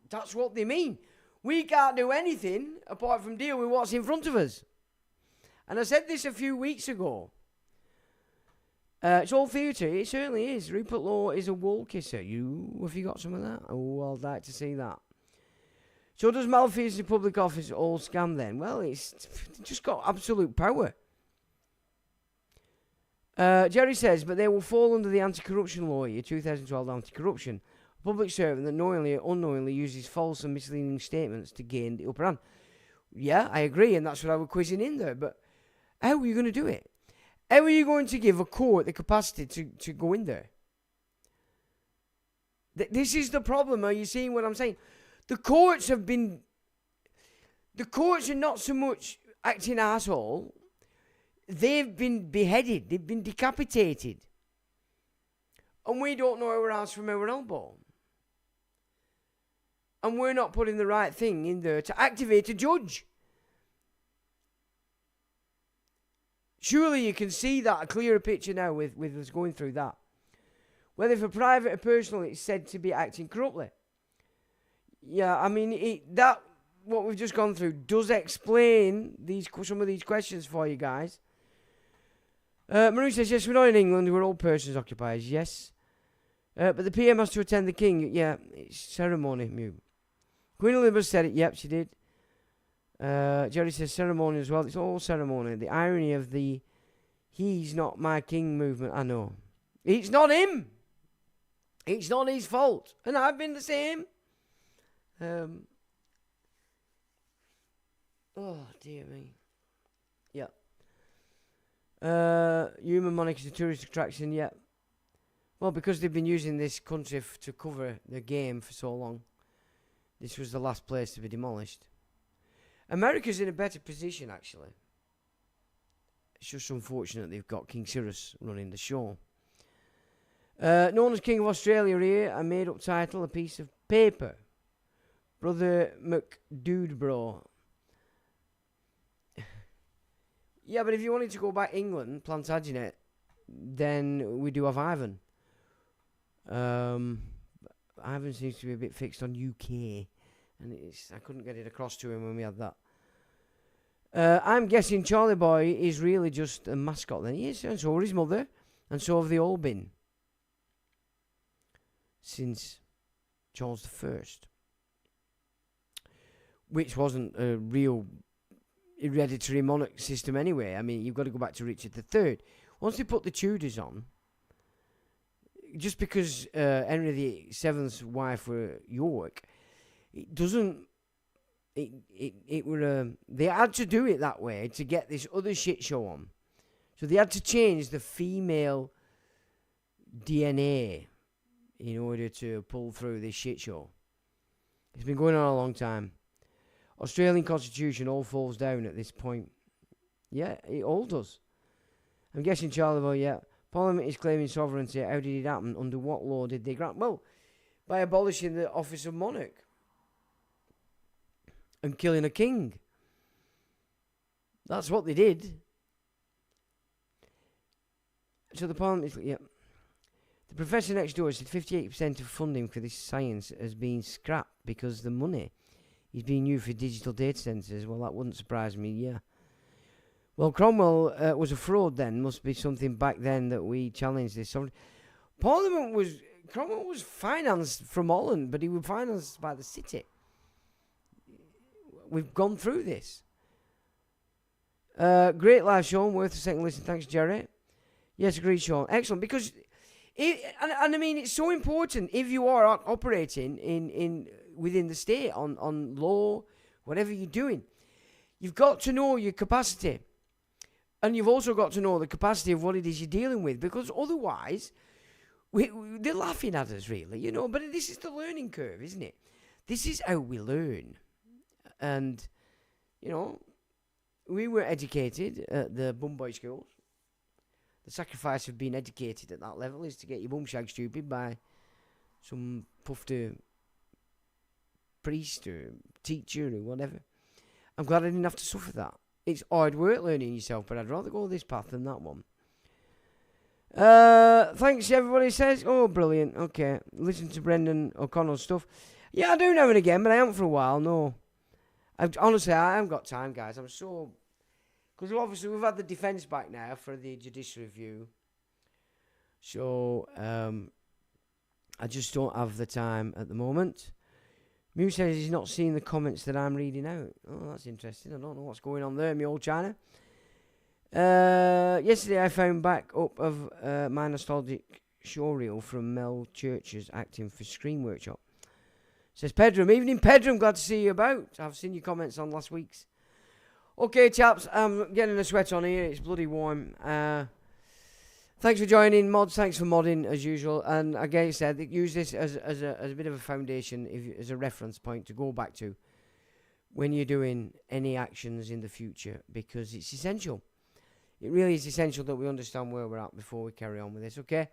that's what they mean. We can't do anything apart from deal with what's in front of us. And I said this a few weeks ago. It's all theatre. It certainly is. Rupert Law is a wall kisser. Have you got some of that? Oh, I'd like to see that. So does malfeasance in public office all scam then? Well, it's just got absolute power. Jerry says, but they will fall under the anti-corruption law here, 2012 anti-corruption. A public servant that knowingly or unknowingly uses false and misleading statements to gain the upper hand. Yeah, I agree, and that's what I was quizzing in there. But how are you going to do it? How are you going to give a court the capacity to go in there? This is the problem. Are you seeing what I'm saying? The courts are not so much acting arsehole. They've been beheaded. They've been decapitated. And we don't know our arse from our elbow. And we're not putting the right thing in there to activate a judge. Surely you can see that a clearer picture now with us going through that. Whether for private or personal, it's said to be acting corruptly. Yeah, I mean, what we've just gone through does explain some of these questions for you guys. Marie says, yes, we're not in England, we're all persons occupiers, yes. But the PM has to attend the King. Yeah, it's ceremony, Mew. Queen Elizabeth said it, yep, she did. Jerry says ceremony as well, it's all ceremony. The irony of the he's not my king movement, I know. It's not him. It's not his fault. And I've been the same. Oh, dear me. Yeah. Human monarch is a tourist attraction, yeah. Well, because they've been using this country to cover the game for so long, this was the last place to be demolished. America's in a better position, actually. It's just unfortunate they've got King Cyrus running the show. Known as King of Australia here, a made-up title, a piece of paper. Brother McDudebro. Yeah, but if you wanted to go back England, Plantagenet, then we do have Ivan. Ivan seems to be a bit fixed on UK, and I couldn't get it across to him when we had that. I'm guessing Charlie Boy is really just a mascot then. He is, and so are his mother, and so have they all been. Since Charles I. Which wasn't a real hereditary monarch system anyway. I mean, you've got to go back to Richard III. Once they put the Tudors on, just because Henry VII's wife were York, it doesn't. It were they had to do it that way to get this other shit show on. So they had to change the female DNA in order to pull through this shit show. It's been going on a long time. Australian Constitution all falls down at this point. Yeah, it all does. I'm guessing Charlie Boy, yeah. Parliament is claiming sovereignty. How did it happen? Under what law did they grant? Well, by abolishing the office of monarch. And killing a king. That's what they did. So the Parliament is, yeah. The professor next door said 58% of funding for this science has been scrapped because the money is being used for digital data centres. Well, that wouldn't surprise me, yeah. Well, Cromwell was a fraud then. Must be something back then that we challenged this. Cromwell was financed from Holland, but he was financed by the city. We've gone through this. Great live, Sean. Worth a second listen. Thanks, Jerry. Yes, agreed, Sean. Excellent. Because, I mean, it's so important if you are operating in within the state on law, whatever you're doing. You've got to know your capacity. And you've also got to know the capacity of what it is you're dealing with. Because otherwise, they're laughing at us, really. You know, but this is the learning curve, isn't it? This is how we learn. And, you know, we were educated at the bum boy schools. The sacrifice of being educated at that level is to get your bum shag stupid by some puffed priest or teacher or whatever. I'm glad I didn't have to suffer that. It's hard work learning yourself, but I'd rather go this path than that one. Thanks, everybody says. Oh, brilliant. Okay. Listen to Brendan O'Connell's stuff. Yeah, I do now and again, but I haven't for a while, no. Honestly, I haven't got time, guys. I'm so... Because obviously we've had the defence back now for the judicial review. So, I just don't have the time at the moment. Mew says he's not seeing the comments that I'm reading out. Oh, that's interesting. I don't know what's going on there, me old China. Yesterday I found back up of my nostalgic showreel from Mel Church's acting for Screen Workshop. Says Pedram. Evening Pedram, glad to see you about. I've seen your comments on last week's. Okay chaps, I'm getting a sweat on here, it's bloody warm. Thanks for joining, mods, thanks for modding as usual. And again I said, use this as a bit of a foundation, as a reference point to go back to when you're doing any actions in the future, because it's essential. It really is essential that we understand where we're at before we carry on with this, okay?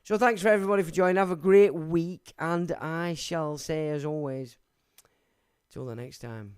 So thanks for everybody for joining. Have a great week, and I shall say, as always, till the next time.